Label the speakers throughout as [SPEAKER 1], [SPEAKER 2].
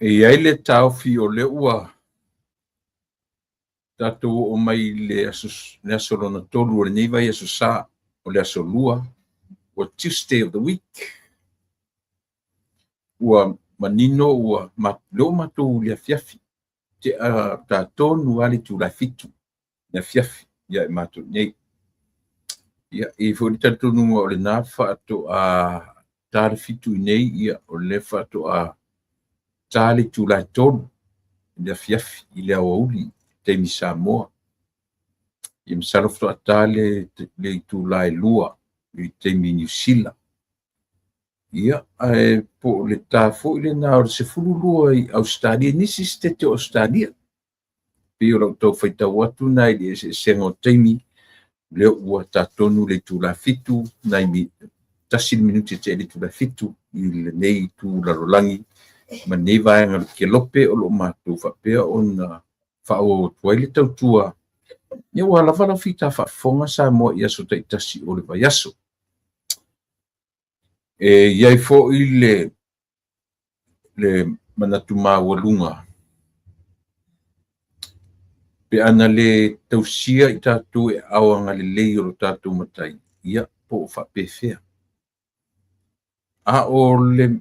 [SPEAKER 1] E ai le taufi o le ua tatou o mai le asolona tolu o lenei vai aso sā o le aso lua ua Tuesday of the week. Ua manino ua leo matou le afiafi te tatonu ale tulafitu le afiafi ia e matou nei. Ia e foi tatonu o le nā faato'a talefitu i nei ia o le faato'a tale tulatolu le afiafi i le auauli taimi Samoa. Ia masalo fato'atā le itulā e lua i taimi New Zealand. Ia po le tā fo'i lenā o le sefululua i Australia nisi stete o Australia. Pe o lau tau faitau atu nai le esesega o taimi leo ua tatonu le tulafitu nai tasi le minuti te le tulafitu i lenei tulalolagi ma nei vaega le kelope o lo'o matou faapea ona fa'aoaotu ai le tautua. Ia ua alavala fita fa'afofoga sa moa i aso taʻitasi o le vaiaso. Iai fo'i le manatu maualuga pe ana le tausia i tatou e aoaga lelei o lo tatou matai ia po o fa'apefea a o le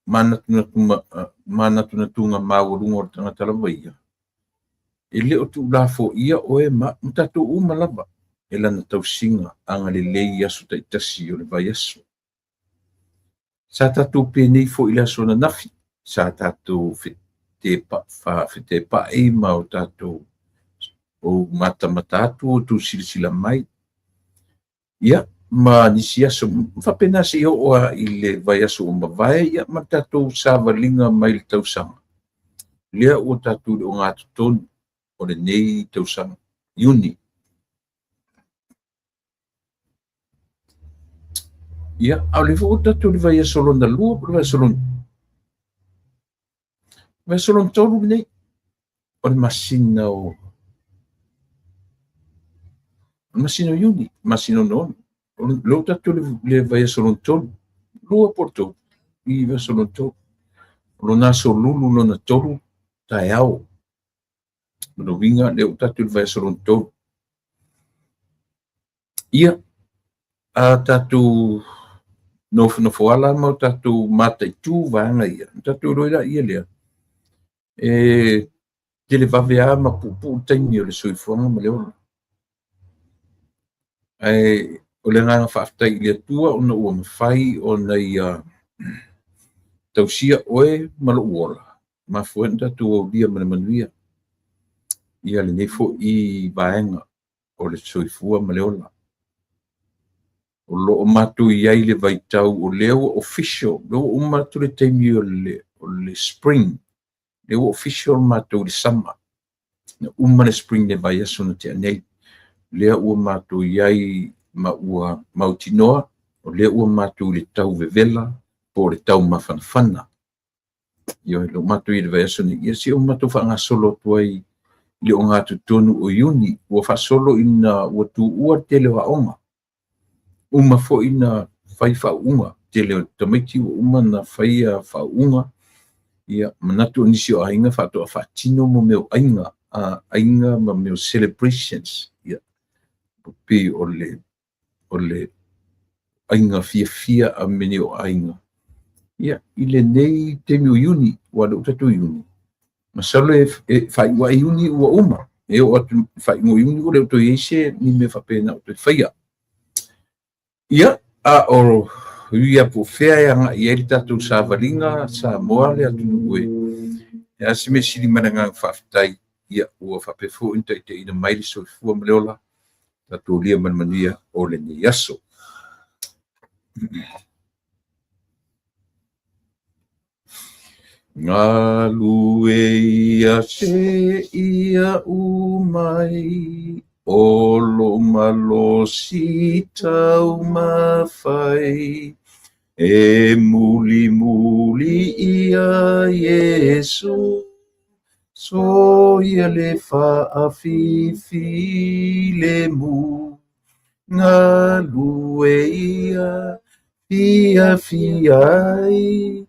[SPEAKER 1] manatunatuga maualuga o le tagata lava ia e le o tu'ula fo'ia oe ma tatou uma lava e lana tausiga aga lelei aso taʻitasi o le vaiaso. Sa tatou penei fo'i le aso nanafi sa tatou fetepa'i ma o tatou o matamata atu o tusilasila mai. Ia ma nisi aso faapena se'i o'oa i le vaiaso o mavae ia ma tatou savaliga mai le tausaga lea ua tatou le o gatotonu o lenei tausaga iuni. Ia au le fo'u tatou le vaiaso lona lua le vaiaso lona tolu lenei o le masina o iuni masina ono lou tatou le vaiaso lona tolu lua po le tolu i vaiaso lona tolu lona asolulu lona tolu taeao lona uiga le o tatou le vaiaso lona tolu. Ia a tatou nofo ala ma o tatou mataitū vaega ia tatou loila ia lea te le vaveā ma pu'upu'u taimi o le soifuaga ma le ola o le gaga fa'afetai i le atua ona ua mafai ona ia tausia oe ma lo'u ola mafua na tatou aulia ma le manuia ia lenei fo'i vaega o le soifua ma le ola o lo'o matou i ai le vaitau o lea ua official lea ua uma atu le taimi o le spring lea ua official matou le sama na uma le spring le vaiaso na te'anei lea ua matou i ai ma ua mautinoa o lea ua matou le tau vevela po le tau mafanafana ia lo matou i le vaiaso nei ia si o matou fa'agasolo atu ai le o gatotonu o iuni ua fa'asolo ina ua tu'ua tele o a'oga uma fo'i na fai fa'au'uga tele tamaiti ua uma na faia fa'au'uga ia manatu o nisi o aiga fa'ato'a fa'atino mo meo aiga ma meo celebrations ia pe o le aiga fiafia a mene o aiga ia i lenei temi o iuni ua lo'u tatou iuni masalo e fa'ai'ua'i iuni ua uma e o atu fa'ai'uga iuni ua le o toi ai se ni me fa'apena o toi faia ia a o ia po fea e aga'i ai le tatou savaliga Samoa le atunu'u e asi me sili managaga fa'afetai ia ua fa'ape fo'i taʻitaʻina mai le soifua ma le ola tatou lia ma le manuia o lenei aso. Galu e ia se ia umai o lo malosi tau mawhai e muli muli ia Yesu so ia le fa'afifi le mu ngalu e ia fia fiai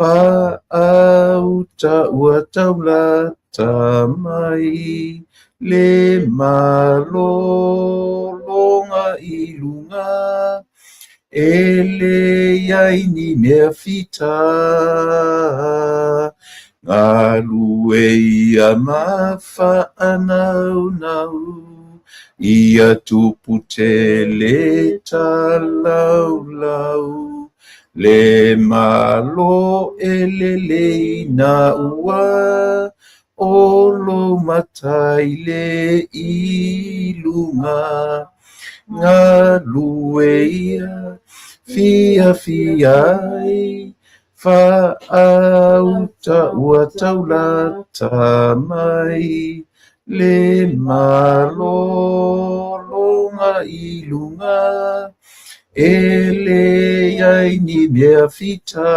[SPEAKER 1] Fa'auta ua taulata mai le malolonga i lunga e le iai ni mea fita ngā lue ia mawha'anau ia tupu te le talau le malo e le na ua o lo matai le ilunga ngā lue ia fia fiai fa'auta ua taulata mai le malolonga ilunga e le iai ni mea fita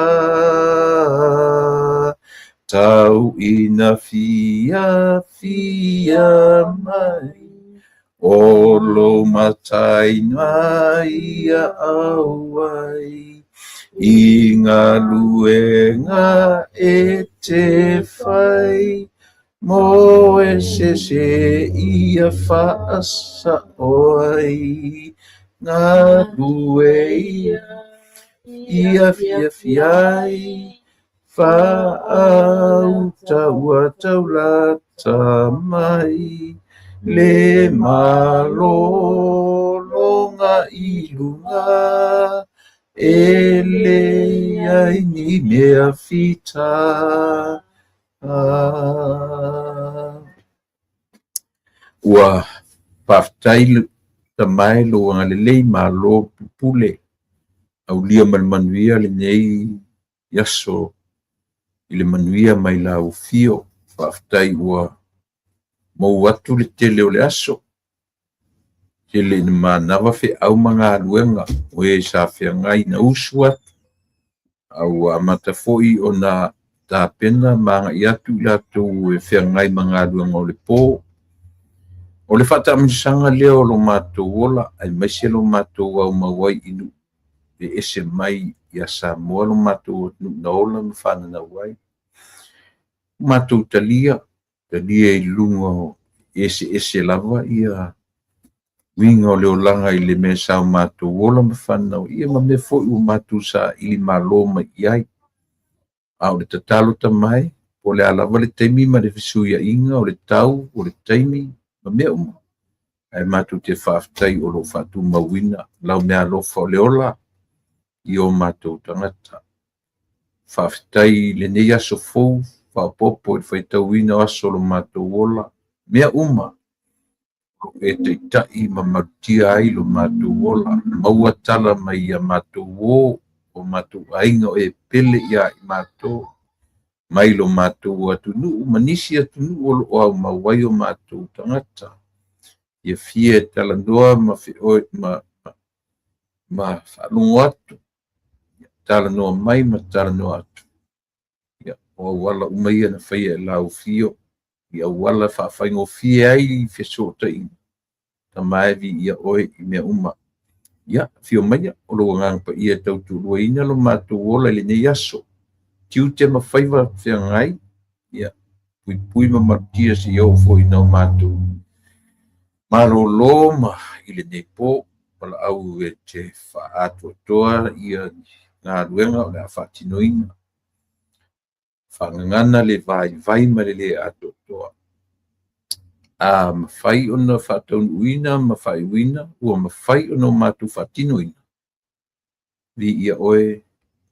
[SPEAKER 1] tau ina fia fia mai o lo matai mai a awai i ngā luenga e te whai mo e se ia whaasa oai ngā lue ia fia fiai whaauta ua taulata mai le malolonga i lunga e le ai ni mea fita ua paftai tamai lo ngalelei malo pupule au lia malmanuia le nei yaso ile manuia mai lau fio paftai ua mo watu le tele o le aso tele na manawa fe au manga luenga o e sa fe ngai na usua au amata foi o na ta pena manga iatu la tu e fe ngai manga luenga o le po o le fata msanga leo lo mato wola ai mese lo mato wa mawai inu e ese mai ya sa mo lo mato no lo mfana na wai mato talia i lungo ese lava ia wingo le olanga i le mesa mato wola mfana ia ma me foi o mato sa ili maloma iai au le tatalo tamai o le alava le taimi ma le fisuia inga o le tau o le taimi ma mea ai matu te whaftai o lo whatu mawina lau mea lofa o le ola i o matu tangata whaftai le nei aso fou whapopo i whaitauina aso lo matu ola mea e te tai ma marutia ai lo matu ola maua tala mai a matu o matu ainga o e pele ia i matu mai lo matu atunu manisi atunu o lo au mawai o matu tangata ia fie talandoa ma fioi ma whalungo atu talanoa mai ma talanoa atu ia o wala umaia na whaia e lau fio ia wala whawhaingo fie ai fesota i tamaevi ia oe i mea ia fio maia o lo ngangpa ia tautulua ina lo matu ola le nei aso tiu te ma whaiva whia ngai ia pui ma matia si au fo ina o matu malolo ma i le nei po pala au e te whaatoa ia ngā ruenga o le a whaatinoina whangangana le vai ma le atotoa a mawhai o na whaataun uina ma whai uina ua mawhai o na matu whaatinoina vi ia oe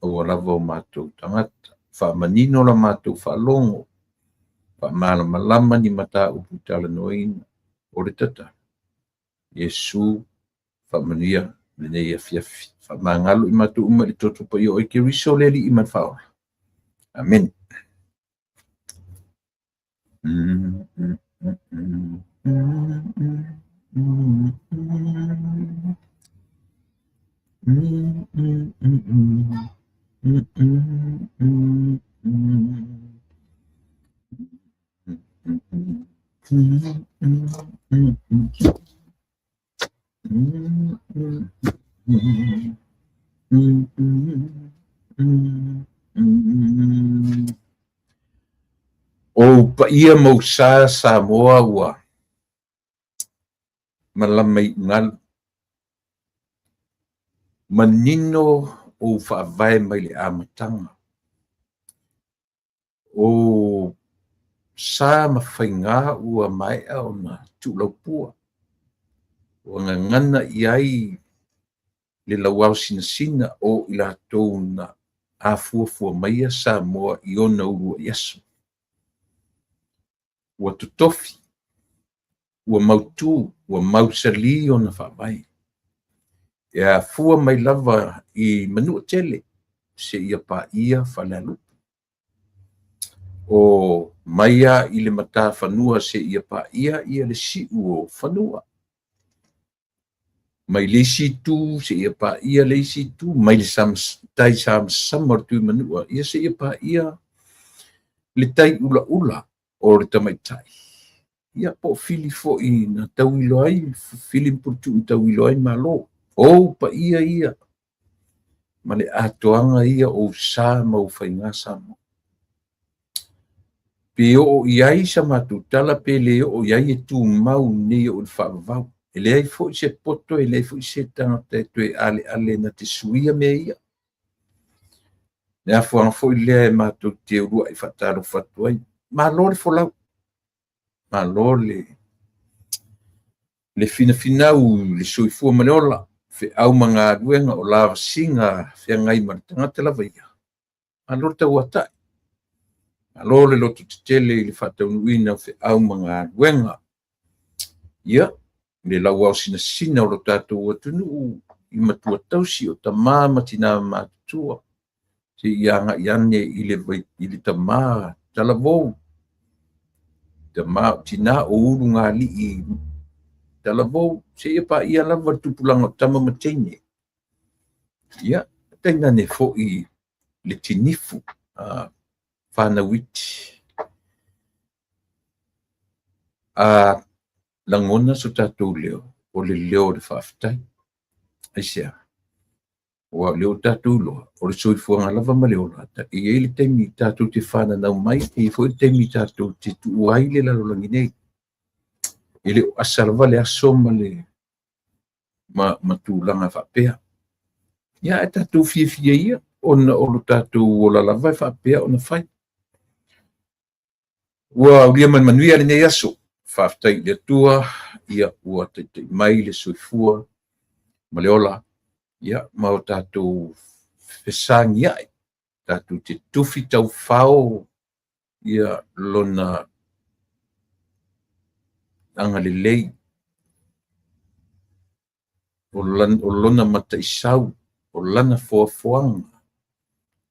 [SPEAKER 1] o lava o matu tangata whaamanino la matu whaalongo whaamalama ni mata upu tala noina o le tata Yesu whaamania le nei a fiafi whaamangalo i matu uma le toto pa i o ke riso le li i man whaola amen O pa ia mau sa moa ua malama i ngal manino o whaavae mai le amatanga. O sa mawhainga ua mai au na tūlaupua. O ngana iai le lauau sina o i lātou na afuafua maia sa moa i ona urua iasu. Ua tutofi, ua mautū, ua mausali ona whaavae. Ia fua mai lava i manua tele se ia pa ia whalalu. O maia i le mata whanua se ia pa ia le si o whanua. Mai le si tu se ia pa ia le si tu, mai le tai samar tu manua, ia se ia pa ia le tai ula ula o le tamaitai. Ia po fili fo i na tauilo ai, fili purtu tauilo ai malo. O pa ia ma le atoanga ia o sa mau whainga sama. Pe o iai sa matutala pe le o iai e tu mau ne o le whaavau. E le ai fo i se poto, e le ai fo i se tangata e tue ale na te suia me ia. Ne a fuanga fo i lea e matu te urua i whataro whatuai. Ma lo le folau. Ma lo le fina u le soifua maneola. Fe au mga duenga o lava singa fea ngai martangata lava ia. Ma lo te watai. Ma lo le lotu te tele i le whataunuina fe au mga duenga. Ia, le lau au sina o lo tātou atunu i matua tausi o ta māma tina mātua. Se ianga iane i le ta mā talavou. Ta mā tina o uru ngā li i talavou. Se ia pa ia lava tupulanga tama matene. Ia, taina ne fo i le tinifu whana witi. Langona so tātou leo, o le leo le whaafitai. Aisea, o leo tātou loa, o le soifuanga lava ma leo lata. I e le teimi tātou te whana nau mai, e fo le teimi tātou te tuuai le lalolangi nei. I le asalava le asoma le matūlanga whapea. Ia e tātou fia ia, o lo tātou o la lava e whapea o na whai. Ua ulia manuia le nei aso. Whaftai le tua, ia ua te mai le soifua, ma le ola, ia mau tātou whesangi ai, tātou te tufi tau whao, ia lona anga le lei, o lona mata isau, o lana foafoanga,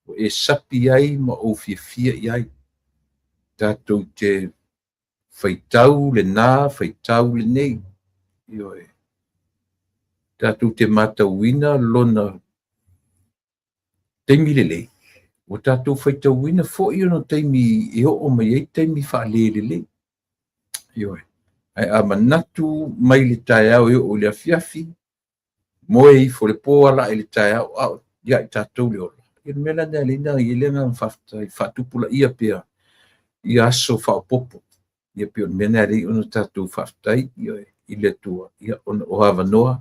[SPEAKER 1] o e sapi ai ma o fia ai, tātou te faitau le nā, faitau le nei. Ioe. Tātou te matauina lona teimi le lei. O tātou faitauina fo i ono teimi e o mai ei teimi whaale le lei. Ioe. Ai a manatu mai le tai au e o le afiafi. Moe i fo le poala e le tai au au. Ia i tātou le ola. Ia mela nea lina i lenga whatupula ia pia. Ia aso whaopopo. Ia pio mena ri ono tātou whaftai i le tua, ia ono o hawa noa.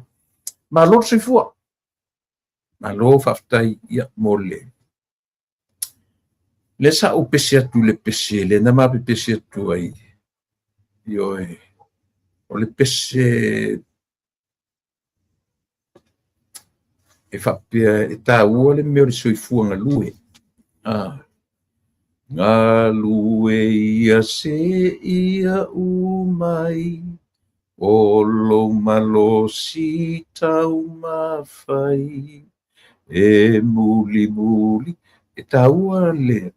[SPEAKER 1] Ma lo se fua. Ma lo whaftai ia mole. Le sa o pese atu le pese, le na mapi pese atu ai. Ioe. O le pese e whapea e tā ua le meo le soifua ngā lue. Ngā lue ia se ia umai, o lo malo si tau mawhai, e muli, e tā ua le,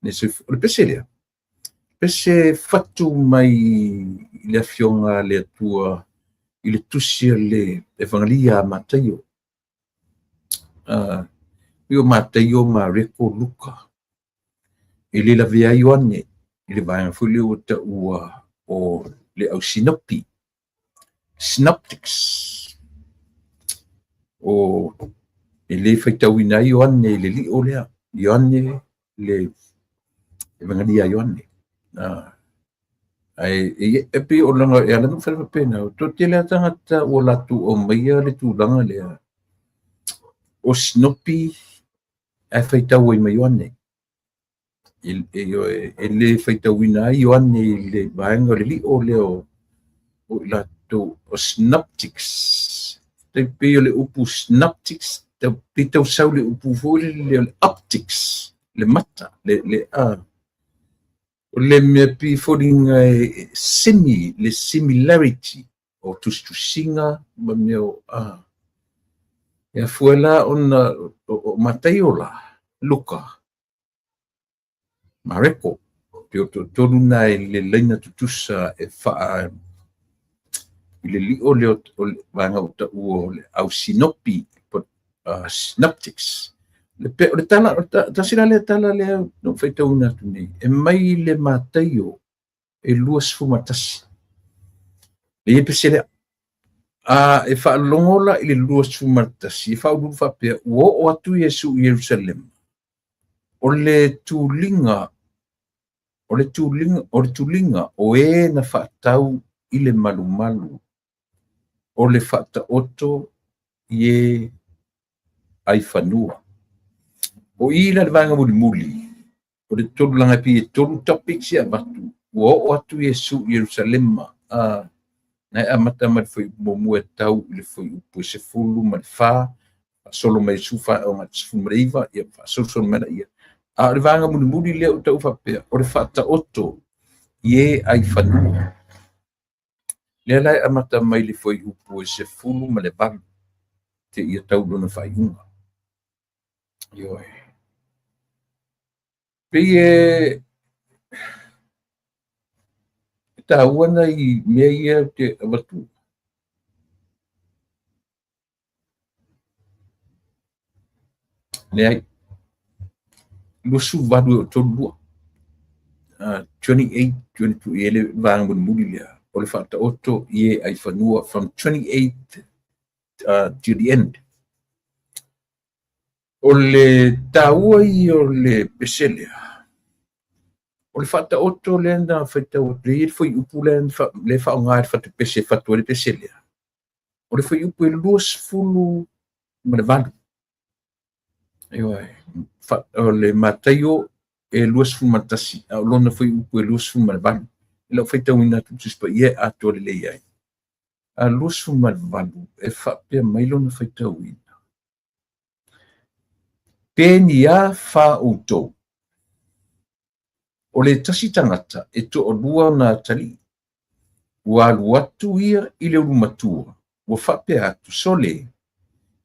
[SPEAKER 1] le pese lea, pese fatu mai le afionga le atua, i le tusia le evangelia mataio. Io mataio ma reko luka. I le la vea ioane, i le vaenga fuli o ta ua o le au sinopi, synoptics, o i le whaitau ina ioane i le li o lea, Ioane le vangalia Ioane. Ai pe o langa e ala fa pena to tele tangata o latu o maia le tulanga le o Snoopy e faitau i mai Ioane. Le faitau ina Ioane le vaenga le li o leo o latu o Synaptics. Te pe o le upu Synaptics te pitau sau le upu fole le optics le mata le o le mea pi folinga le similarity o tustusinga ma mea o e fuela ona o matai o la luka mareko pe o tonu na le leina tutusa e faa i le li o le vanga o ta uo le au Sinopi Synaptics le pe o le tala ta sila le tala le no feitau na tu nei e mai le matai o e luas fumatasi le pesele e fa longola i le luas fumatasi e fa ulu fa pe o atu Yesu i Jerusalem o le tulinga o e na fatau i le malumalu o le fata oto ye ai fanua o ila le vanga muli o le tolu langa pi e tolu topics ya batu o atu Yesu Jerusalem na amata ma foi mo e tau le foi po se fulu ma fa solo mai sufa o ma sfumreiva e fa solo mena ia a le vanga muli le o tau fa pe o le fata oto ye ai fanua le lai amata mai le foi po se fulu ma le bang te ia tau lona fa iunga yo pe taua i mea ia te watu. Lea lusu vadu o tolu lua. 28, 22, ele vanga muli lea. O le whata oto ie ai whanua from 28 to the end. O le taua i o le peselea. O le whata oto le na whaita o le ir foi upu le whaongai whata pese whatua le peselea. O le foi upu e luas fulu ma le valu. O le mataio e luas fulu matasi. O lona foi upu e luas fulu ma le valu. Ila o whaita wina tutus pa ie ato le lei ai. A luas fulu ma le valu e whapea mailo na whaita wina. Peni a wha utou. O le tasi tangata e to o lua na tali. Ua luatu ia i le urumatua. Ua whapea atu sole.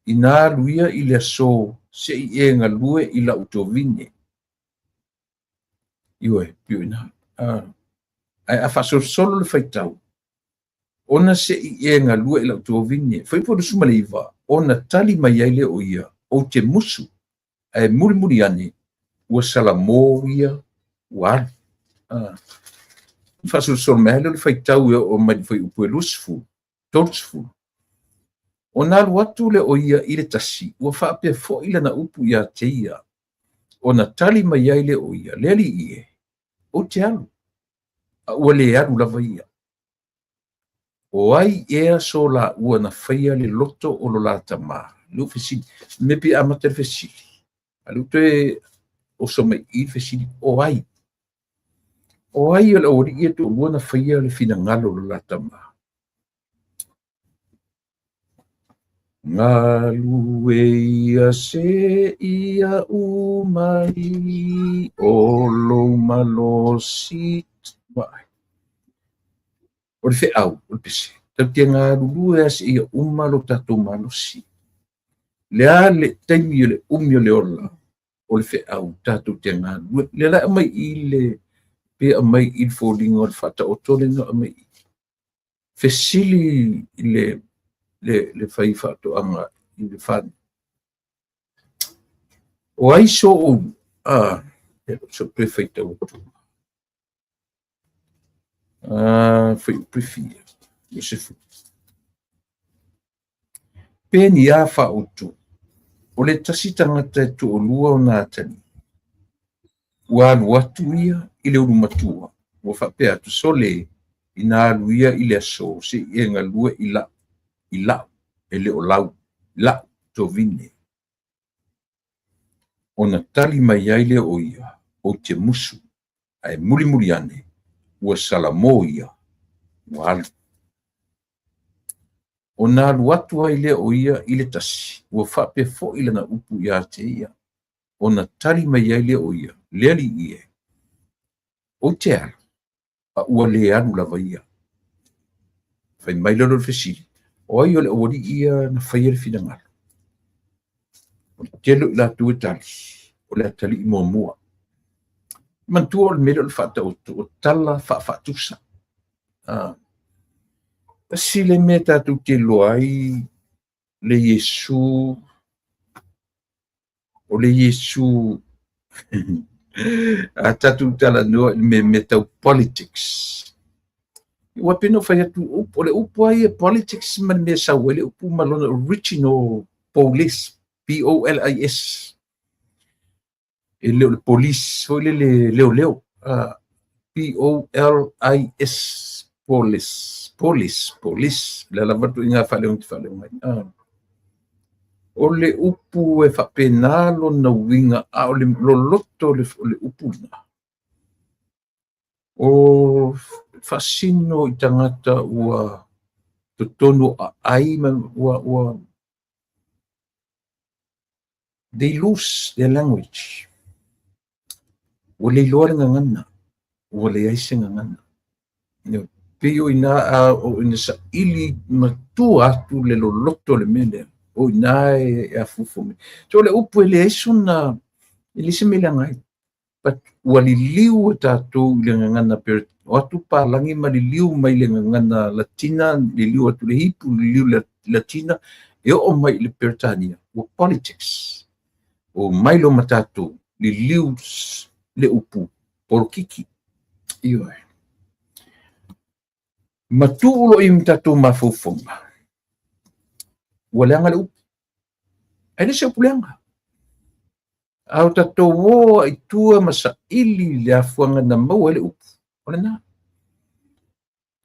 [SPEAKER 1] I nā luia i le aso se i e ngā lue i la uto vine. Iwe, pio ina. Ai a whasor solo le whaitau. Ona se i e ngā lue i la uto vine. Whaiporu sumaleiva. Ona tali mai aile o ia. O te musu. Ai muri ane. Ua salamo ia. Wal. Whasor solo mehele le whaitau ia o mai whai upu e lusfu. Torsfu. O nā luatu le o ia i le tasi, ua whaapea fo ila na upu ia te ia. O na tali mai ai le o ia, le ali ie, o te alu. A ua le alu lava ia. O ai ea so la ua na whaia le loto o lo la tama. Lu fesili, mepi amata le fesili. Alu te o so mai i fesili, o ai. O ai o la ori ia tu ua na whaia le fina ngalo lo la tama. Ngalu e ia se ia umai o lo malosit mai. O le wheau, o le pese. Tau tia ngā lulu e se ia umalo tato malosi. Lea le taimi o le umi o le ola o le wheau tato tia ngā lulu. Le la amai i le pe amai i le fōlinga o le whata o tole no amai. Fesili le fai fato anga i le fan. O ai so o so prefeita o tu. Foi prefia. Yosefu. Peni a fa o tu. O le tasi tangata tu o lua o nā tani. ua alu atu ia i le ulu matua ua faapea atu sole ina alu ia i le aso seʻi e galue i la'u e le o lau la'u tovine ona tali mai ai lea o ia o te musu ae mulimuli ane ua salamō ia ua alu ona alu atu ai lea o ia i le tasi ua faapea foʻi lana upu iā te ia ona tali mai ai lea o ia lea liʻi e o te alu a ua lē alu lava ia fai mai lolo le fesili o ai o le aualiʻi ia na faia le finagalo o le tele o i latou e tali o le ataliʻi muamua mantua o le mele o le faataʻutu o tala faafaatusa tasi le mea tatou te loa ai le iesu o le iesu a tatou talanoa i le mea tau politics ua pena o fai atu upu o le upu ai e politics ma le mea sau ai le upu ma lona original police POLIS e leo le police foi le leo POLIS police le lava tu inga fale un fale mai o le upu e faapena lona uiga a o le loloto le upu na o faasino i tagata ua totonu a'ai ma ua they lose their language ua le iloa le gagana ua leai se gagana pei o ina o ina saʻili matua atu le loloto le mea lea o ina e afufo me so le upu e leai sona e lisi me le agai but ua liliu e tatou i le gagana o atu palagi ma liliu mai le gagana latina liliu atu le hipu liliu le latina e o'o mai i le peretania ua politics o mai lo ma tatou liliu le upu polokiki ioe matu'u lo'i ma tatou mafaufaga ua leaga le upu ai le se upu leaga ao tatou ō aitua ma saʻili le afuaga na mau ai le upu o lenā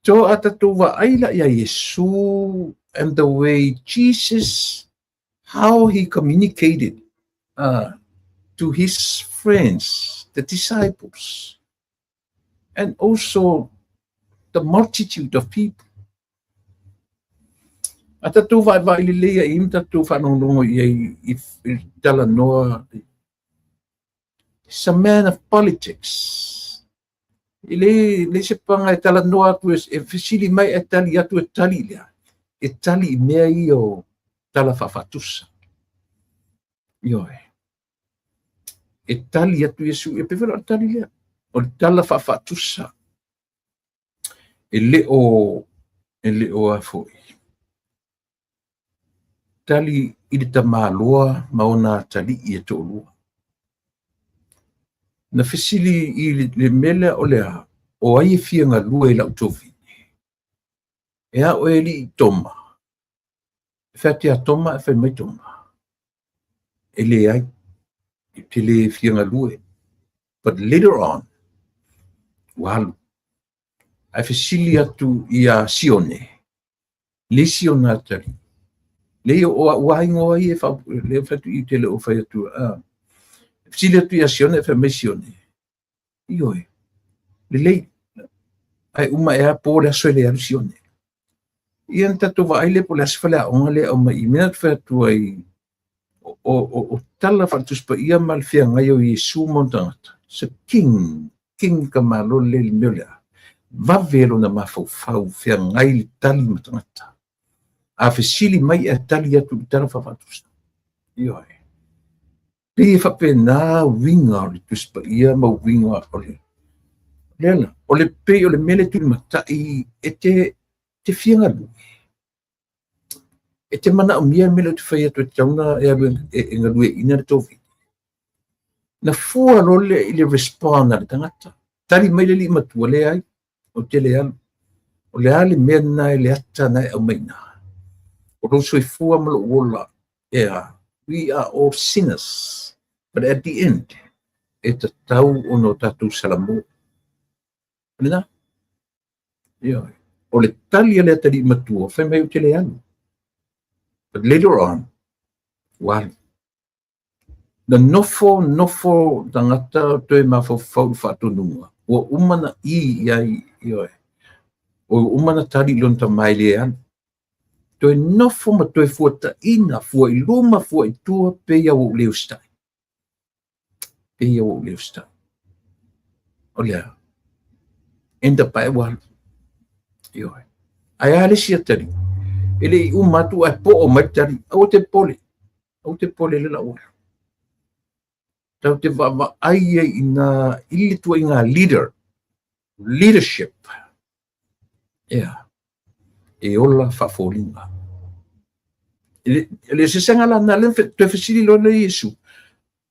[SPEAKER 1] so a tatou va'ai la'i a iesu and the way Jesus how he communicated to his friends the disciples and also the multitude of people a tatou va'ai lelei ai ma tatou fa'anogonogo i ai i talanoa he's a man of politics i le se paga e talanoa atu e fesili mai e tali atu e tali lea e tali i mea i o tala fa'afatusa ioe e tali atu Iesu e pefela o le tali lea o le tala fa'afatusa e le'o a fo'i tali i le tamāloa ma ona tali'i e to'olua na fesili i le mele o lea o ai e fiagalua i la'u tovini e a'o e li'i toma e fa'atea toma e fai mai toma e leai i te lē fiagalue but later on ua alu ae fesili atu ia sione le siona tali lei o ua aigo ai e le fatu'i te le o fai atu fesili atu ia sione e fai mai sione ioe lelei ae uma e a po le aso e le alu sione ia na tatou va'ai le po le aso faleaʻoga lea o mai i mea fai atu ai o tala fa'atusipaia ma le feagai o Iesu ma ona tagata sa king kamalole le mea o le'a vave lona mafaufau feagai le tali ma tagata a fesili mai e tali atu le tala fa'afatusa ioe pei e fa'apena uiga o le tusipaia ma uiga o le leala o le pei o le mele tuli mata'i e te fiagalui e te mana'omia mele o te fai atu e tauna e alu e galue'ina le tovini na fua lole i le respond a le tagata tali mai le li'i matua lea ai o tele alu o le a le mea na e le ata na e aumaina o lou soifua ma lo'u ola ea we are all sinners but at the end e tatau ono tatou salamo. Lena. Ia. O le tali le tali matua, fai mai o te le anu. But later on, wal. Na nofo tangata toe mafofau whatonunga. Ua umana iai ioe. O umana tali lon ta mai le anu. Toe nofo ma toe fuata ina, fua I luma, fua I tua, peia o leo stai. Peia o leo stai. O lea. Enda pae wal. Ioe. Ai ale sia tali. Ele I umatu ai po o mai tali. Au te pole. Au te pole le la ua. Tau te wa ai ina ili tua inga leadership. Yeah. E ola whafolinga. Ele se sanga la na le te fasili lo le Yesu.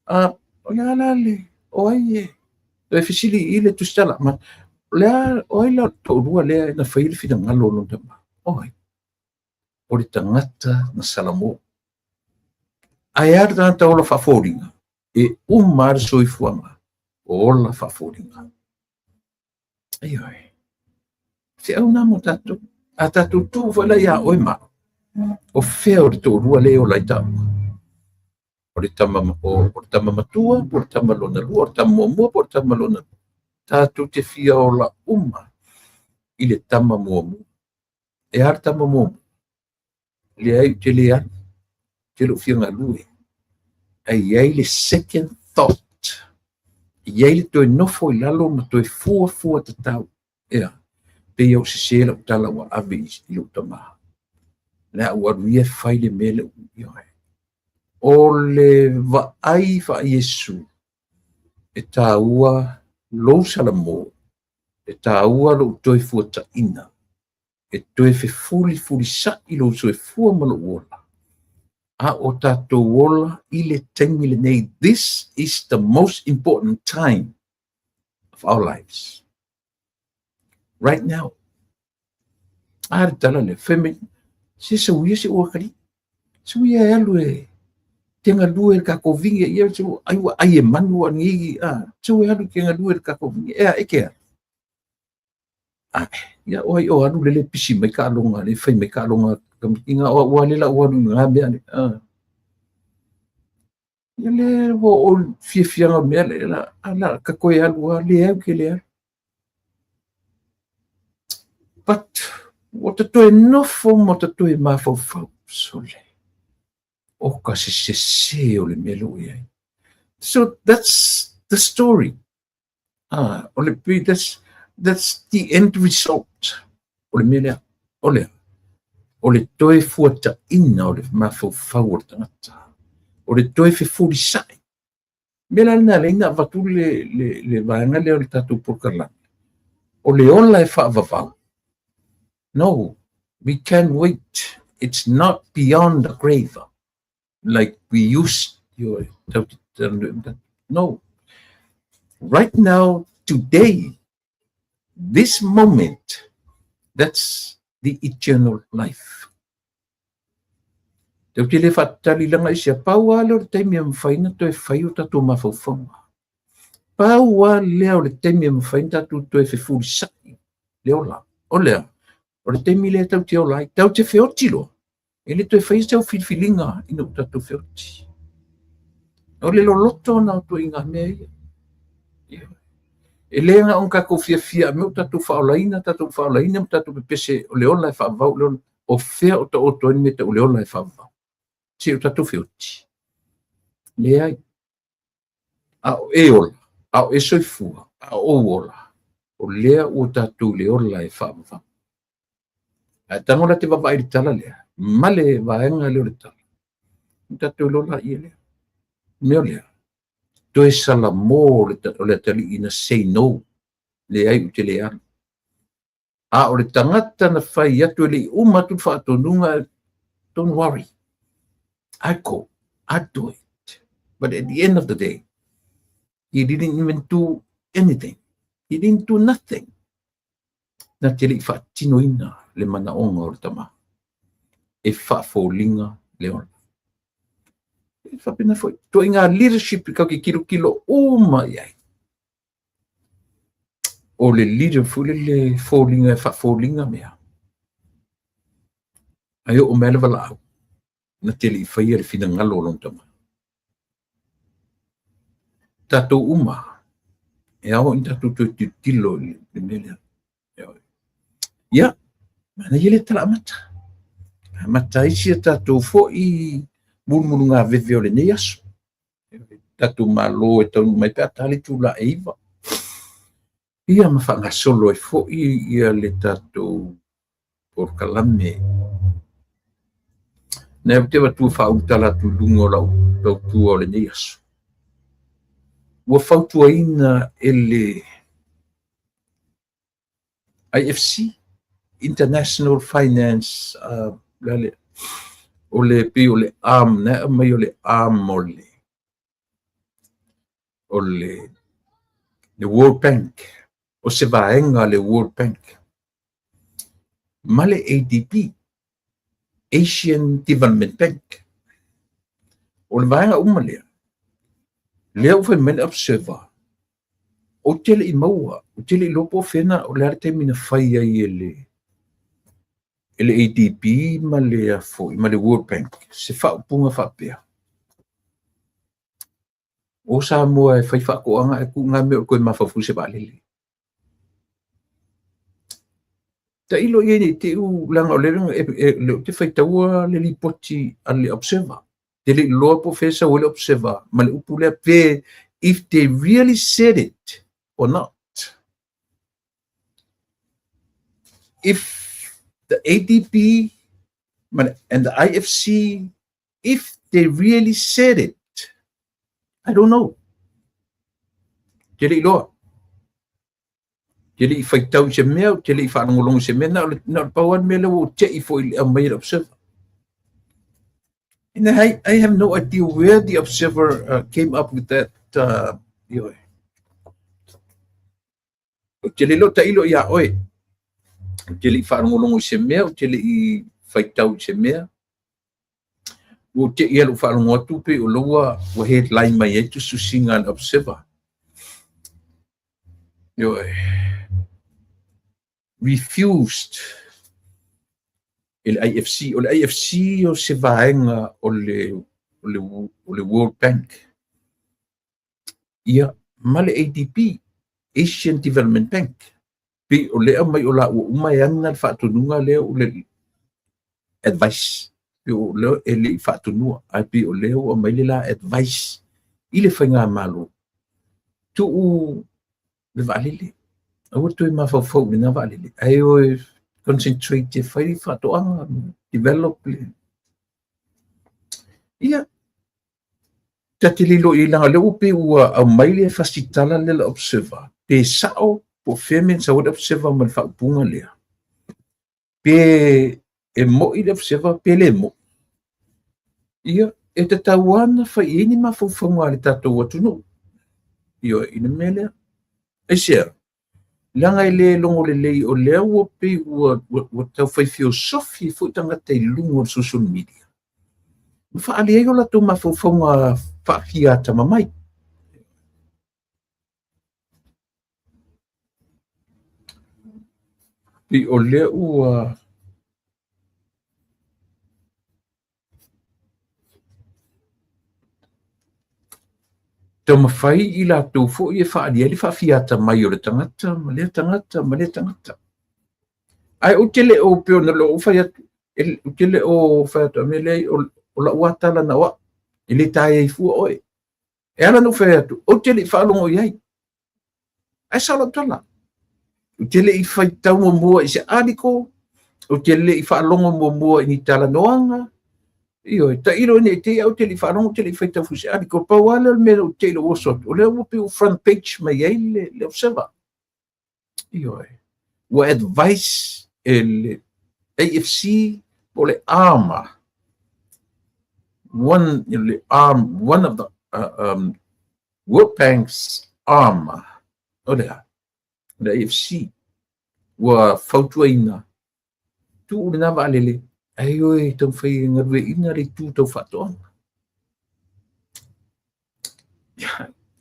[SPEAKER 1] O la la le o ai e te fasili ile tu stala ma le o la to rua le na fail fi na ngalo lo tama. O ai. O le tangata na salamo. Ai arda ta ola whafolinga. E umar soifuanga. O ola whafolinga. Ai ai. Se au na mo tatu. A tatu tu wala ia oi ma. O fea o le tō rua le o lai tau. O le tama matua, o le tama lona lua, o le tama muamua, o le tama lona. Tātou te fia o la uma I le tama muamua. E ar tama muamua. Le ai te le an. Te lo fia ngā lue. Ai ai le second thought. Ai le toi nofo I lalo ma toi fua te tau. Ea. Pe iau se sela o tala wa ave I lo tamaha. Na waruia fai le mele ioe. O le vaai fa Yesu. E tāua lou salamo. E tāua lo toi fuata ina. E toi fe fuli sa I lo so e fua malo ola. A o tātou ola I le taimi le nei. This is the most important time of our lives. Right now. A re tala le feme. Se sauia se ua kari. Se uia e alu e tenga lue ka kovinga ia se aiwa ai e manu anigi se ua alu tenga lue ka kovinga eke ia oi o alu lele pisi mai ka alonga le fai mai ka alonga inga o ua lela ua alu ngā mea le ia le o fiafianga mea le ala ka koe alu le au ke le alu but o te toe nofo mo te toe mafau sole. O ka se o le melo ia. So that's the story. O le pi, that's the end result. O le mele, o le toe fuata ina o le mafau o tangata. O le toe fe furi sai. Mela na le ina vatu le vaanga le o le tatu pokarla. O le ola e whaavavau. No, we can't wait. It's not beyond the grave, like we used to. No. Right now, today, this moment, that's the eternal life. Tau te le whatali langa I sia paua leo le taimi am whaina toi whai o tatu mawhauwhaunga. Paua leo le taimi am whaina tatu toi whewhuri sai. Leo la. O leo. O le taimi le tau te olai. Tau te whioti lo. E le toi whai tau whilwhilinga ina tatu whioti. O le lo loto na o toi ngā mea ia. E le nga on kako fia me tatu whaolaina me tatu pepese o le ola e whaavau le ola. O whea o ta oto ni me te o le ola e whaavau. Se o tatu whioti. Le ai. A o e ola. A o e soifua. A o ola. O lea o tatu le ola e whaavau. A tango la te wawai ri tala lea. Male vaenga leo le tala. Tatu lola ia lea. Meo lea. Toe sala mō o le tali ina say no. Le ai ute le ana. A o le tangata na whai atu le umatu whaatonunga. Don't worry. I go. I do it. But at the end of the day, he didn't even do anything. He didn't do nothing. Na te li whaatino ina le mana onga o le tama. E whaafolinga le ona. whapena foi. To inga leadership kau ki kilo uma iai. O le leader fule le fōlinga fōlinga mea. Ai o mele wala au. Na tele I whaia le whina ngalo long tama. Tato uma. E ao in tato tu tilo le mele. Ia. Mana ia le tala amata. Amata isi tato fo I mulu ngā vewe o le nei aso. Tato malo e tau mai pe atali tu la eiva. Ia ma whanga solo e fo ia le tato por kalame. Nea te watu whautala tu lungo lau tau tua o le nei aso. Ua whautua ina ele IFC, International Finance, lale, o le pi o le am, nea mai o le am o le World Bank, o se vaenga le World Bank. Ma le ADB, Asian Development Bank. O le vaenga umalea. Lea uwe men observer. O tele I maua, o tele I lopo fena, o le arte mina whaia I ele ADB ma le foi, ma le World Bank. Se whaupunga whapea. O sa mua e whai whakoanga e ku ngā mea o koe mawhafu se wālele. Ta ilo I ene te u langa o le leo te whai taua le li poti a le observer. Te le loa professor o le observer, ma le upu lea pe if they really said it or not. If the ADB and the IFC, if they really said it, I don't know. Jadi loa. Jadi I tau se mea, jadi I whanangolong se mea, na pawan mea lau o te I fo I mai observer. And I have no idea where the observer came up with that. Jadi lo ta ilo ia oe. Jadi I whanangolong se mea, jadi I whaitau se mea. O te ia lo whanongo atu pe o loa wa headline mai e tu susinga an observer. Refused el IFC. O le IFC o se vaenga o le World Bank. Ia ma le ADB, Asian Development Bank. Pe o lea mai o la ua umai ana le whaatununga lea o le advice. Pe o leo e le whaatunua. Ai pe o leo o mai le la advice. I le whainga malo. Tu u le valele. Awa tu ma fau mina valele. Ai o concentrate te whai whatoanga. Develop le. Ia. Te lilo I langa leo pe ua au mai le fasitala le la observer. Pe sao po femen sa wad observer man whaupunga lea. Pe e mo I le observer pe le mo. Ia. E te tauana whai eni ma fauwhaunga le tatou atunu. Ia ina melea. E sea. Langa I le longo le lei o lea ua pe ua tau whai philosophy fu tangata I lungo o social media. Whaali eo la tau ma fauwhaunga whaafiata mamai. Pe o lea ua tau mawhai I la tau fo I e whaali eli whaafiata mai o le tangata, ma le tangata. Ai o tele o peo na lo o whai atu, o tele o whai atu, me lei o la uatala na wa, I le tae I fua oe. E ala no whai atu, o tele I whaalongo iai. Ai sala tala. O tele I whai tau mua I se adiko, o tele I whaalongo mua I ni tala noanga, Io, ta ilo ne te au te li whanongo te li whaita fusi ari ko pawala me o te ilo osot. O leo upi o front page mai ei le observer. Io, o advice el AFC o le arma. One of the World Bank's arma. O le AFC. Wa fautua ina. Tu ina valele. Ai oi tau whai ngarwe ina re tū tau whatoanga.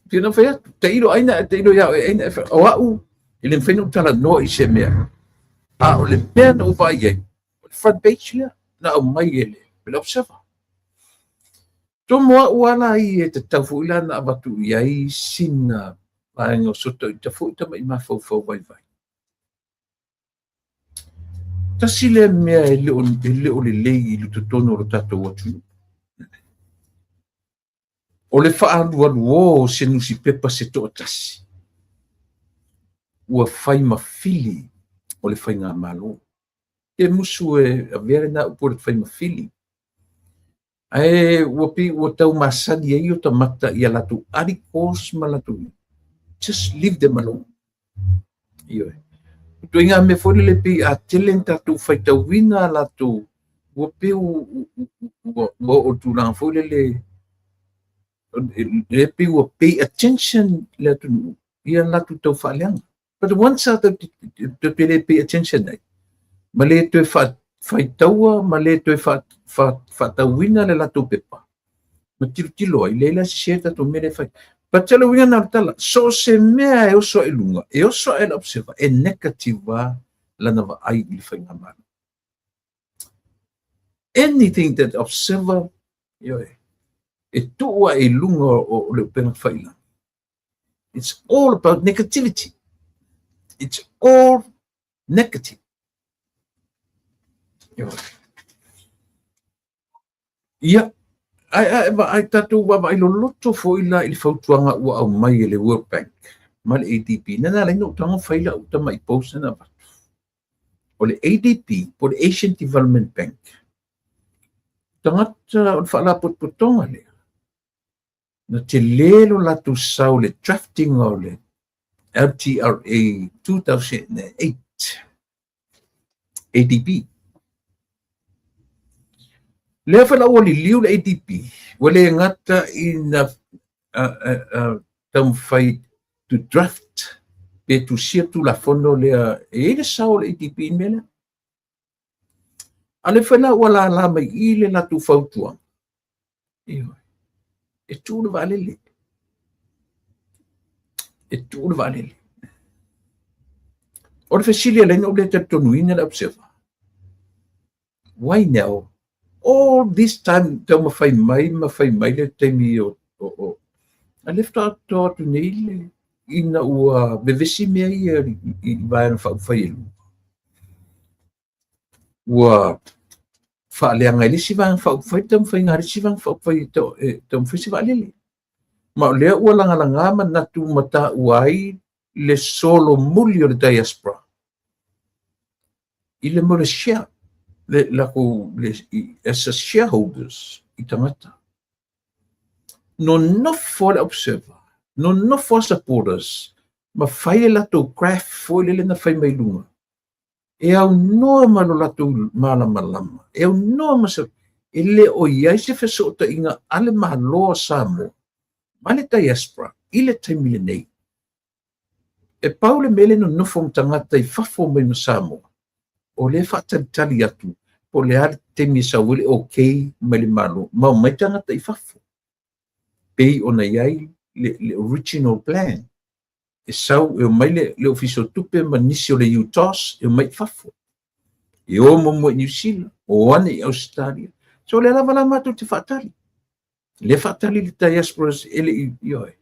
[SPEAKER 1] Pina fea, te ilo aina, te ilo ya, aina, o au, ele feno tala no i se mea. O le mea na uva ia, front page lea, na o mai ele, pela observa. To moa uala i e te taufu ila na abatu i ai sina, ainga soto i tafu i tama i mafau fau vai vai. Tasi le mea e leo le lei i luto tono lo tato watu. O le whaalualu o se nusi pepa se toa tasi. Ua whai mawhili o le whai ngā malo. E musu e a vere na upo le whai mawhili. Ua pi ua tau masani e o tamata i alatu arikos malatu. Just leave them alone. Iyo e. Tu inga me fori le pi a telen tatu whai tau wina alatu. Ua pi ua o tu lang fori le pi ua pay attention le atu i alatu tau whaaleanga. But once out of the pay attention nei. Ma le tu fai taua, ma le tu fa tauina le lato pepa. Ma tilo ai leila se tatu mere fai. Pa tala winga na tala, so se mea e oso e lunga, e oso e la observa, e negativa lana va ai ili fai ngamana. Anything that observer, e tua e lunga o le pena fai la. It's all about negativity. It's all negative. Ia, ai tatu wa i lo loto fo ila i fautuanga ua au mai le World Bank. Ma le ADP. Nana le no tanga faila uta mai posa na batu. O le ADP, po le Asian Development Bank. Tangata o whaala potpotonga le. Na te lelo latu sau le drafting o le LTRA 2008. ADP. Le fala o li liu le ADP, wale ngata ina tam fai to draft pe tu sia tu la fondo le le sao le ADP mele. Ale fala wala la mai ile la tu fautua. E tu le valele. E tu le valele. O le fasilia le no le tatonuina la observa. Why now? All this time tau mawhai mai le taimi o a lefta toa tu nei le ina ua bevesi mea i vaena whai elu. Ua whaaleanga ili si vaena whai tam whai ngari si vaena whai tam whai si waalele. Ma o lea ua langalanga natu mata uai le solo muli o le diaspora. I le mole share. As a shareholders i tangata. No for the observer, no for supporters, ma whai lato craft for le na whai mai lunga. E au noa malo lato malama. E au noa masa, e le o iai se whesota inga ale mahaloa Samoa, ma le diaspora, i le taimile nei. E paule mele no nofo tangata i whafo mai ma Samoa. O le whaatalitali atu, po le ale te misa wile okay mai le malo, ma mai tangata i whafo. Pei ona iai le original plan. E sau, e mai le official tupe ma nisi o le UTOS, e mai whafo. E o momo i New Zealand, o ane i Australia. So le lava la matu te whaatali. Le whaatali le diasporas ele i oe.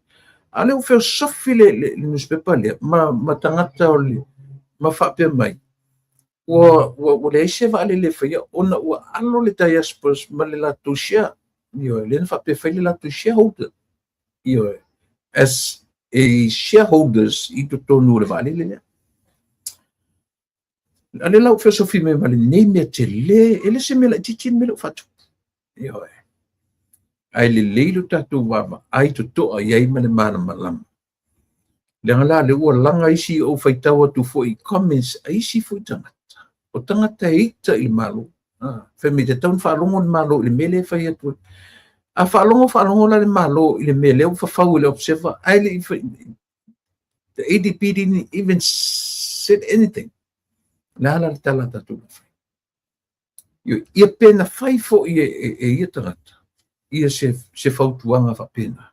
[SPEAKER 1] Ale o wheo sofi le newspaper le, ma tangata o le, ma whapea mai. O le eise vale le whaia, ona ua alo le diasporas ma le latu share, le na whapea whai le latu shareholder, as a shareholders i to tonu le vale le lea. Ale lau wheo sofi me vale nei mea te le, ele se mela titi mele whatu. Ai le leilu tatu wama, ai to toa iai ma le mana malama. Le ngala le ua langa isi o whaitawa tu fo i comments, isi fo i tangata. O tangata eita i malo. Whemi te taun whaalongo le malo i le mele whai atu. A whaalongo la le malo i le mele o whawhau i le observer. The ADP didn't even said anything. La le tala tatu na whai. Ia pena whai fo ia tangata. Ia se whautuanga whapena.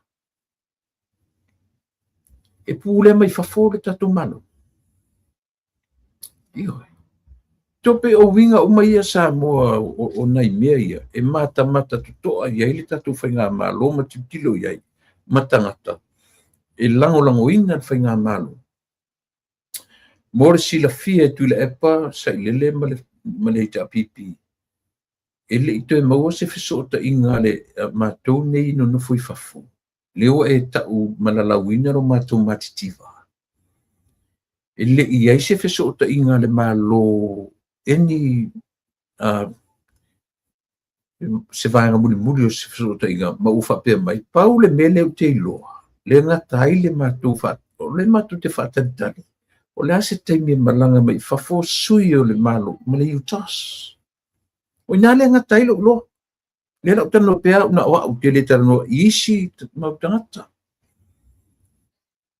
[SPEAKER 1] e pule mai fafo le tatu malo. Io. Tope o winga o mai sa mo o nai mea ia, e mata tutoa ia le tatu whainga malo, ma tilo iai, matangata. E lango ina le whainga malo. More sila fia tu le epa, sa ilele ma le ita pipi. Ele ito e maua se fesota inga le mātou nei no no fui fafu. Leo e tau malalawina ro mātou matitiva. Ele iai se fesota inga le malo eni se vaenga muli o se fesota inga ma ufa pia mai. Pau le mele o te iloa. Le ngatai le mātou fatu. Le mātou te fatantari. O le ase teimi malanga mai fafo sui o le malo. Ma le utas. O ina le ngatai lo. Le lau tano pea una oa u te le tano isi mau tangata.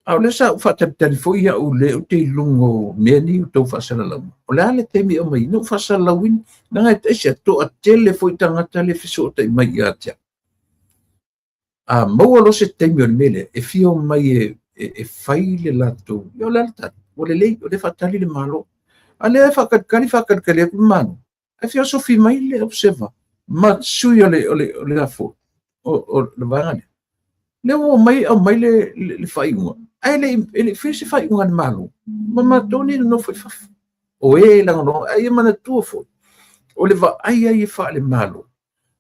[SPEAKER 1] Au le sa ufatapitani fo ia u le u te ilungo mea ni u tau whasalalau. O le ale temi o mai no whasalauin nanga e taisia to a tele fo i tangata le fiso o tai mai i atia. A maua lo se temi o le mele e fio mai e fai le lato. Io le alta, o le lei, o le fatali le malo. A le e whakatkali e kumano. E fio sofi mai le observa. Ma sui o le afo, o le vangane. Le o mai le whaiunga. Ai le fese whaiunga ni malo. Ma matoni no foi fafu. O e langono, ai e mana tua foi. O le va ai wha le malo.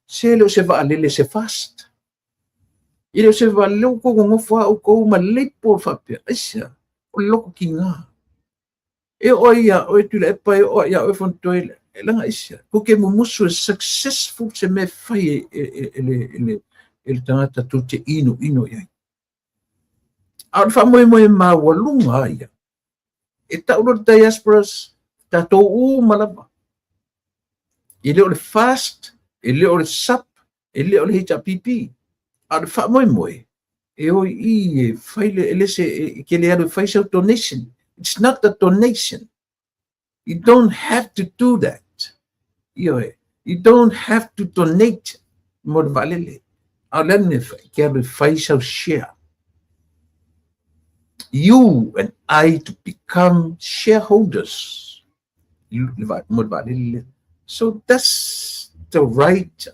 [SPEAKER 1] Se le o se va alele se fast. I le o se va leo ko ngofa o ko ma leipo whapea. Aisa, o loko ki ngā. E o ia, o e tula e pai, o ia, o e fontoile. E langa isia. Ko ke mumusu e successful se me fai ele tangata tu te ino iai. Au wha moe maa walunga ia. E tauro diasporas tatou u malapa. E leo le fast, e leo le sap, e leo le hita pipi. Au wha moe. E oi e fai le se ke le alu fai sa donation. It's not a donation. You don't have to do that. You don't have to donate more valele. Alene ke fai sa share. You and I to become shareholders. So that's the right.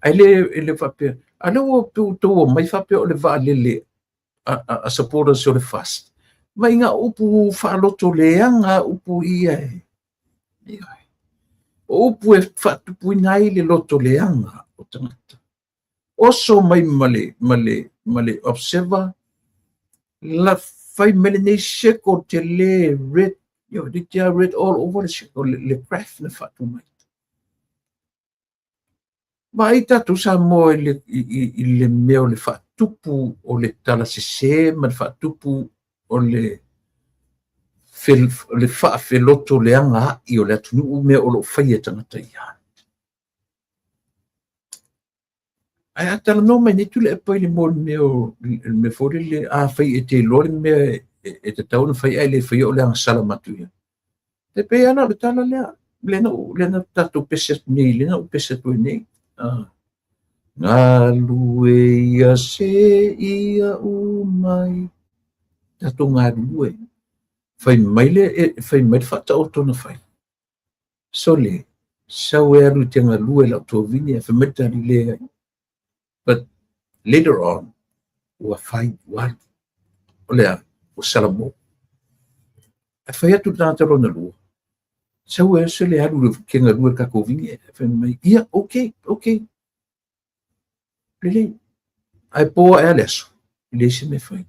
[SPEAKER 1] Ele fape. Ale o to mai fape o le valele a supporters o le fast. Mai nga upu whaaloto leanga upu ia. Upu e whatupu nai le loto leanga o tangata. Oso mai male observer la fai mele nei sheko te le red, they are red all over the sheko le craft na whatu mai. Mai tatu sa mo i le meo le whatupu o le tala se ma le whatupu o le whaafeloto leanga i o le atunu mea o lo whai e tangata ia. Ai atala no mai netu le pai le mo meo me fore le a whai e te lore mea e te tauna whai ai le whai o le anga salamatu ia. Te pe ana le tala lea, le na tato pese nei, le na pese tue nei. Ngā lue ia se ia umai. Tato ngā lue. Fai mai le whata o tona whai. So le, sau e aru te ngā lue lau tō vini e whametari le ai. But later on, ua whai wali. O lea, o salamo. E whai atu tātaro na lua. Sau e se le aru ke ngā lue kako vini e whai mai. Ia, okay. Lele, ai poa e aleso. Le se me whai.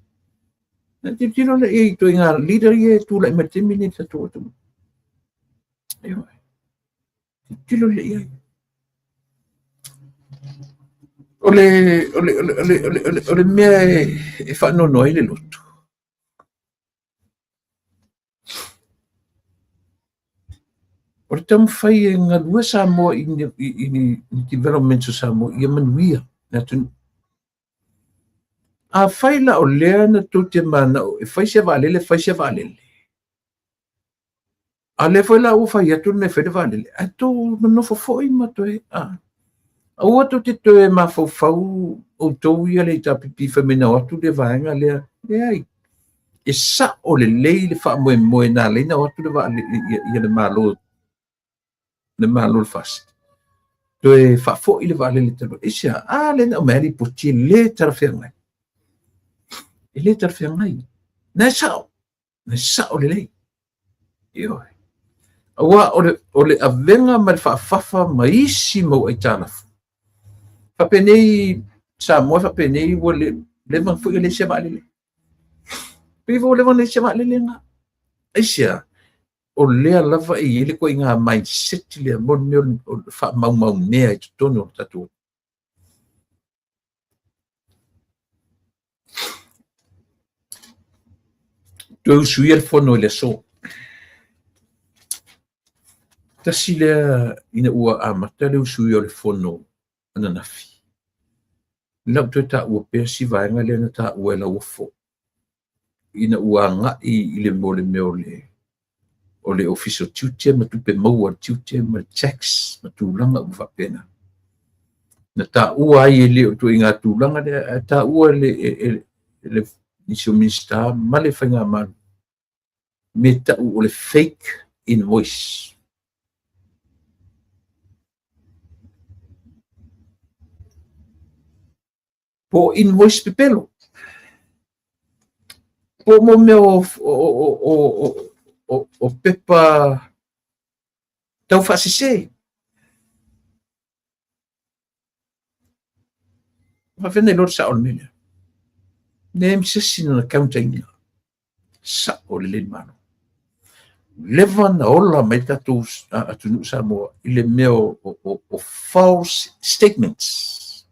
[SPEAKER 1] Te tino le e to ngā leader e tu la matemi ni tatu atu. Ewa. Te tino le e. Ole mea e whanono ai le lotu. Ole tamu whai e ngā lua Samoa i development o Samoa i a manuia. Nā tunu. A whai la o lea na tō te mana o e whai se wālele. A le whai la o whai atu ne whai wālele. A tō no whawhoi mato e. A ua tō te tō e ma whawhau o tō ia le tapipi whamena o atu le vāenga lea. Le ai. e sa o le lei le fa'amoemoe na leina o atu le va'a ia le malo le fasi toe fa'afo'i le va'a le talo isia lena o mea li poti le tarafeagai e le tarafeagai na sa'o le lei ioe aua o le avega ma le fa'afafa ma isi mau ai talafu fa'apenei sa moe fa'apenei ua le manafu'i le sia va'alele pivo le vana sia va'alele nga isia o lea lava i ele koe ngā mindset lea mone o whaamaumau mea i tutone o tatua. Tue usui al fono le so. Tasi lea ina ua amata le usui o le fono ana nafi. Lau tue ta ua pea si vaenga lea na ta ua la ufo. Ina ua ngai i le mole meo o le official tutia ma tupe maua tutia ma tax ma tūlanga u whapena. Na tā ua ai e leo tu i ngā tūlanga le tā ua le nisio minsta ma le whainga manu. Me ta o le fake invoice. Po invoice pepelo. Po mo meo o pepa tau whasise. Whawhene lor sa on mele. Ne msesi na counting sa o le mano. Leva na ola mai tatu atunu sa mo ile meo o false statements.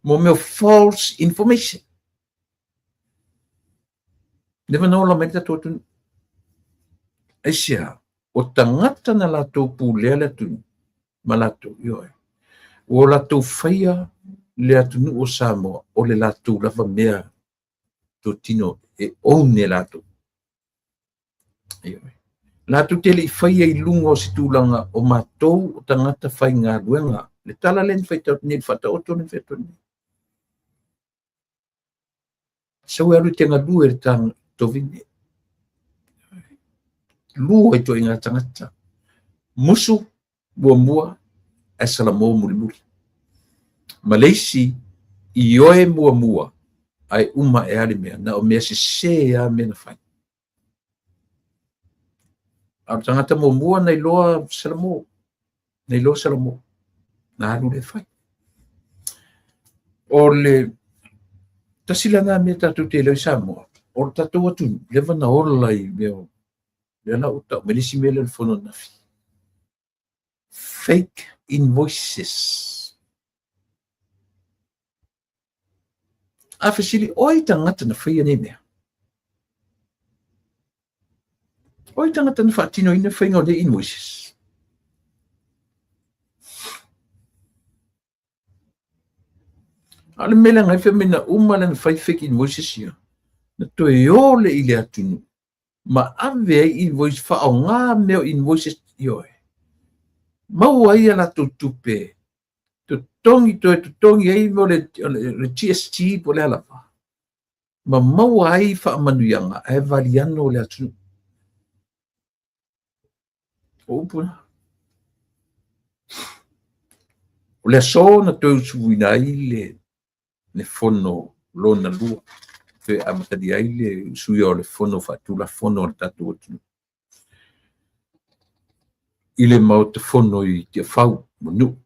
[SPEAKER 1] Mo meo false information. Leva na ola mai tatu atunu. Aisia, o tangata na lato pulea le atunu. Malato, yoe. O lato whaia le atunu o Samoa o le lato lava mea to tino e one lato. Lato tele i whaia i lunga o situlanga o mātou o tangata whai ngā ruenga. Le tala len whai tau ni whata o tōne whai tōne. Sau e alu te ngā lua e tang tovine. Lua i tō i ngā tangata. Musu, mua, e salamo muri. Malaysi, i oe mua, ai uma e ali mea, na o mea se a mea na whai. Au tangata mua nei loa salamo, na alu le whai. O le, tasila ngā mea tatu te leo Samoa, o tatu atu, lewa na ola i meo, lea na uta, melisi mea le whono nafi. Fake invoices. A whasili, oi tangata na whaia ne mea. Oi tangata na whaatino ina whainga o le invoices. Ale mele ngai whamina umala na whai fake invoices ia. Na toe ole i le atunu. Ma ave ai invoice wha o ngā meo invoices ioe. Mau ai ala tutupe. Tongi ai mo le GST po le alapa. Ma mau ai wha manuianga e valiano le atunu. Opuna. O le so na tau suwina ai le fono lona lua. Fe amatadi ai le suia o le fono whaatula fono o le tatu atunu. Ile mau te fono i te whau manu.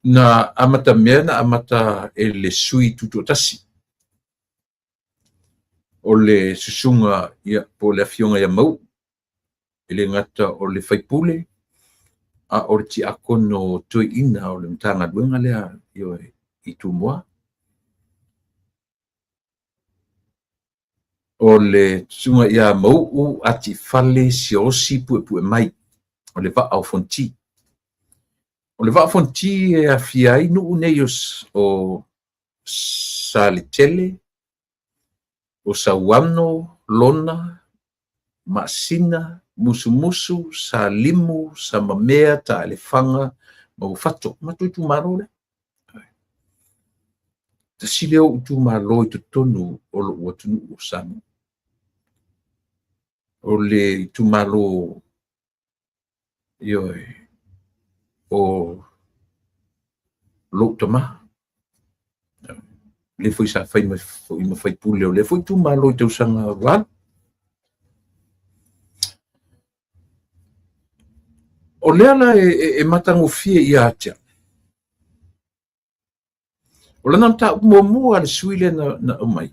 [SPEAKER 1] Na amata mea na amata e le sui tutotasi. O le susunga ia po le afionga ia mau. E le ngata o le whaipule. A o le ti akono tui ina o le mtanga duenga lea i tumoa. O le susunga ia mau u ati fale si osi pue mai. O le va au fonti. O le whaafonti e a fiai nuu neios o Salitele, o Sawano, Lona, masina, musu-musu, sa limu, sa mamea, ta elefanga, mau fato, matu tu maro le. Ta sileo tu maro i tonu o lo ua tunu usanu. O le tu maro ioi o lo tama. Le foi sa fai ma fai pule o le foi tu maro i te usanga wala. O lea la e matangofie ia atia. O lana mta mua le suile na umai.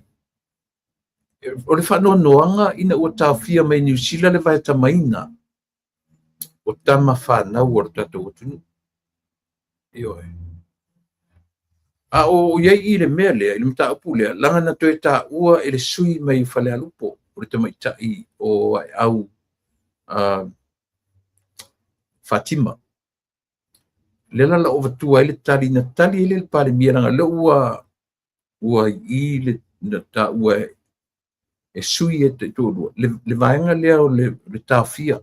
[SPEAKER 1] O le whanoanoanga ina ua tawhia mai New Zealand le vai tamaina. O tama whanau o le tatou atunu. Ioe. A o iai i le mea lea, i le mta upu lea, langa na toe ta ua ele sui mai whale alupo. O le tamaitai o au Fatima. Lela la ovatua ele tali na tali ele pale miaranga le ua i le na ta ua e sui e te tōrua. Le vaenga lea o le tāwhia.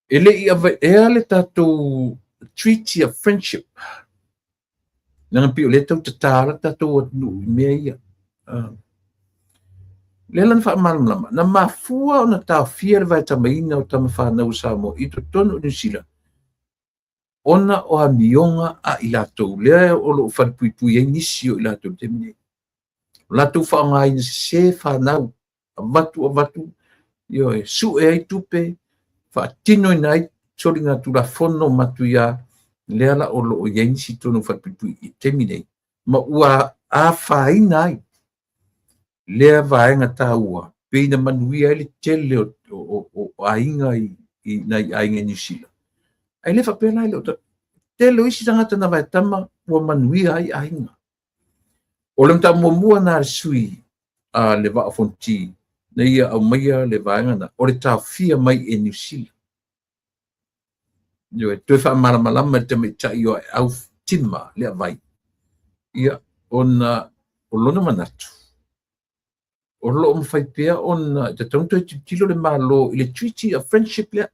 [SPEAKER 1] Ele i ea le tātou treaty of friendship. Nanga pio le tau tatara tātou atunu mea ia. Lela na wha malamlama. Na mafua o na tāwhia le vai tamaina o tama whanau Samoa i to tonu New Zealand. Ona o a mionga a i lātou. Lea o lo wharipuipui e nisi o i lātou te mine. Lātou whaonga ina se whanau. A vatu. Ioe, su e ai tupe. Whaatino ina ai. Sori ngā tura whono matu ia. Lea la o lo o i nisi tonu wharipui i te mine. Ma ua a whaina ai. Lea vaenga tā ua. Peina manuia ele tele o ainga i nai ainga New Zealand. Ai le whapena ele o ta. Tele isi tangata na vai tama ua manuia ai ainga. O le mta mua na sui a le wa fonti na ia au maia le vaenga na. O le tā fia mai e New Zealand. Ioe, toi wha malamalama te me tai o au tima lea vai. Ia, o lona manatu. O lo mawhai pia on te taunto e tilo le malo i le treaty of friendship lea.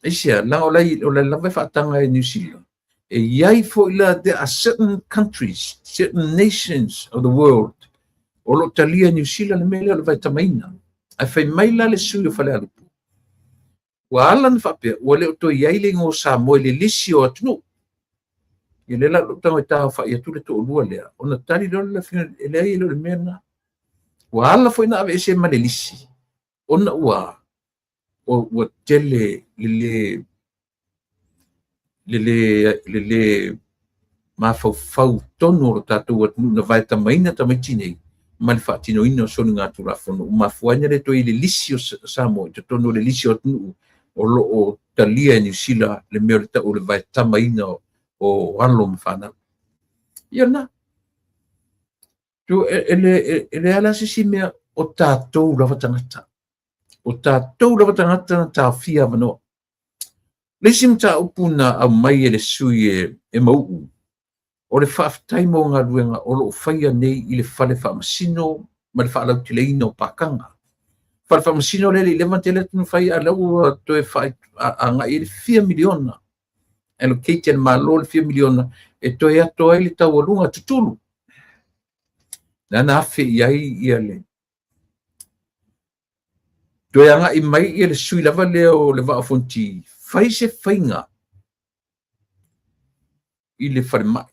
[SPEAKER 1] Isia, la o lai lawe whaatanga e New Zealand. E iai fo ila, there are certain countries, certain nations of the world. O lo talia New Zealand le mele o le vai tamaina. Ai whai maila le sui o whale alupu. Wa ala na whapea, ua leo to iai le ngō Samoa le lisi o atunu. I le la lutanga i taha whai atu le to olua lea. O na tari leo le whina, e lea i leo le mea na. Wa ala fo ina ave ese ma le lisi. O na ua tele lele mafau tonu o tātou atunu na vai tamaina tamaitinei. Ma le whaatino ina o sonu ngā turafono. Mafuanya le to i le lisi o Samoa, te tonu le lisi o atunu o lo o talia New Zealand le mea le tau le vai tamaina o alo mwhana. Ia na. Tu ele ala sisi mea o tātou rawa tangata. O tātou rawa tangata na tāwhia manoa. Lesi mta upuna au mai e le sui e mau. O le whaafitai mo ngā ruenga o lo whaia nei i le whale whaamasino ma le whaalau tile ina o pakanga. Whale whaamasino le le mantele tunu whai a lau toe whai a ngā i le 4 miliona. Allocated ma lo le 4 miliona e toe ato ai le tau alunga tutulu. Nana afe iai ia le. Toe anga i mai i le sui lava leo le waa fonti. Whai se whainga i le whare mai.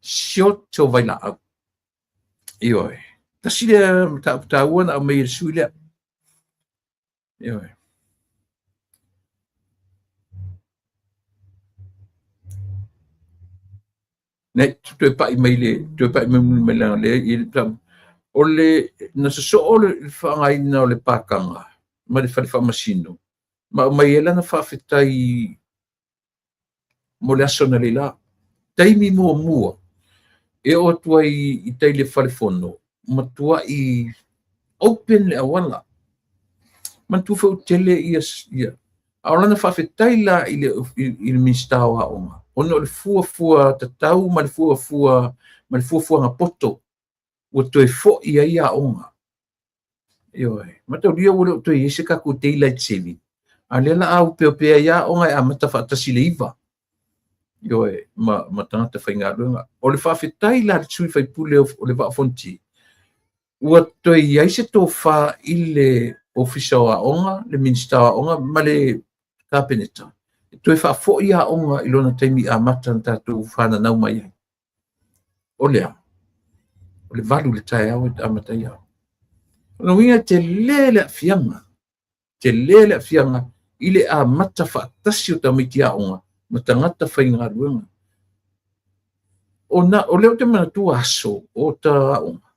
[SPEAKER 1] Sio tau vai la au. Ioe. Tasi le ta uana au mai le sui lea. Ioe. Nei, tu pa i mai le i o le na so o le whaangai na o le pakanga ma le whamasino ma mai ela na whawhetai mo le aso na le la taimi mua e o tua i tai le whalefono ma tua i open le awala ma tu whau tele ia a ola na whawhetai la i le minstawa onga ono le fua tatau ma le fua ngā poto o toi fo ia onga Io mata lia ule to yese ka ku daylight saving. Alela au pe ya o ngai amata fa tasiliva. Io ma tangata whainga runga. O le whawhetai la tsui whai pule o le whafonti. Ua to yaise to wha i le official a onga, le minister a onga, ma le kabineta. To wha fo ia onga i lona taimi a mata na tatu whana nau mai ai. O lea. O le valu le tae au e amata ia. No winga te lele fianga. Te lele fianga ile a mata fa tasi o tamiti a onga. Ma tangata whainga ruenga. O leo te mana tu aso o ta onga.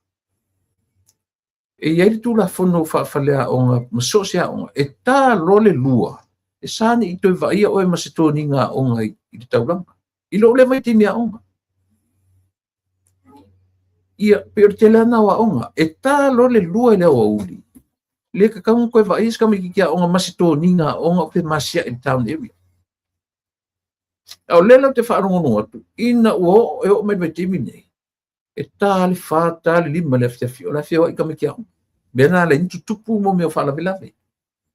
[SPEAKER 1] E iai tu la fono whaalea onga masosi a onga. E tā lole lua. E sāne i toi vaia oe masetoni ngā onga i te tauranga. I lo le vai te mea onga. Ia, pero te lana wa onga. E tā lole lua leo a uli. Le ka kaunga koe vaia skama ki kia onga masetoni ngā onga o te masia in town area. Au lela te whaarongono atu. Ina uo e o mai timi nei. E tā le wha, tā le lima le ftefi. O la whia i kama kia onga. Bena le intu tupu mo mea whala velave.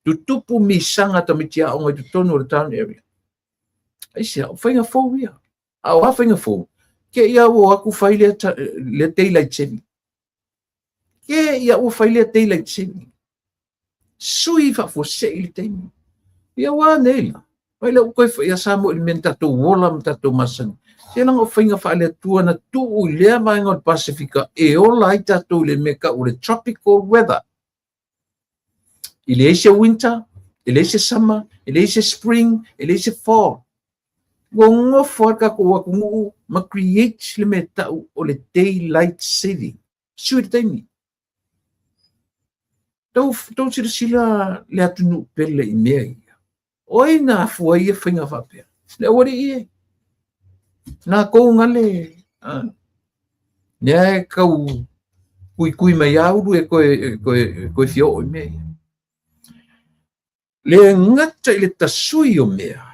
[SPEAKER 1] Tutupu mi sanga tamitia onga i tutonu o le town area. Aisia, o whainga fōu ia. Au ha whainga fōu. Ke ia o aku whai le daylight saving. Ke ia o whai le daylight saving. Sui wha fo se ili teimi. Ia wā neila. Wai le ukoi wha ia samo ili men tato wola ma tato masani. Se lang o whainga wha le tua na tuu lea maenga o Pasifika e ola i tato le meka o le tropical weather. Ile eise winter, ile eise summer, ile eise spring, ile eise fall. Wongo forka ko wa kungu ma create le meta o le daylight saving. Sui taimi. Tau sila le atunu pele i mea ia. Oi na fua ia whainga whapea. Le ore ia. Nā kou ngale. Nea kau kui mai auru e koe fio o mea ia. Le ngata i le tasui o mea.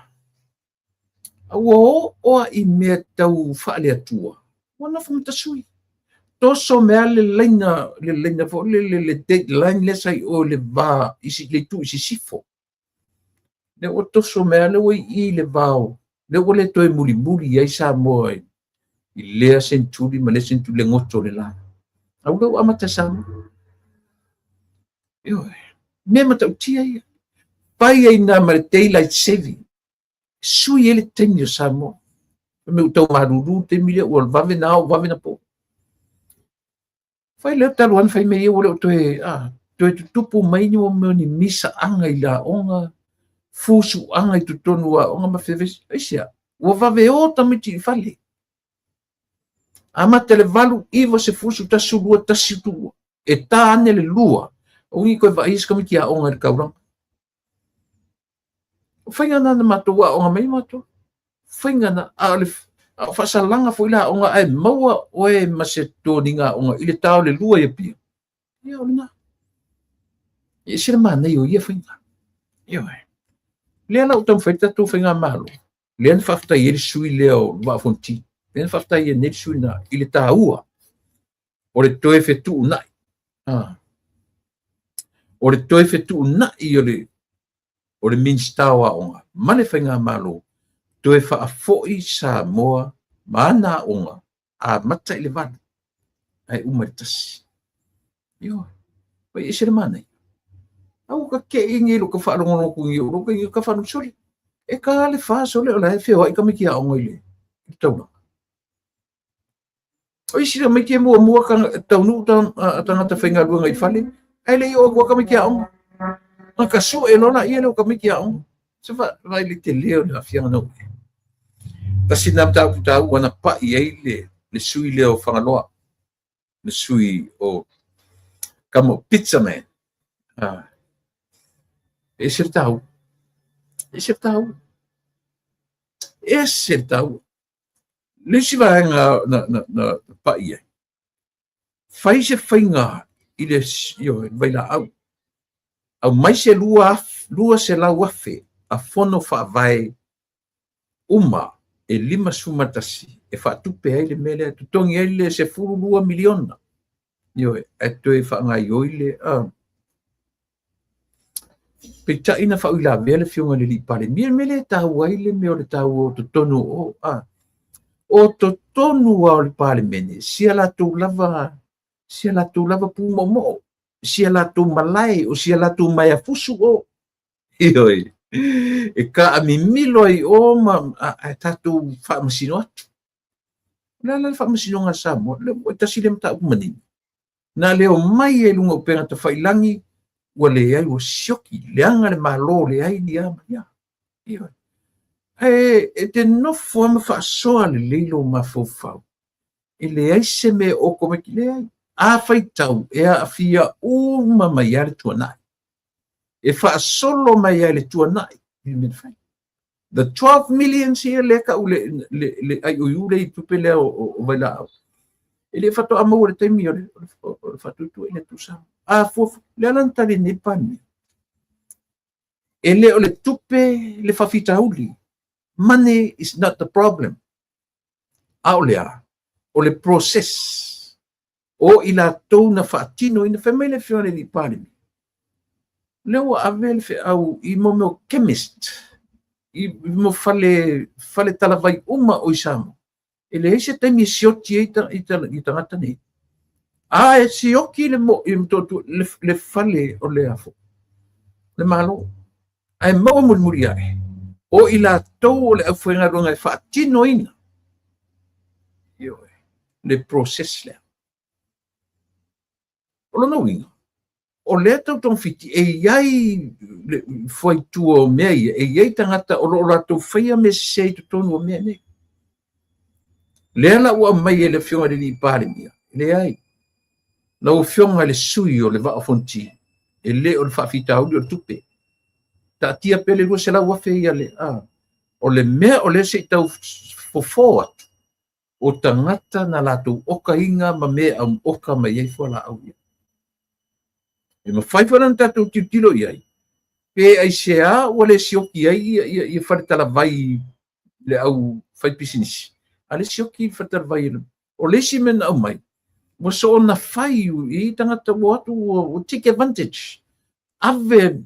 [SPEAKER 1] Awa oa i mea tau whaale atua. Wana wham tasui. Toso mea le leina fo le deadline le sai o le ba isi le tu isi sifo. Le o toso mea le wai i le bao. Le o le toi muli ai sa moa i lea senturi ma le senturi le ngoto le la. Au leo amata sama. Ioi. Mea mata utia ia. Pai ai nā ma le daylight saving. Sui ele temi o sa moa. Me utau maruru te mire o vave na po. Fai leo taluan fai mea o leo toe tutupu mai ni o meo ni misa anga i la onga. Fusu anga i tutonu a onga mawhewesi. Aisia, ua vave o tamiti i fale. Ama tele valu iwa se fusu tasu lua tasi tua. E tā ane le lua. Ongi koe va iska miki a onga i kauranga. Whainga na matua onga mai matua. Whainga na a whasalanga fo ila onga ai maua oe masetoni ngā onga i le tau le lua ia pia. Ia o lina. Ia sira mana i o ia whainga. Ia oe. Lea la utam whaita tō whainga malo. Lea na whafta i eri sui leo wa fonti. Lea na whafta i eri sui na i le tāua. O le toe whetu unai. O le toe whetu unai o le minstawa onga. Mane whainga malo. Toe wha foi sa moa mana onga. A mata i le vana. Ai umaritasi. Io. Wai esere mana i. Au ka ke ingi lo ka whaarongono kungi o roka ingi ka whanu sori. E ka le wha sole o la he whio ai ka miki a onga ile. I tauna. O isi ra miki e mua ka taunu tangata whainga ruanga i whale. Ai le i o kua ka miki a onga. Nga ka so e lona i leo ka miki a onga. Se vai le te leo na whianga nau. Ta sinam tau wana pa i ai le sui leo whangaloa. Le sui o kamo pizza man. Ese tau. Le si vai na pa ia. Fai se whainga i le vai la au. Au mai se lua se la wafe a fono wha vai uma e 5 sumatasi e wha tupe ai le mele tutongi ai le se furu 2 miliona. E toi wha ngai oile pe taʻina fa'auilavea le fioga le liʻipalemi me le tau ai le mea o le tau o totonu o totonu a o le palemene sia latou lava pumo'omo'o sia latou malae o sia latou mai afusu o ioi e ka'amimilo ai o ma tatou fa'amasino atu la fa'amasinoga Samoa le tasi le mata'upu manini na leo mai e lunga upega tafailangi ua leai ua sioki leaga le mālō leai lia maia ioi e te nofo ama fa'asoa lelei lo mafaufau e leai se me oko mai ki leai a faitau e a'afia uma mai a le tuana'i e fa'asolo mai ai le tuana'i the 12 million here le ka'u le ai o le tupe lea o vaila'au e le fato'a mau o le taimi o le fatutu i le tusa a fuafu le alana tali ne pani e le o le tupe le fafitauli money is not the problem a o le process o i latou na fa'atino ina femai le feona le li'ipalemi le ua ave le fe'au i mo me o chemist i mo fale talavai uma o i Samoa e le se taimi e sioti i tagata nei a e sioki le mo i mtotu le fale o le afo le malo ai mo muri ai o i latou o le aufuengaluga e fa'atino ina le process lea o lona uiga o lea tautau fiti e iai faitua o mea ia e iai tagata o loo latou faia me sesei totonu o mea nei lea la ua mai e le fioga le li'ipalemi leai na ua fioga le sui o le va'afonti e lē o le fa'afitauli o le tupe ta'atia pe le lua selau afe ia le o le mea o le se'i tau fofō atu o tagata na latou okainga ma mea oka mai ai fuala'au ia e mafai falana tatou tilotilo i ai pe ai seā ua le sioki ai ia faletalavai le au fai pisinisi a le sioki faletalavai o lesi mena au mai ua so ona fai i tagata ua atu ua take advantage ave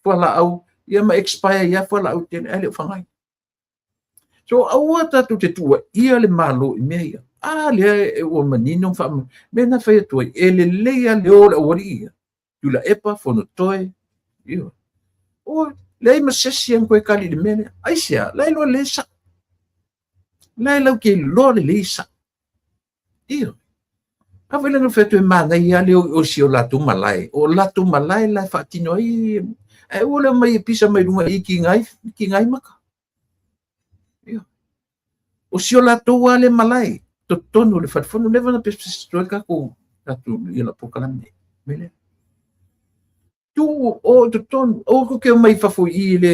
[SPEAKER 1] fuala'au ia ma expire ia fuala'au tele ai le o fagai so aua tatou te tu'uaʻia le mālō i mea ia lea e ua manino me na fai atu ai e lelei a le o le auali'i ia tula epa fonotoe ia o leai masesi am koe kali le mea lea ai sea lai loa le sa lai lau ke loa lelei sa ia afa lana fetu e manai a le o si o latou malae o latou malae la fa'atino ai e ua le mai e pisa mai luga i kigai maka o si o latou a le malae totonu le fa'afonu leva na pesitoe kako tatou ia la pokalame me lea tu o totonu o ko ke mai fafo'i le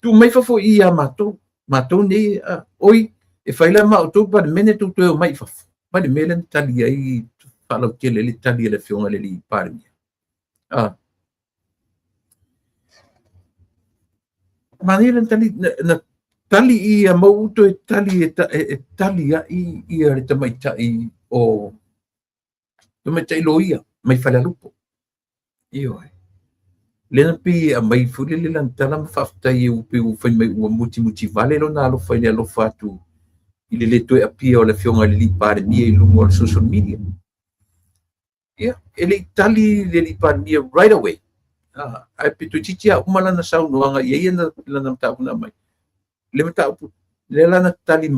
[SPEAKER 1] tu mai fafo'i a matou nei oi e faila ma o tu pa mene tu o mai fafo ma le mele tali ai fala ke le tali le fionga le li'ipalemi manila tali na tali i a mauto e tali ai ia le tamaita'i o tamaita'i loia mai falalupo ioi lena pi a mai fuli le lantala ma fa'afetai e upe ufai mai ua muti vale lona alofa i le alofa atu i le toe apia o le fionga le li'ipalemi i luga o le social media ia e le itali le li'ipalemi right away ai pitoitiiti a uma lana saunoaga i ai lana mata'upuna mai le mata'upu le lana tali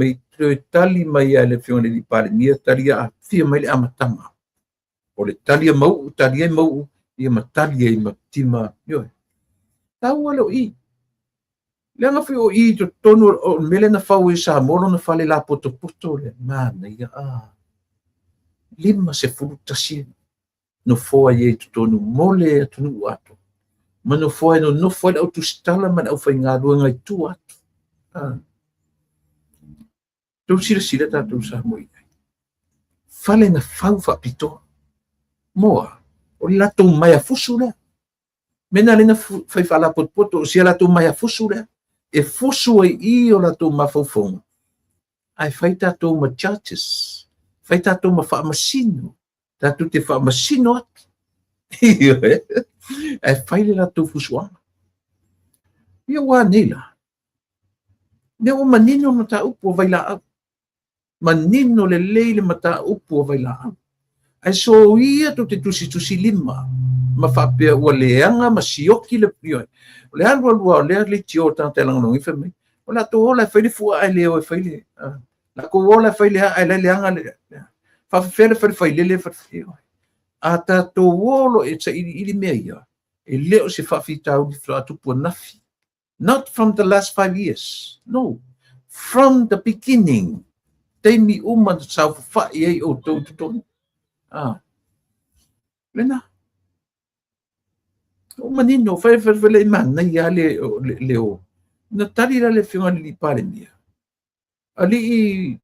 [SPEAKER 1] mai a le fionga le li'ipalemi tali a'afia mai le amatama o le tali mau'u tali ai mau'u ia matali ai matima ioe taua le o i le agafi o i totonu o mele na fau e Samoa lona fale la potopoto le manaia 5 tasi no foa ai totonu mole atunu'u atu ma no foa no nofo ai le autusitala ma le ʻaufaigaluega i tu atu tou silasila tatou Samoa i ai fale na fau fa'apitoa moa o le latou mai afusu lea mena lena fai fa'ala potopoto o sia latou mai afusu lea e fusu ai i o latou mafaufauga ae fai tatou ma churches fai tatou ma fa'amasino tatou te fa'amasino atu e faile la tu fusua ia wa nila ne o manino mata upo vai la manino le leile mata upo vai la ai so ia to te tusi lima ma fa pe o leanga ma sioki le pio le alwa le tio tante lang no ife me o la to la faile fu ai le o faile la ko la faile ai le leanga le fa faile le fa ata to wolo e tsa ili meia e leo se fa fitau di flatu po nafi not from the last 5 years no from the beginning teimi uma sa fa ye o to lena o manino fa le man na ya leo na tali la le finga li pare mia ali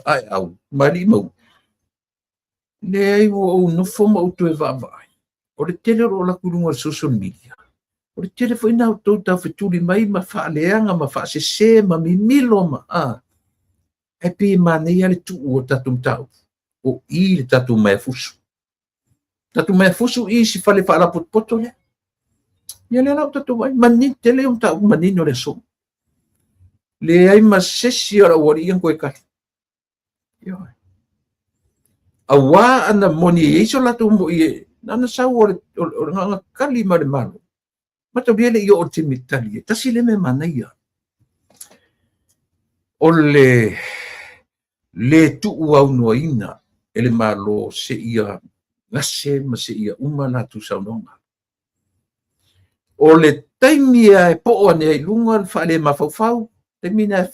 [SPEAKER 1] ai au mali mo le o no foma o to va vai o le tele o la kulunga social media o le tele foi na to ta fituli mai ma fa leanga ma fa se ma mimilo ma e pi mani ale tu o tatum tau o i le tatu mai fusu i si fale fa la poto le ia le la tatu mai mani tele un tau mani no le so le ai ma sesi ora wori yang koe kali yo awa ana moni e so la tu mo i nana sa o nga kali ma le malo mata biele yo o timitali tasi le me manaia o le tu au no ina ele malo se ia ngase ma se ia uma na tu saunonga o le taimia e po o ne lunga fa le mafau taimina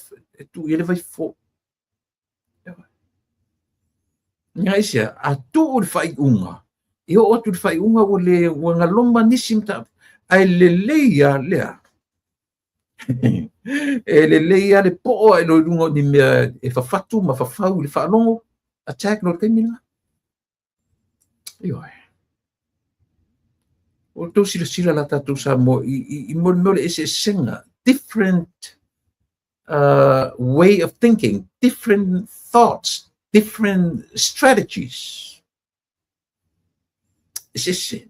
[SPEAKER 1] tu ele vai fo ngaisia a tu o fai unga e o tu fai unga o le wanga lomba nisimta ai le leia lea e le leia le po e lo lunga ni me e fa fatu ma fa fau le fa longo attack no taimina io o to sila la tatu sa mo i mo le ese senga different way of thinking, different thoughts, different strategies. Ese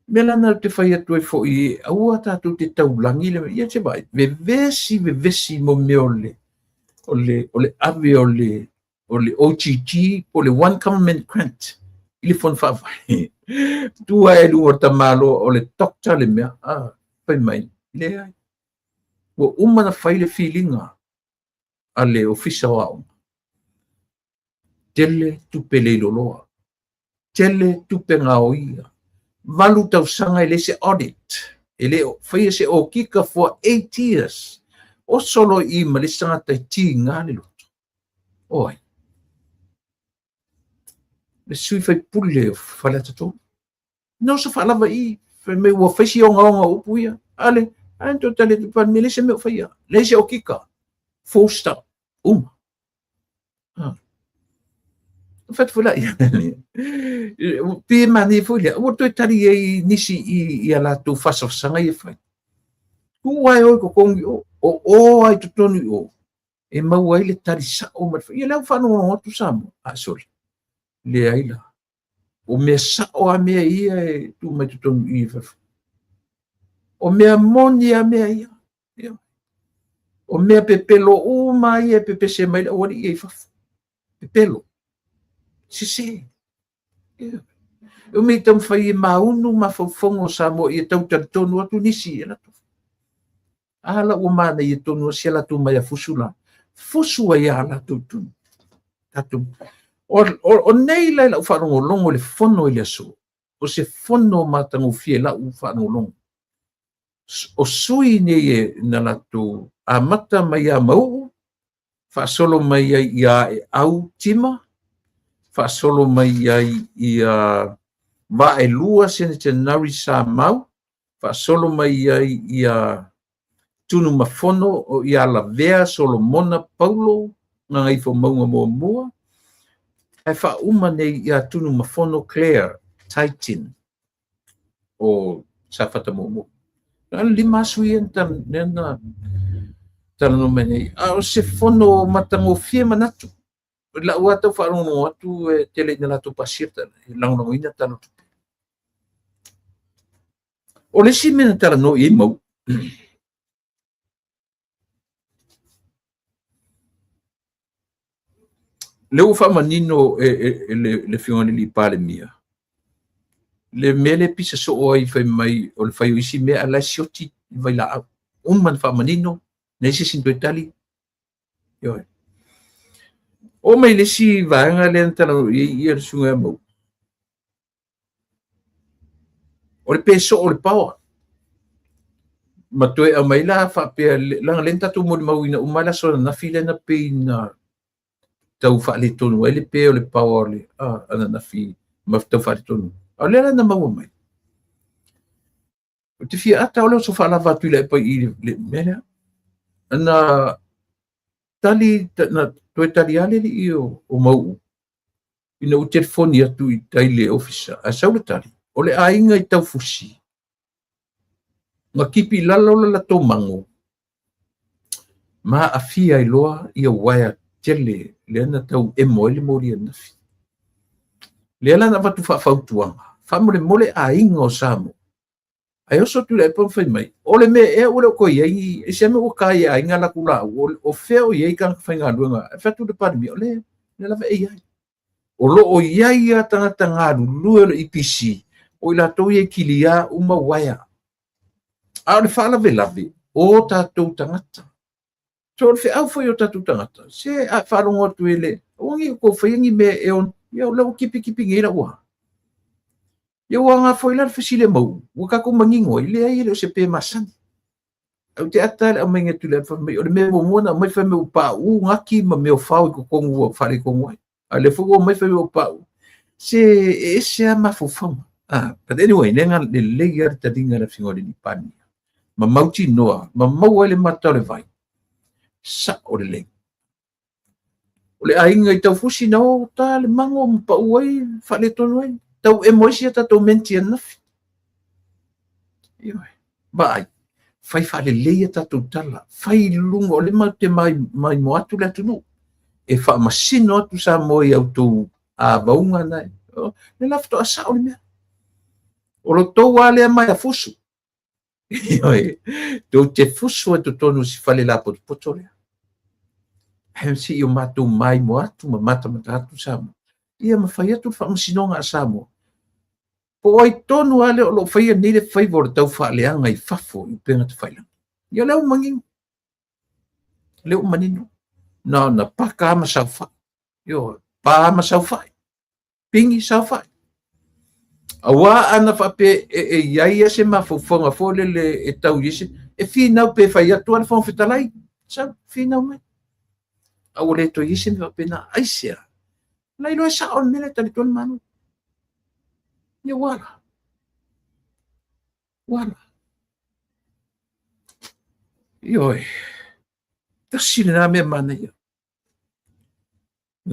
[SPEAKER 1] melana te fai atu e fo i aua tatu te taulangi le ia te bai vevesi mo me ole ave ole OGG o le one comment grant ili fon fa vai tua e lu o malo o le doctor le mea pai mai le ai o uma na fai le feelinga ale official au tele tupe le loloa tele tupe ngaoia valu tau sanga ele se audit ele fai se o kika for 8 years o solo i malisanga tai ti ngale lo oi le sui fai pule fala tato no se fala vai fe me wo fesi o nga upuia ale anto tale pan mele se me fai le se o kika fosta fat fula pi mani fulia o to tali e nisi i ala tu faso sanga i fai ku ai o ko kongi o ai to tonu o e mau ai le tali sa o ma fai la fa no tu samo sorry le ai la o me sa o a me ia e tu me to tonu i fa o me moni a me ia o me pepelo o mai e pepe se mai o i fa pepelo si eu me tam fai maunu ma fofongo sa mo i tau tonu atu nisi ela ala o mana i tonu se la tu mai fusula fusu ai ala tu tatu o nei la fa no longo le fono ile so o se fono matangu fie la u fa no longo o sui ne na la tu a mata mai a mau fa solo mai ia au tima fa solo mai ai ia va e lua se te nari sa mau fa solo mai ai ia tunu mafono o ia la vea solo mona paulo nga i fo maunga mua e fa uma nei ia tunu mafono Claire Titan o sa fata mo lima suien tan nena tan no mene o se fono matango fie manatu la ua tau wharongo atu tele na lato pasirta, lang ina tano. O le si mena tala no i mau. Le ufa manino le fiona li pale mia. Le mele pisa so o ai fai mai o le fai isi me ala sioti vai la man fa manino ne si sin tali. Yo. O mai le si vaanga le tala i le sunga mau. O le peso o le power. Ma toe a mai la fa pe langa lenta tu mo mau ina umala so na file na pe na tau fa le tonu ele pe o le power le ana na fi ma tau fa le tonu o le na mau mai o te fi ata o le so fa la va tu le pa i le mera ana tali na toe tali ale i o mau ina o telefoni atu i tai le officer a sa le tali o le ainga i tau fusi ma kipi lalo la to mango ma afia i loa i o waya tele le na tau e moile mori na fi le la na vatu fa fautuanga fa mole a inga o samo ai o so tu le pon fai mai o le me e o le ko ye e se me o kai a inga la kula o feo ye kan fa nga luanga fa tu de pa mi o le la ve ai o lo o ia tanga lu le IPC o la to ye kilia uma waya a le fa la ve o ta tu tangata so fe au foi o tatu tangata se a farongo tu ele o ngi ko foi ngi me e on yo lo kipi ngira wa yo nga foi la fasile mo o ka ko mangingo ile ai le se pe masan au te atal a menga tu le fa me o me mo na mai fa me o pa u ngaki ma me o fa ko ko ngo fa le ko ngoi a le fo mai fa me o pa se ese ma fo fam but anyway nenga le leger ta dinga la fingo ni pani ma mauti noa ma mau ele matale vai sa o le leng. O le ainga i tau fusi na o ta le mango mpa uai fa le tonu ai. Tau e moisi ata tau menti anafi. Ioi. Ba ai. Fai fa le leia tatu tala. Fai lungo o le mau te mai mo atu le atu nu. E fa masino atu sa moi au tau a vaunga nai. Le lafto a sa o le mea. O lo tau wale a mai a fusu. Ioi. Tau te fusu e tu tonu si fale la poto lea. Hensi yo matu mai mo atu ma mata atu samo. Ia ma fai atu fa masinonga a samo. Po ai tonu ale o lo fai ni le favor tau fa leanga i fafo i penga te fai lang. Ia leo manging. Leo manino. Na paka ma sau fa. Yo pa ma sau fa. Pingi sau fa. Awa ana fa pe e ia se ma fo fonga fo le e tau yese e fi nau pe fai atu ana fo fitalai. Sa fi nau mai. Au le to yisi me pena aisia lai lo sa on mele tali ton manu ya wala yoi tasile na me mana ya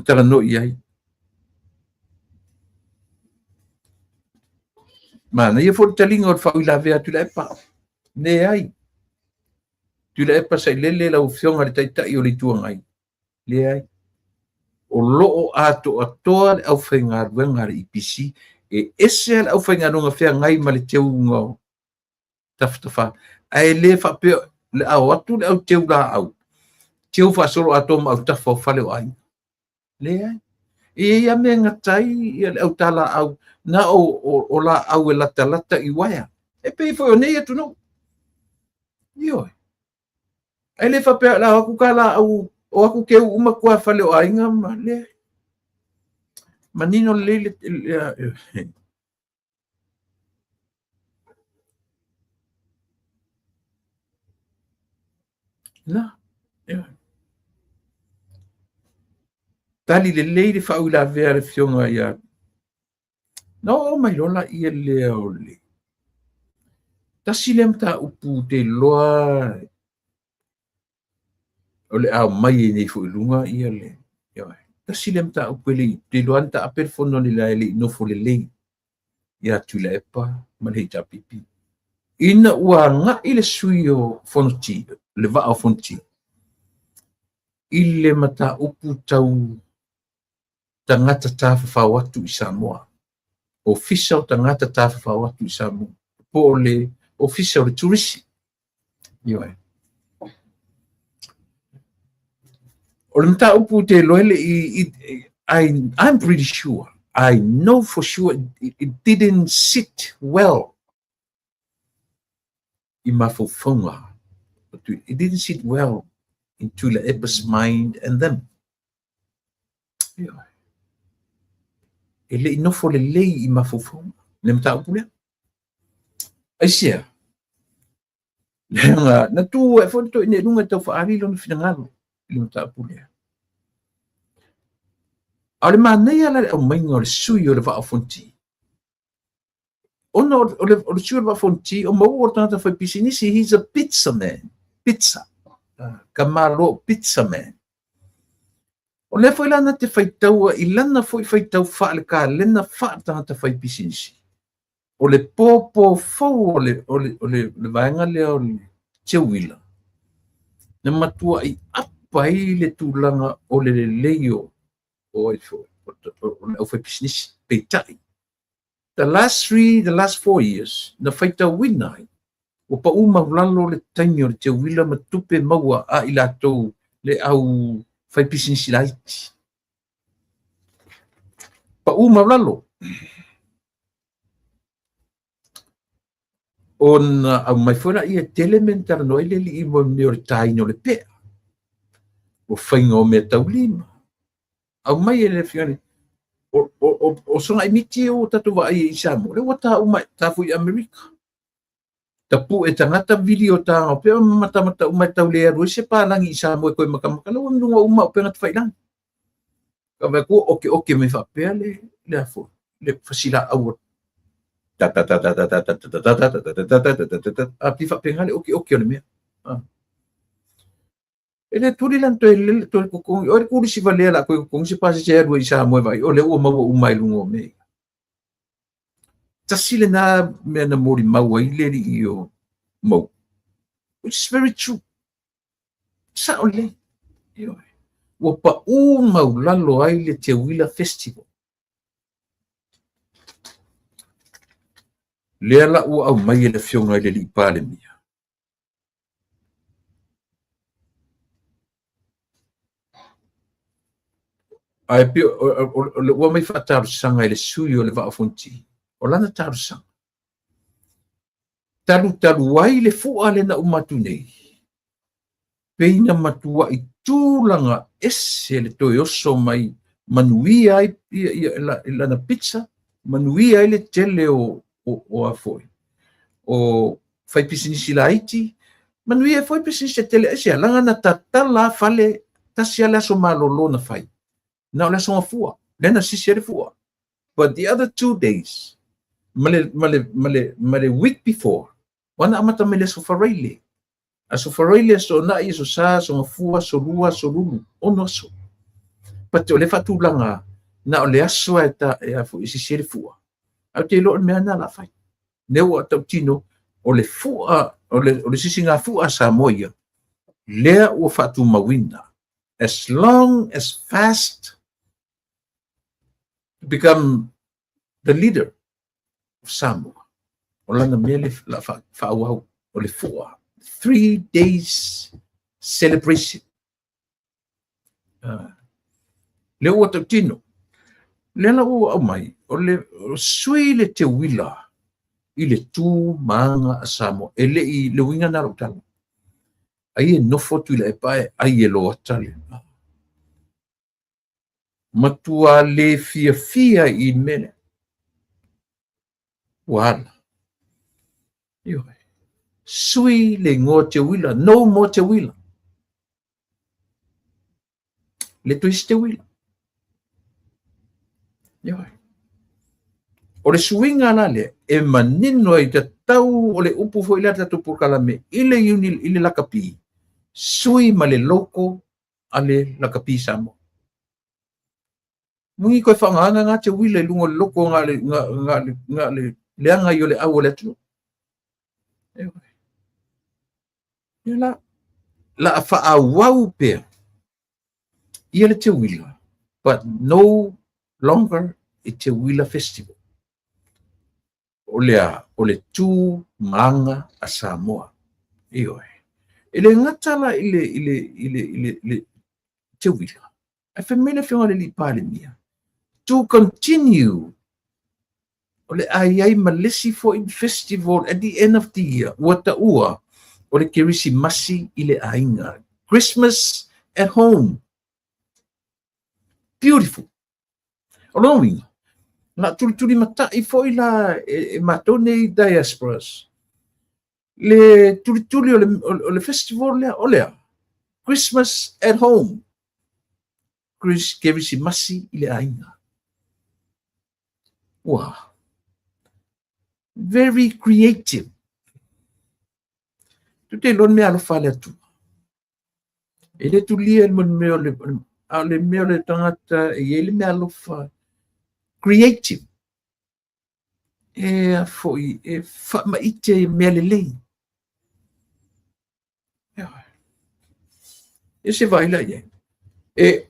[SPEAKER 1] tala no yai mana ya fo talinga o fa ila ve tu la pa ne ai tu la pa sai lele la opción al taita i o le tuangai le ai o loo ato atoa le au whainga ruenga le IPC e ese al au whainga runga whea ngai ma le teu ngau taftafa ai le whape le au atu le au teu la au teu whasoro ato ma au tafa o whale o ai le ai e ia me ngatai ia le au tala au na o la au e lata i waia e pe foi o nei atu no ioi ai le whape la aku ka la au o aku ke uma kua fale o ainga ma le manino le na tali le fa ula ver fionga ia no mai lola ia le ole tasilem ta upu te loa ole a mai ni fu lunga ia le tasilem ta upu le te loa ta aper fono ni la le no fu le ia tu le pa ma le ta pipi ina ua nga ile suio fonti le va fonti ile mata upu tau tangata tawhawhau atu i Samoa. Official tangata tawhawhau atu i Samoa. Po le official le turisi. Ioi. O le mta upu te loele I'm pretty sure. I know for sure it didn't sit well in Mafofonga. It didn't sit well into the Epa's mind and them. Ele no for le lei I Mafofonga. Le mta upu le. Aisia. Lenga na tu e fonto ine lunga tau whaari lona finangalo. Le mta upu le. Ale manei ala le au mainga o le sui o le wha fonti. Ona o le sui o le wha fonti, o mau o tangata whai pisinisi, he's a pizza man. Pizza. Kamaro pizza man. O le foi lana te whaitaua, I lana foi whaitau wha le ka lena wha tangata whai pisinisi. O le pōpō fau o le vaenga lea o le tewila. Na matua I apa I le tūlanga o le leio o whai pisinisi peitai. The last 4 years, na whaitau winai, o pa uma ulalo le taimi o le te wila ma tupe maua a I latou le au whai pisinisi laiti. Pa uma ulalo. On au mai fora ia telementara no ele li mo me o tai no le pe. O whainga o me tau lima. Au mai ele fiani. O sona imiti o tatu wa I Samoa. Le wata umai tafu I Amerika. Tapu e tangata video tanga o pia mata umai tau lea rua se pālangi I Samoa koe makamaka. Lau nunga uma o pia ngata whailangi. Ka mai kua oke me whapea le afo. Le fasila au a pi whapea ngale oke o le mea. Ele turi lan toi le toi kokong o kuri si valea la koe kokong si pasi se rua I Samoa vai o le ua maua umai lungo me. Tasile na mea na mori maua I le li o mau. Which is very true. Sa o le. Ua pa mau lalo ai le Te Wila Festival. Lea la ua au mai le fionga I le li pale mia. Ai pe o ua mai whaataru sanga I le sui o le whaafonti. O lana taru sanga. Taru ai le fua le na umatu nei. Peina matua I tūlanga ese le toi oso mai manuia ai lana pizza, manuia ai le tele o afoi. O fai pisinisi la iti, manuia foi pisinisi tele ese langa na tatala fale tasia la so malolo na fai. Na la so fua, lena sisi le fua. But the other 2 days, male week before, wana amata mele so faraile. Aso faraile so na I so sa so fua so lua so lulu ono so. Pate o le fatulanga na o le aso e afu isi sere fua. Au te lo mea na la fai. Neu atau tino o le fua o le sisi ngā fua sa moia. Lea ua fatu mawina. As long as fast to become the leader of Samoa. O lana mele la fa'auau o le fua. 3 days celebration. Le ua tau tino. Le la ua au mai. O le sui le Te Wila I le tū maanga a Samoa. E le I le winga na rautala. Ai e nofo tu I le pae. Ai e lo atale. Matua le fia I mene. Wala. Ioi. Sui le ngō Te Wila. No more Te Wila. Le tuisi Te Wila. Ioi. O le suinga la le, e manino I te tau o le upu fo ila tatu pukalame, ile lakapi, sui ma le loko a le lakapi Samoa. Mungi koe whanganga ngā Te Wila I lungo loko ngā le leanga I o le au o le atu. La a wha'awau pia. Ia le Te Wila, but no longer i te Wila Festival. O le tū maanga a Samoa. Ioe. Ele ngatala ile te Wila. A whamena whiunga le li pāle mia. To continue o le ai malesi for in festival at the end of the year. Wata ua o le kerisi masi i le ainga. Christmas at home. Beautiful. O lo winga. Na tuli matai foi la matone diasporas. Le tuli o le festival lea. Christmas at home. Kerisi masi i le ainga. Wow. Very creative. Tute lon me alo fale atu. Ele tulia el mon meo le tangata ele me alo fa creative. Foi fa maite melele. Ese vai lá ye.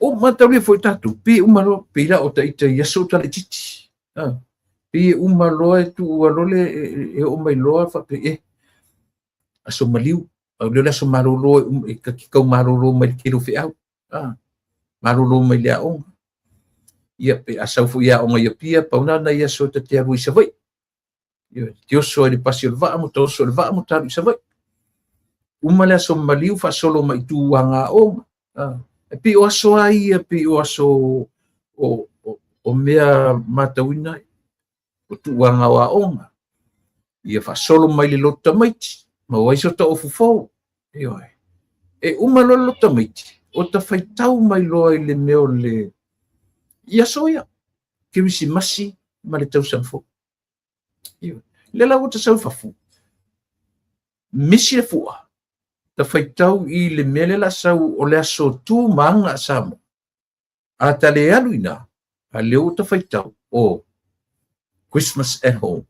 [SPEAKER 1] O matauri foi tatu pi umalo pila o taita yaso tale titi. Pi umalo tu alole o mai loa fa pe aso maliu o le aso marolo ka kau marolo mai kilo fe au marolo mai le o ia pe asau fu ia o ngai pia pauna na ia so te aru isa vai tio so le pasio va mo to so va mo taru isa vai umale aso maliu fa solo mai tu anga o pi o aso ai pi o aso o mea matawina o tu anga wa onga ia fa solo mai le lota maiti ma wai so ta ofufo umalo lota maiti o ta faitau mai loa le meo le ia soia kirisi masi ma le tau sanfo le la wata sau fafu misi le fua ta faitau i le mele la sau o le aso tu manga samo a ta le aluina a leo ta faitau o Christmas at home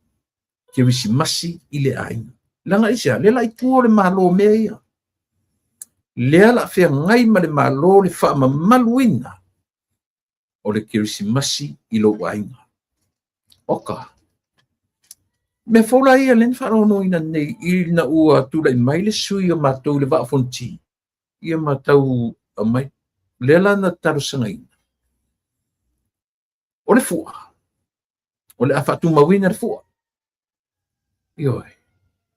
[SPEAKER 1] kirisi masi i le aina langa isa le la itu le malo mea le ala fea ngai ma le malo le wha maluina o le kirisi masi i lo wainga oka me fola ia len wharono ina nei i na ua tula i mai le sui o matou le waafonti ia matau a mai le la na taro sangaina o le fua o le afatu mawina le fua ioi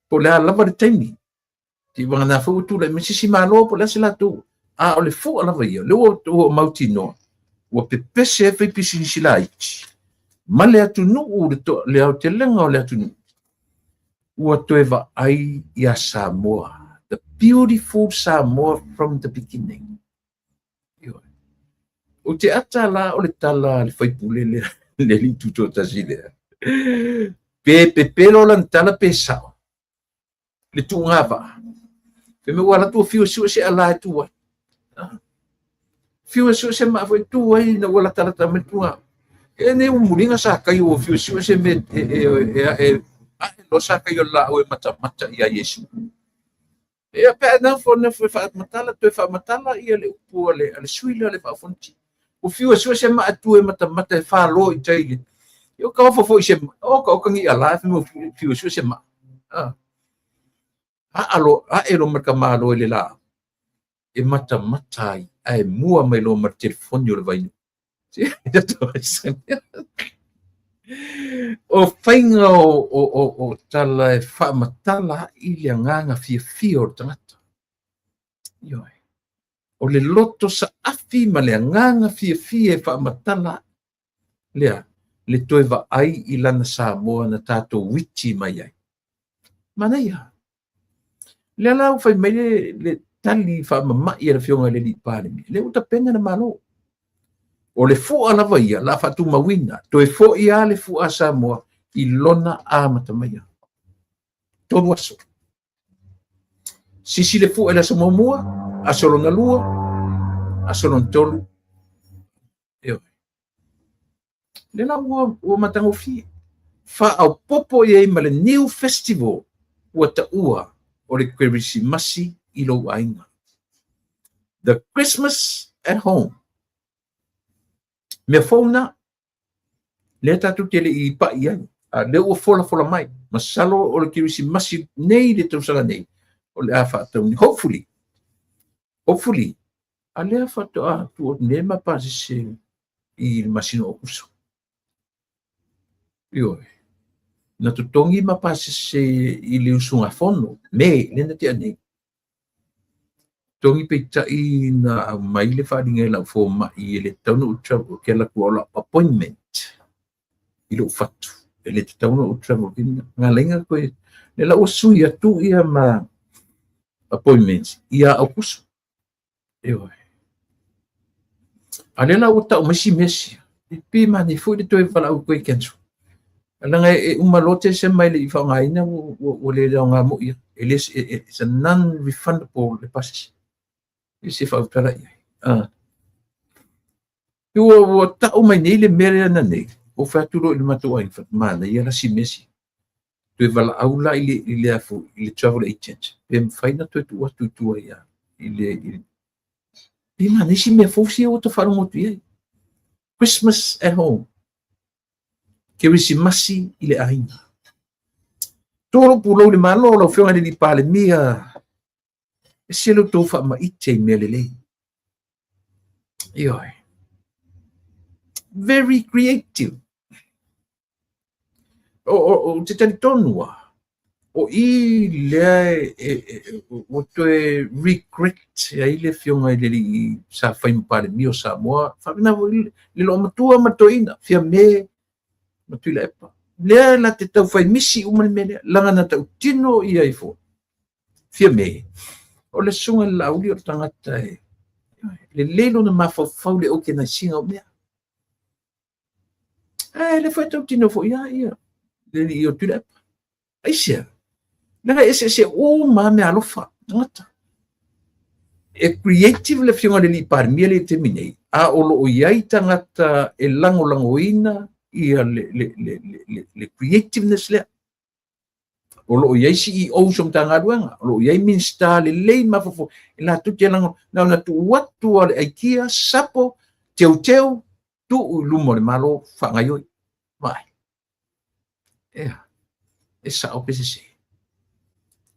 [SPEAKER 1] po le lava le taimi ti wanga na fu tu le misisi malo po le sila tu o le fu lava ia le o mauti no o pepese fe pisi sila ichi ma le atu no o le au te lenga o le atu no o toeva ai ia Samoa the beautiful Samoa from the beginning o te ata la o le tala le faipule le li tuto tasile pe pelo lan tala pe sao le tungava pe me wala tu fiu se ala tu wa fiu se ma foi tu wa na wala tala ta me tu ne un mulinga sa kai o fiu se me lo sa kai la o mata ia Yesu pe na fo na foi fa matala tu fa matala ia le upu le suile le fa fonti o fiu se ma tu mata fa lo i tai yo ka fo se o ka ngi ala fiu se ma alo ero marka malo le la e mata ai mua mai lo mar telefoni o le vai o fainga o tala e fa matala i le nganga fia o tangata yoi o le loto sa afi ma le nganga fia e fa matala le toeva ai i lana Samoa na tato witi mai ai mana ia le la fai mai le tali fa mama ia le fionga le li pale le uta penga na malo o le fu ala vai la fa tu mawina to e fo ia le fu a Samoa i lona a matamaya to waso si le fu ala Samoa a solo na lua a solo tolu le la o matango fi fa au popo ye ma le new festival o ta ua o le kerisi masi i lo ainga. The Christmas at home. Me fauna Le tatu te le I pa ia. Le ua fola mai. Masalo o le Kirisimasi nei le tausanga nei. O le a whaatau ni. Hopefully. A le a whaatoa tu o ne mapasi se I masino o kuso. Ioi. Na tutongi mapasi se I le usunga fono. Me, lena te anei. Tongi peitai na mai le wharinga lau fō mai le tauna o travel ke la kuola appointment. I lo fatu. Le te tauna o travel kina. Ngā lenga koe. Le la o sui atu ia ma appointments. Ia au kuso. Ioi. A le la o tau mesi. Pi mani fui le toi wala au koe kensu. Alanga umalote se mai le I whangaina o le reo ngā mo ia. It's a non-refundable le passes. Isi whautara ia. Ua tau mai nei le mere ana nei. O whaaturo I le matua I mana ia la si mesi. Tue wala aula I le afu, I le travel agent. Pe mwhaina tue tua ia. Pe mana isi mea fausia o ta wharongotu ia. Christmas at home. Kirisimasi I le aina. Toro pulau le malo o whionga ni pale mia. E selo tō wha ma ite mea lele. Ioi. Very creative. O te tani tonua. O I le o toe regret I le whionga I le sa whaim pale mia o Samoa. Whakina le lo matua matoina. Whia me matui la epa. Lea la te tau whai misi umane mele, langa na tau tino I aifo. Whia me. O le sunga lauli o tangata e. Le lelo na mawhau le oke na singa o mea. Le whai tau tino fo ia. Le li o tula epa. Aisia. Langa ese o ma mea alofa. Tangata. E creative le whionga le li parmia le te minei. A olo o iai tangata e lango ina. Ia le creativeness lea. O lo iai CEO som tanga ruanga. O lo iai minsta le lei mafofo. E la tu te lango. Nau na tu watu ale aikia, sapo, teu, tu lumo le malo whangaioi. Mai. Ea. E sa o pese se.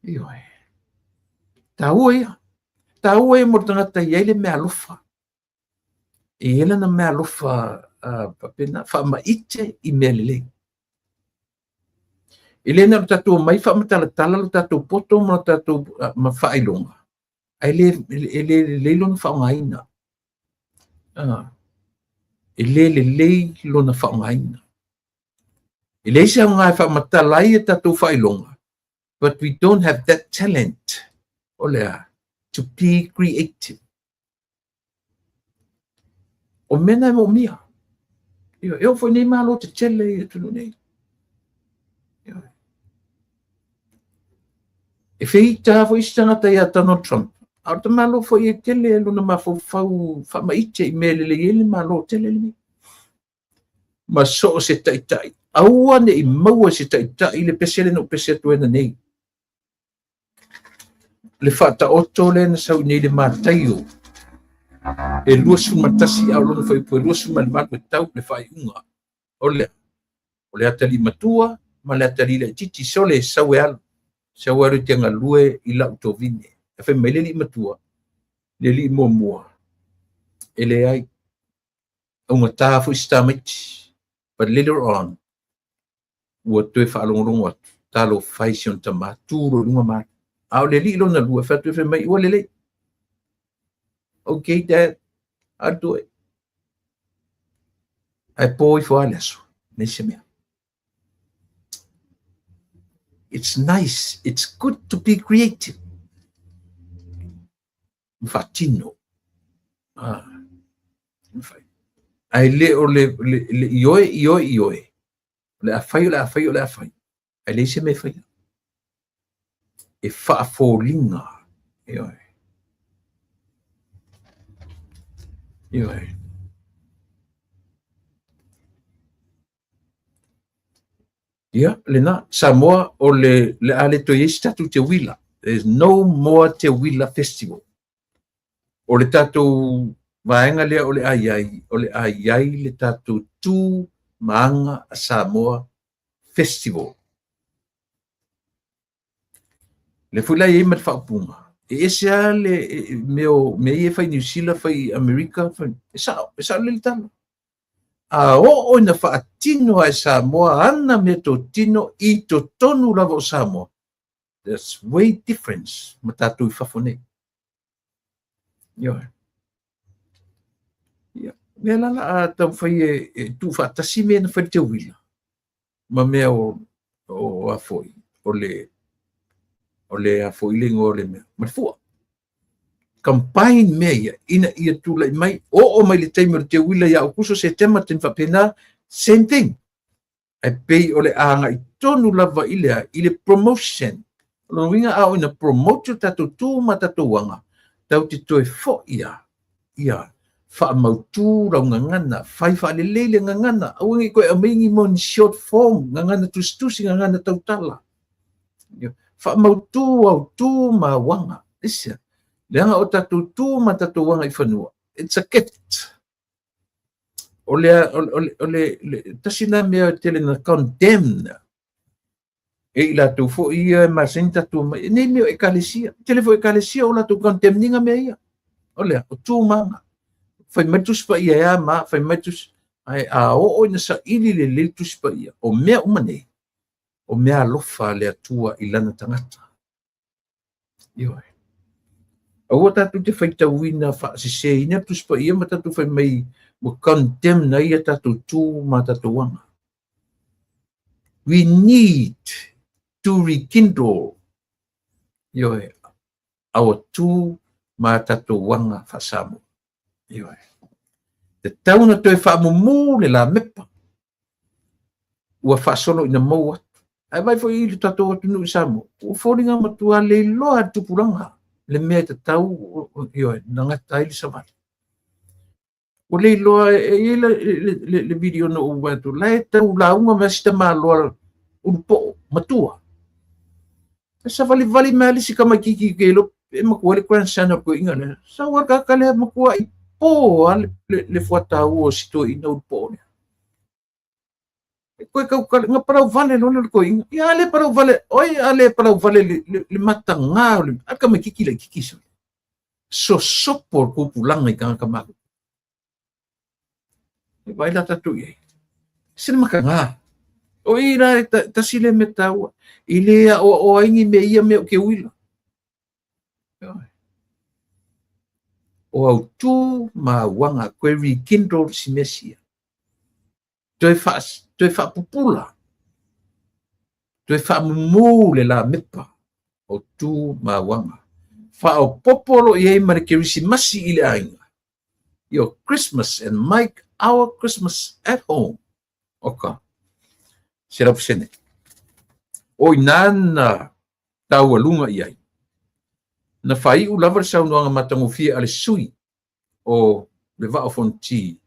[SPEAKER 1] Ioi. Taua ia. Taua ia mo tangata iai le mea lofa. E ela na mea lofa papena wha ite I mea lele. E lena lo tatou mai wha matala lo tatou poto mo tatou ma whailonga. Ai le lona whaongaina. E le lona whaongaina. E le se ngai wha matalai e tatou whailonga. But we don't have that talent. Olea. To be creative. O mena mo mia. Eu foi nem malo te tele e tudo nei. E feita foi stangata ia Donald Trump. Au te malo foi e tele luna mafau whamaite I mele le ele malo tele le. Ma so se taitai. Aua ne I maua se taitai le pesele no pese tuena nei. Le whata oto le na sau nei le mātaio. E luasu matasi au lona fai po luasu malmat me tau le fai unga. Ole atali matua, ma le atali le titi sole sawe alu. Sawe alu te ngalue I lau to vine. E fai mai le li matua. Le li mua. E le ai. Unga tafu istamiti. But later on, ua toe whaalongorongo atu. Talo fai sion tama, tūro lunga mat. Au le li lona lua, fai toe mai ua lele. Okay, Dad, I'll do it. Ai poi fo aleso, nese mea. It's nice, it's good to be creative. Mfatino. Ai le o le ioe. Le afai. Ai le se me fai. E whaafolinga. Ioe. Ia, lena, Samoa o le ale to yesi tatu te wila. There's no more te wila festival. O le tatu vaenga lea o le aiai le tatu tu Maaga Samoa Festival. Le fula ye mat whaapunga. E ese le me ye whai New Zealand, whai Amerika, esa le tano. A o na whaatino ai Samoa, ana me to tino I to tonu lava o Samoa. There's way difference ma tātou I whawhone. Yo. Mea lala a tau whai tu whaatasi mea na whai te wila. Ma mea o afoi, o le afoi le ngore mea. Ma fua. Campaign mea ina ia tūlai mai, o mai le taimero te wila ia o kuso se tema ten whapena, same thing. Ai pei o le anga I tonu lava ile promotion. Lo winga au ina promote tato tu ma tato wanga. Tau te toi fo ia. Wha mautu rau ngangana, whai wha lelele ngangana, awangi koe amingi mo ni short form, ngangana tustusi ngangana tautala. Wha mautu au tu ma wanga. Isia. Leanga o tato tu ma tato wanga I whanua. It's a gift. Ole tasina mea tele na condemn. E la tu fo ia ma senta tu ne meo ekalesia. Tele fo ekalesia o la tu condemninga mea ia. Ole o tu manga. Fai matus pa ia ma fai matus ai a o na sa ili le tus pa ia. O mea umane. O mea lofa le atua I lana tangata. Yo. O tatu te fai tauina fa se ina tus pa ia ma tatu fai mai mo condemn na ia tatu tu ma tatu wanga. We need to rekindle our tu ma tatu wanga fa samu. Te tauna toi whaamumu le la mepa. Ua whaasolo ina mau atu. Ai vai fo I le tatou atu nui Samoa. Ua whoringa matua le loa tupuranga. Le mea te tau, nangata I le savali. Ua le loa le video na uwa atu. Lai tau launga mea sita maa loa urupo matua. E savali vali mea le sika makiki ke lo. E makua le kwan sana ko inga le. Sa waka kale makua I po le fuatau o sito ina urupo ne. Koe kau kale nga parau vale lona le koe inga. Ia le parau vale, oi ale parau vale le matanga le aka me kiki le kiki so. So sopo ko pulanga I kanga kamaku. E vai la tatu ye. Sina makanga. O ira tasile me taua. Ilea o aingi me ia me o ke wila. O au tu ma wanga koe rekindle si mesia. Toi fa pupula. Toi fa mumu le la mepa. O tu ma wanga. Fa o popolo ye mare kerisi masi ile ainga. Your Christmas and make our Christmas at home. Oka. Serap sene. Oi nana tau alunga iai. Na fai u lava sau noanga matangofia ale sui o le vaa fonti.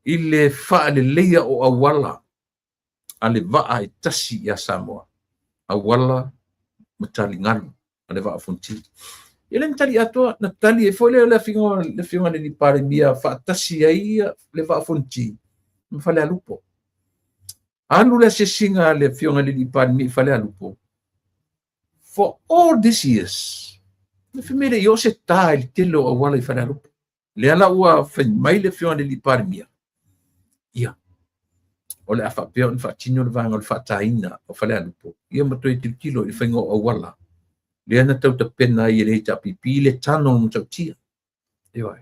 [SPEAKER 1] Ile faa le leia o awala ale vaa e tasi ya Samoa. Awala matali ngalu ale vaa fonti. Ile matali atua na tali e foi le finga le ni pare mia faa tasi ya ia le vaa fonti. Mfale alupo. Anu le sesinga le finga le ni pare mi fale alupo. For all these years, le famiglia io se tai tello a wala I fare alupo. Le ala ua fen mai le fiona le lipar mia. Ia. O le afa peo fa tino le vanga le fa taina o fale alupo. Ia matoi kilo I fengo a wala. Le ana tau ta pena I le ta pipi le tano mo tau tia. Ia.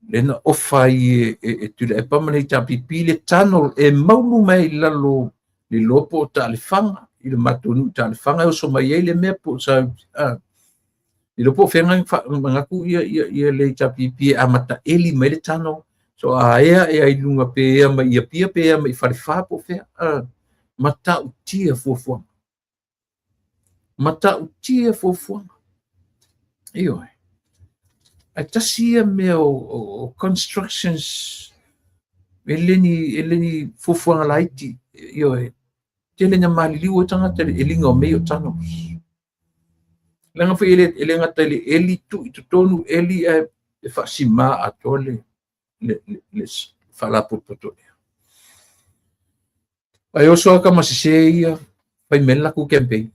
[SPEAKER 1] Le na ofa I tu le pa mane ta pipi le tano e maunu mai lalo le lopo ta le fanga. I matunu ta le fanga o so mai le me po sa I lopo fenga ngaku ia le ta pipi amata eli mai le tano so ia e lunga pe ia mai ia pia pe ia mai fa po fe mata utia fofo io ai tasia me o constructions eleni fofo ngalaiti io tele na mali liu tanga tele elinga o meio tano langa foi ele ngata eli tu tonu eli e fa sima atole le whalapupoto. Ai o soa ka masiseia, pai mela ku campaign.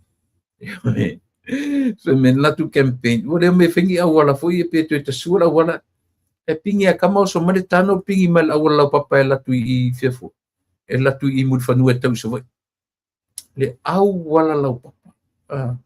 [SPEAKER 1] Pai mela tu campaign. Ore me whingi a wala foi e peto e tasura wala. E pingi a kama o so mare tano pingi mal a wala papa e latu I fefo. E latu I mul whanua tau sa vai. Le au wala lau papa.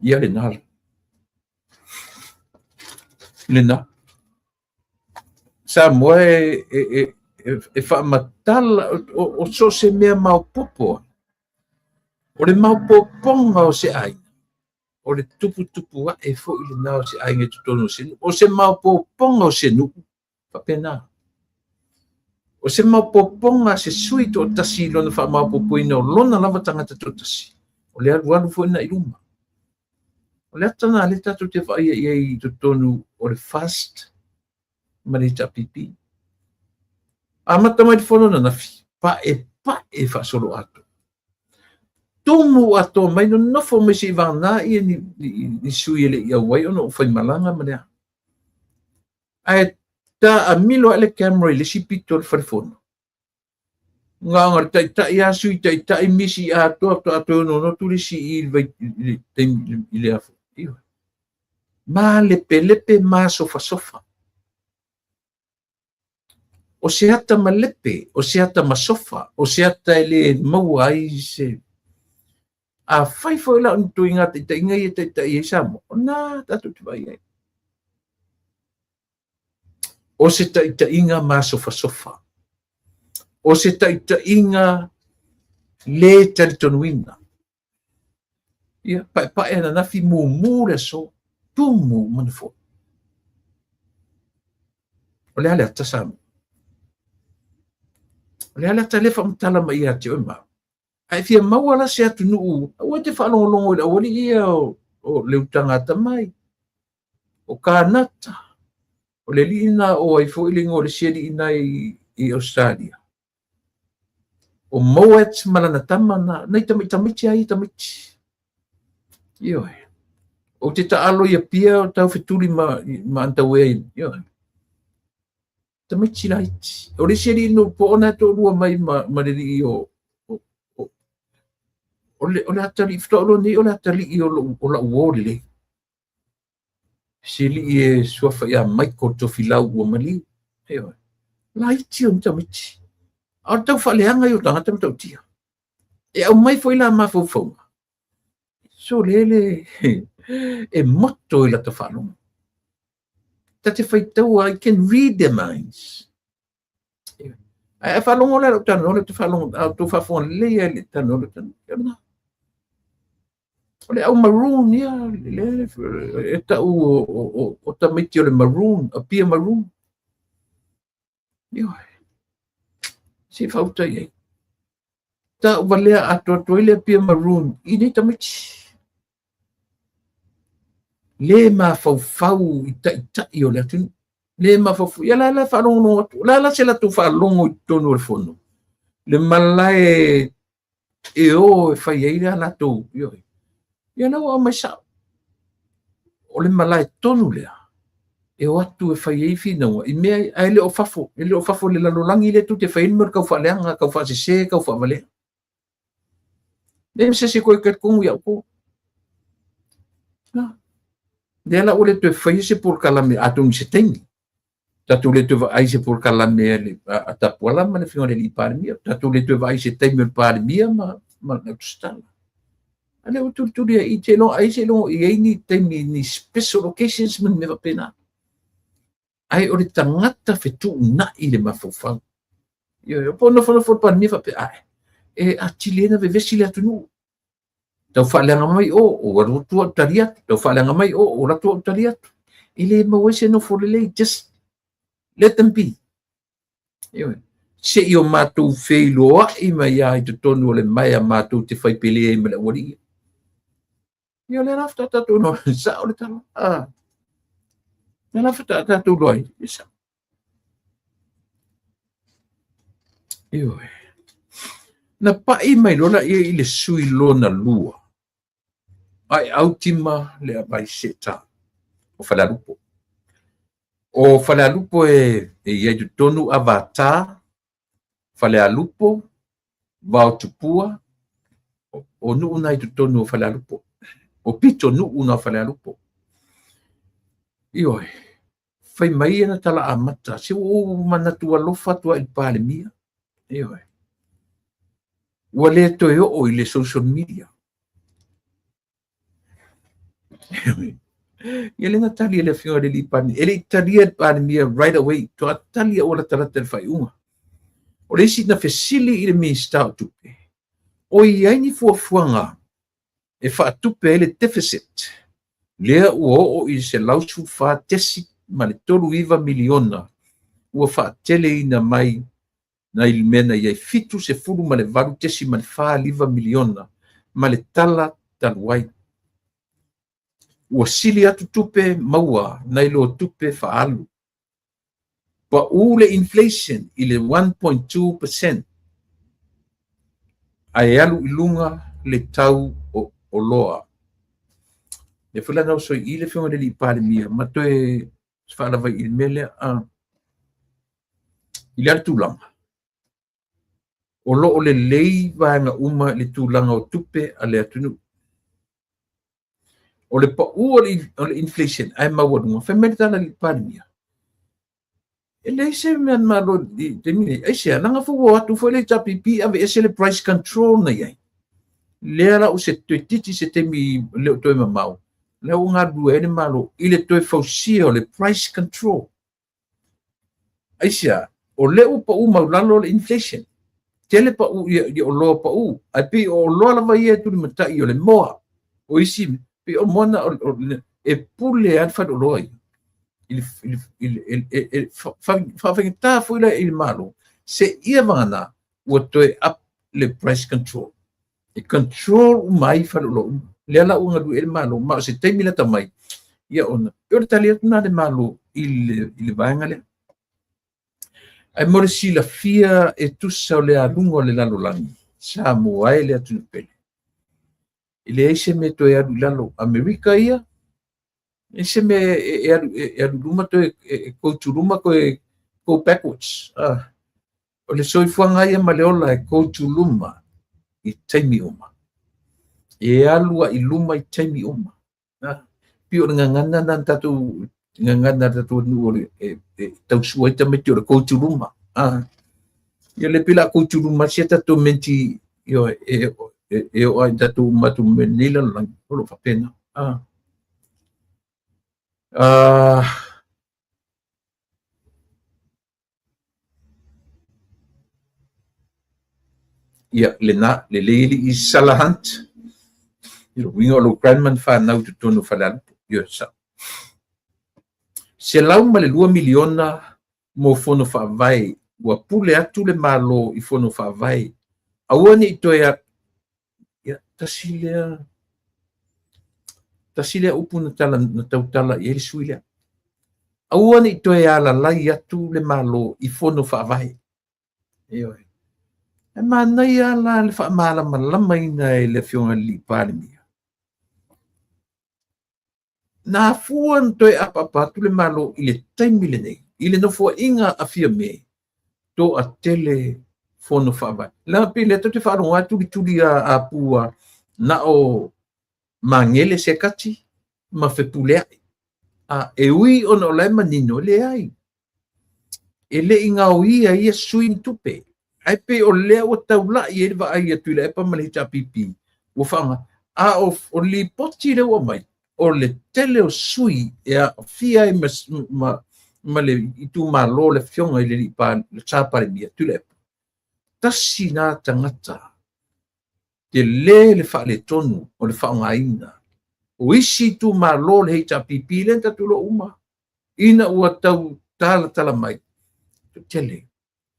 [SPEAKER 1] Ia le nala. Le na. Sa moe e whaamatala o so se mea maupopo. O le maupoponga o se ai. O le tupu a e fo I le nao se ai nge tutono sinu. O se maupoponga o se nuku. Papena. O se maupoponga se sui to tasi lona wha maupopoina o lona lava tangata to tasi. O le aluanu fo ina iluma. O le atana le tatu te wha ia I tutonu o le fast. Marita pipi. Amata mai fono na nafi. Pa e fa solo ato. Tumu ato mai no nofo me si vana I ni sui ele ia wai ono fai malanga manea. Ai ta a milo ele camera le si pito le farfono. Nga ngar ta ia sui ta I misi ato no tu le si I vai le afo. Ma lepe ma sofa. O se ata ma lepe, o se ata ma sofa, o se ata ele maua ai se. A fai foi la untu inga ta inga I ta I samo. Na tatu te vai ai. O se ta inga ma sofa. O se ta inga le talitonuina. Ia pa e na fi mu le so. Tumu manfo. O le ale ata samo. Le ala tale fa mtala mai ati o ma. Ai fia mawala se atu nuu. O te whanongongo I awali ia o le utangata mai. O kānata. O le liina o ai foilingo o le sieri ina I Australia. O mowet malana tamana. Nei tamiti ai tamiti. Ioi. O te taalo ia pia o tau fetuli ma antawea. Ioi. Tamiti laiti. O le sieri ino po ona to rua mai ma le li o le atali fitolo ni o le atali o la uole. Se li e suafa ia Michael Tofilau ua mali. Ewa. Laiti o tamiti. A tau whaleanga I o tangata tau tia. E au mai foi la mawhauwhau. So lele e moto I la ta whanonga. Tate whai tau I can read their minds. Ai whanonga le o tano le te whanonga au tu whawhonga lea le tano le tano. Le au maroon ia le e tau o tamiti o le maroon, a pia maroon. Ioi. Si whauta iei. Ta walea ato ile pia maroon. I ni tamiti. Le ma fau I o le atun. Le ma fau. Ia la whanongo atu. La se la tu whalongo I tonu le fono. Le malae e o e whai eira la tu. Ioi. Ia na o mai sa. O le malae tonu lea. E o atu e whai ei whinaua. I mea ai le o fafo. E le o fafo le lalolangi le tu te whai inmur kau whaleanga, kau whasese, kau whavalea. Le se koe kat kongu iau ko. Le la ole te whai se por kalame atung se tengi. Tatu le te vai se por kalame le atapuala ma le whingone li pārimia. Tatu le te vai se tengi pārimia ma na tustala. Ale o tuturia I te lo ai se lo I eini tengi ni special occasions man me pena. Ai o le tangata fetu na I le mafofang. Yo pono pa mi fa pe ai. E a chilena ve vesile atunu. Tau whaleanga mai o warutu au tariatu. Tau whaleanga mai o ratu au tariatu. Ile mawese no forele just let them be. Yo. Se I o mātou wheiloa I mai ai te tonu o le mai a mātou te whaipele I mele wari. Yo le rafta tatu no sa o le talo. Le rafta tatu loi. Isa. Ioi. Na pa'i mai lona ia i le sui lona lua. Ai autima le abai seta o falalupo. O falalupo e ia tu tonu avata, falalupo, vau tupua, o nuu nai tu tonu o falalupo. O pito nuu na falalupo. Ioi. Fai mai na tala amata, se o manatua lofa tua il pale mia. Ioi. Wale to yo o ile social media. Ia le tali le fio le lipani. Ele talia pani mia right away. To talia o la tala tel fai unga. O le si na fesili ile mi stau tupe. O ia ni fuafuanga. E fa tupe ele deficit. Lea ua o i se lausu fa tesi ma le tolu iwa miliona. Ua fa tele ina mai na il mena ia fitu se fulu ma le valu tesi ma le fa liva miliona. Ma le tala taluai. Ua sili atu tupe maua na ilo tupe faalu. Pa ule inflation ile 1.2%. Ai alu ilunga le tau o loa. Le fula na so ile fionga le li pale mia. Ma toe sfala vai il mele a ile atu langa. O lo o le lei vaenga uma le tūlanga o tupe a le atunu. O le pa ua le inflation ai mawadunga. Fai mele tala li pale mia. E le se mean malo te mine. Ai se ananga fuwa atu fo le tapipi ave ese le price control na iai. Le ala o se toe titi se temi leo toe mamau. Le o ngā dua ene malo ile toe fausia o le price control. Ai se o leo pa u maulalo le inflation. Tele pa u i o loa pa u. Ai pi o loa lava ia tuli matai o le moa. O isi pi o mona e pule anfa o loa i. Whawhingita fuila i malo. Se ia vana ua toe up le price control. E control umai whalo lo. Lea la unga du e malo. Ma se teimila tamai. Ia ona. E ora tali atu nade malo i le vaenga lea. Ai mori si la fia e tusa o le alunga o le lalo langi. Sa mua e le atu pele. Ile eise me toe adu lalo Amerika ia. Eise me e adu luma toe e koutu luma koe go backwards. O le soifuanga ia ma le ola e koutu luma i taimi uma. E alua i luma i taimi uma. Pio le ngangana nan tatu ngangana tatu nu e tausua i tameti o le koutu luma. Ia le pila koutu luma sia tatu menti e o ai tatu matu menila langi. Olo whapena. Ia le leili i salahant. Ia winga o lo grandman whanau tu tonu whalalupu. Ia sa. Se lau ma le 2 miliona mo fono whaavai. Ua pule atu le malo i fono whaavai. Aua ni itoe a ia tasilea upu na tautala i elisu ilea. Aua ni itoe a la lai atu le malo i fono whaavai. Ia e manai ala le whaamala malama ina e le fionga li pāle mia. Nā fuan toe apapatu le malo i le taimile nei. I le nofua inga a fia me. To a tele fono whaavai. La pile to te whaarunga tuli a pua na o mangele se kati ma whepulea. E ui ona o lai manino le ai. E le inga o ia suin tupe. Ai pe o lea o taula i e wa ai atu le epa malita pipi. O whanga. O li poti le o mai. O le tele o sui e a fia i ma le itu ma lo le fionga i le lipa le tāpare mia tu le epa. Tasi nā tangata. Te le wha le tonu o le whaonga ina. O isi tu ma lo le heita pipi le tatu lo uma. Ina ua tau tala mai. Tele.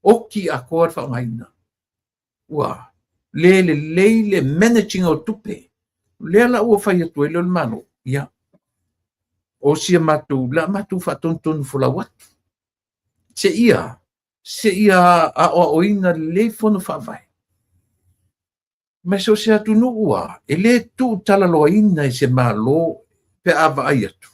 [SPEAKER 1] Oki a koa whaonga ina. Ua. Le managing o tupe. Le ala ua whai atu e le malo. Ia. O sia matu, la matu wha tontonu fula watu. Se ia. se ia a oina le fono whawai. Ma so se atunu ua, e le tu tala loa ina i se malo pe awa ai atu.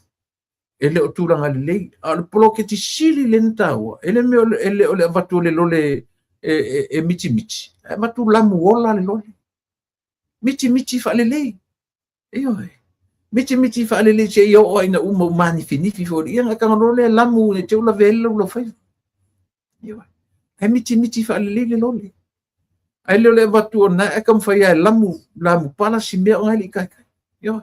[SPEAKER 1] E le o tūranga le lei, a le poloke ti sili le ntaua, e le meo le ole avatu le lole e miti miti. E matu lamu ola le lole. Miti miti fa le lei. E oi. Miti miti fa le lei se i o aina uma umani finifi fori. Ia ngaka ngalole lamu ne te ula vela ula fai. E oi. E miti miti fa le lei le lole. Ai le ole avatu o na e kam fai ai lamu pala si mea ngai li kai kai. E oi.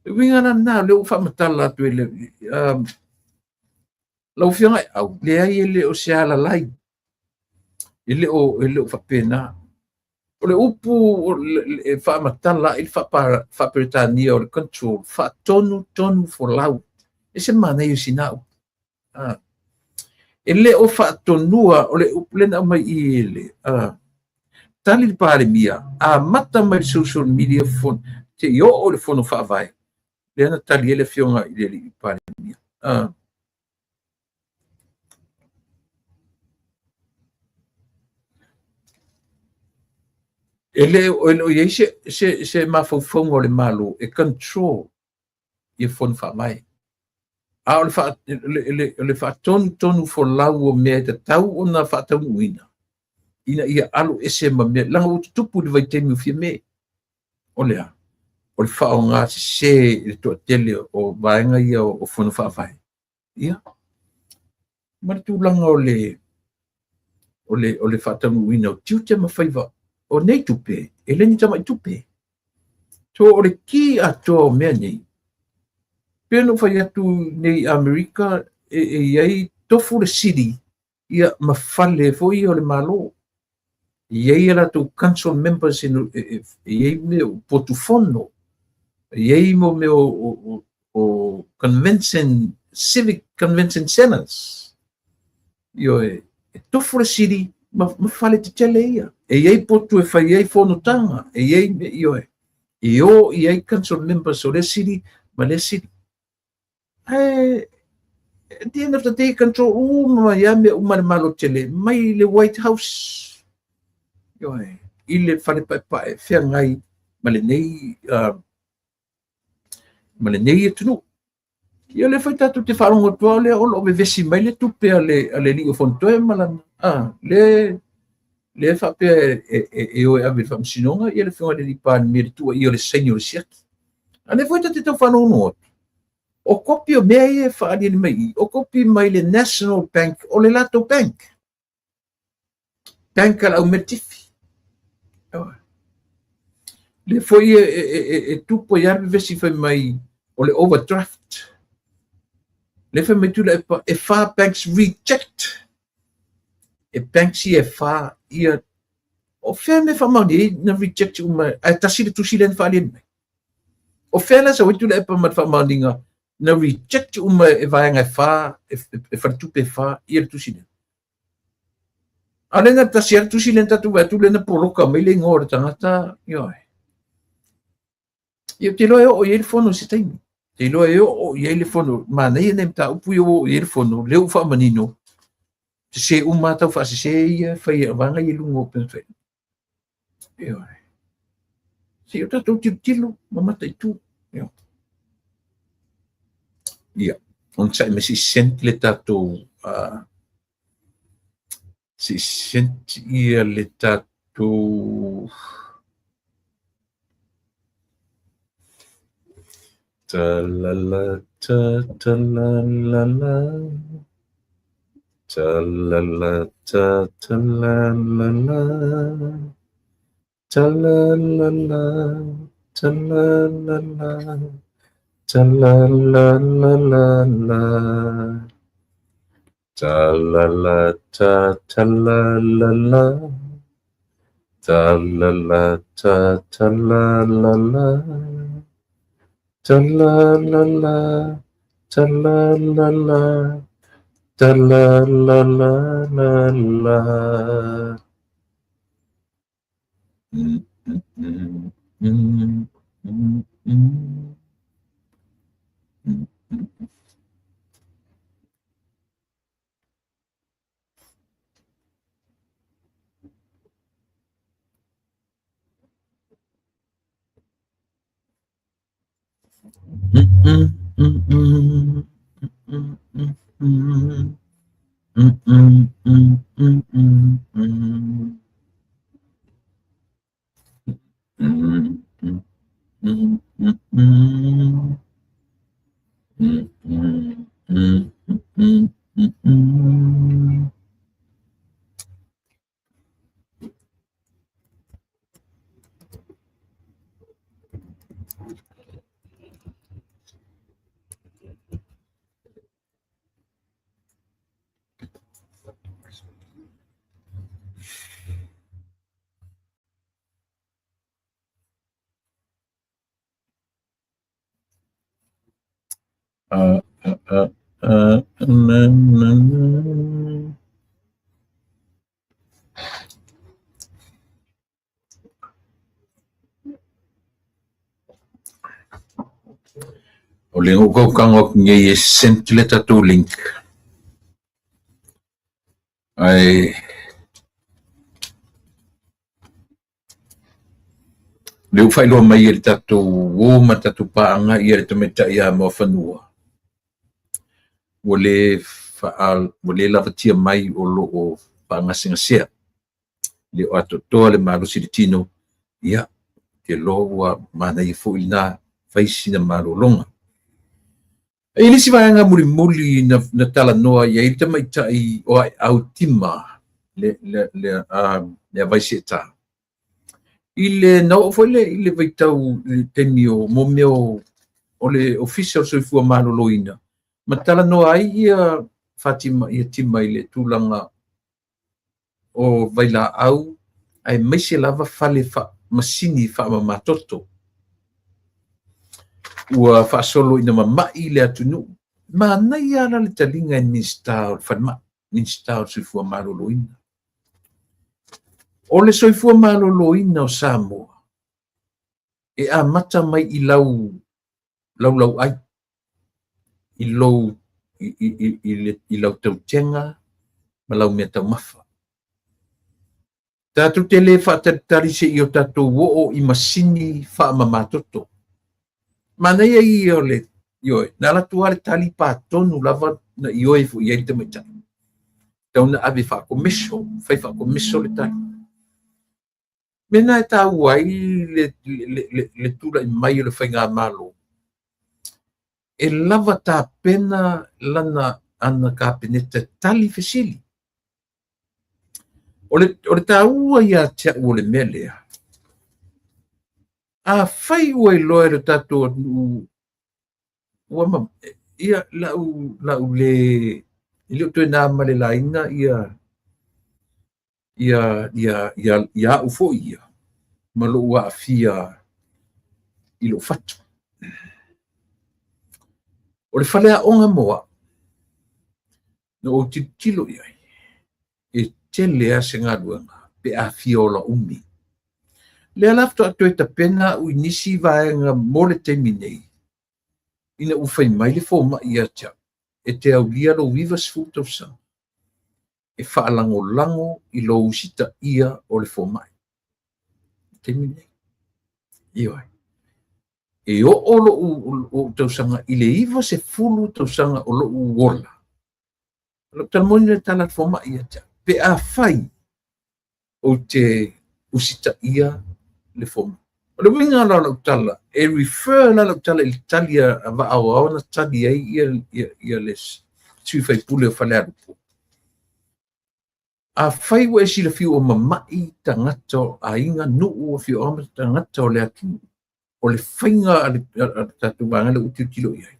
[SPEAKER 1] Winga na le ufa matala tu le lau fianga au le ai ele o se ala lai ele o fa pena o le upu e fa matala il fa Britania o le control fa tonu for lau ese mana eu sinau ele o fa tonua o le upu le na mai ele tali pare mia a mata mai social media phone te yo o le phone fa vai le na tali ele fionga ile pare mia ele o ye se mafofong o le malo e control e fon fa mai a o le fa tonu fo lau o mea te tau o na fa tau uina ina ia alu ese ma mea langa o tupu le vai temi ufia me o lea o le fa o ngā se le toa tele o vaenga ia o fon fa vai ia ma tu langa o le fa tau uina o tiu te mawhaiva o nei tupe, e leni tamai tupe. So o le ki ato mea nei. Pea no whai atu nei Amerika e iei tofu le siri ia mawhale fo i o le malo. Iei ala tu council members iei me o portufono. Iei mo me o convention, civic convention centers. Io e tofu le siri ma fale te tele ia. E iei potu e whai iei whonotanga. E iei me ioe. E o iei council members o le siri, ma le siri. At the end of the day, control uma ia me uma le malo tele. Mai le White House. Ioe. I le whale pai whea ngai. Ma le nei e tunu. Ia le whai tatu te wharongo tua le olo me vesi mai le tupe a le li o fontoe malana. Le fa pe e o ave fa msinonga ia le fonga le pan me tu ia le senhor siaki ane foi te to fa no o copy o me fa ali mai o copy mai le National Bank o le lato bank ala metifi le foi tu po ia vesi foi mai o le overdraft le fa me tu le e fa banks reject e banks e fa ia o fea me whamani na reject uma a tasiri tusile na whaalien mai. O fea na sa witu le epa mat whamani nga na reject uma e vaenga e wha e whartupe wha i le tusile. Ale nga tasiri tusile tatu watu le na poloka mai le ngore tangata ioe. Ia te loe o iei fono si taimi. Te loe o iei fono mana ia nem ta upu o iei fono leu whamanino. Te se uma tau wha se ia whai vanga i lungo penwhai. Se eu tatou tilo, mamata i tu. Ia. On sai me si sent le tatou si sent ia le tatou talala tatalala talala tatalala ta-la-la-la, ta-la-la-la, ta-la-la-la-la-la, ta-la-la, ta-ta-la-la-la, ta-la-la, ta-ta-la-la-la, ta-la-la-la, ta-la-la-la, ta-la-la-la-la-la. O le ngau kangok ngai sent le tatou link. Ai le ufai lo mai le tatou o ma tatou paanga ia le tameta ia mo fanua. O le faal o le lavatia mai o lo o paangasingasea. Le o atotoa le malusi le tino ia ke loa mana i fuina faisina malolonga. E nisi vaenga muli na tala noa ia i tamaitai o au tima le vaisi eta. Ile na foi le vaitau le temio momeo o le official soifua maloloina. Matala noa ai ia Fatima ia tima ile tulanga o vaila au ai maise lava fale fa masini fa mamatoto. Ua whaasolo ina mamai le atunu. Ma nei ana le talinga en minstau, whanma, minstau soifua maloloina. O le soifua maloloina o Samoa. E a mata mai i lau ai. I lau tautenga, ma lau mea tau mafa. Tātou te le whaatatari se i o tātou wo i masini wha mamatoto. Mana ia i o le ioi, nā latua le tali pātonu lava na ioi fu iei te maitai. Tau na ave whaakomiso, whai whaakomiso le tali. Mena e tāu ai le tūra i mai o le whai ngā malo. E lava tā pena lana ana ka peneta tali fesili. O le tāua ia tia ua le melea. A whai ua i loa le tātua ua mam, ia lau le ili o tue nā male laina ia ufo ia. Ma lo ua afia i lo fatu. O le whalea onga moa, na o tilo iai, e tele a se ngā ruanga, pe a fiola umi. Le alafto atu e ta pena u inisi vaenga mole te minei. Ina ufai mai le fōma ia tia, e te au lia lo vivas futa usa. E whaalango lango i lo usita ia o le fōma. Te minei. Ioi. E o lo o tausanga i le iwa se fulu tausanga o lo u wola. Lo talmoni le tala fōma ia tia. Pe a whai o te usita ia le fōma. O le winga la lau tala, e refer la lau tala i talia a wa au na tali ai ia les tuwhai pule o whale arupo. A whai wa e sila fiu o mamai tangata a inga nuu o fiu o tangata o le atu. O le whainga a tatu wanga le utiu tilo iai.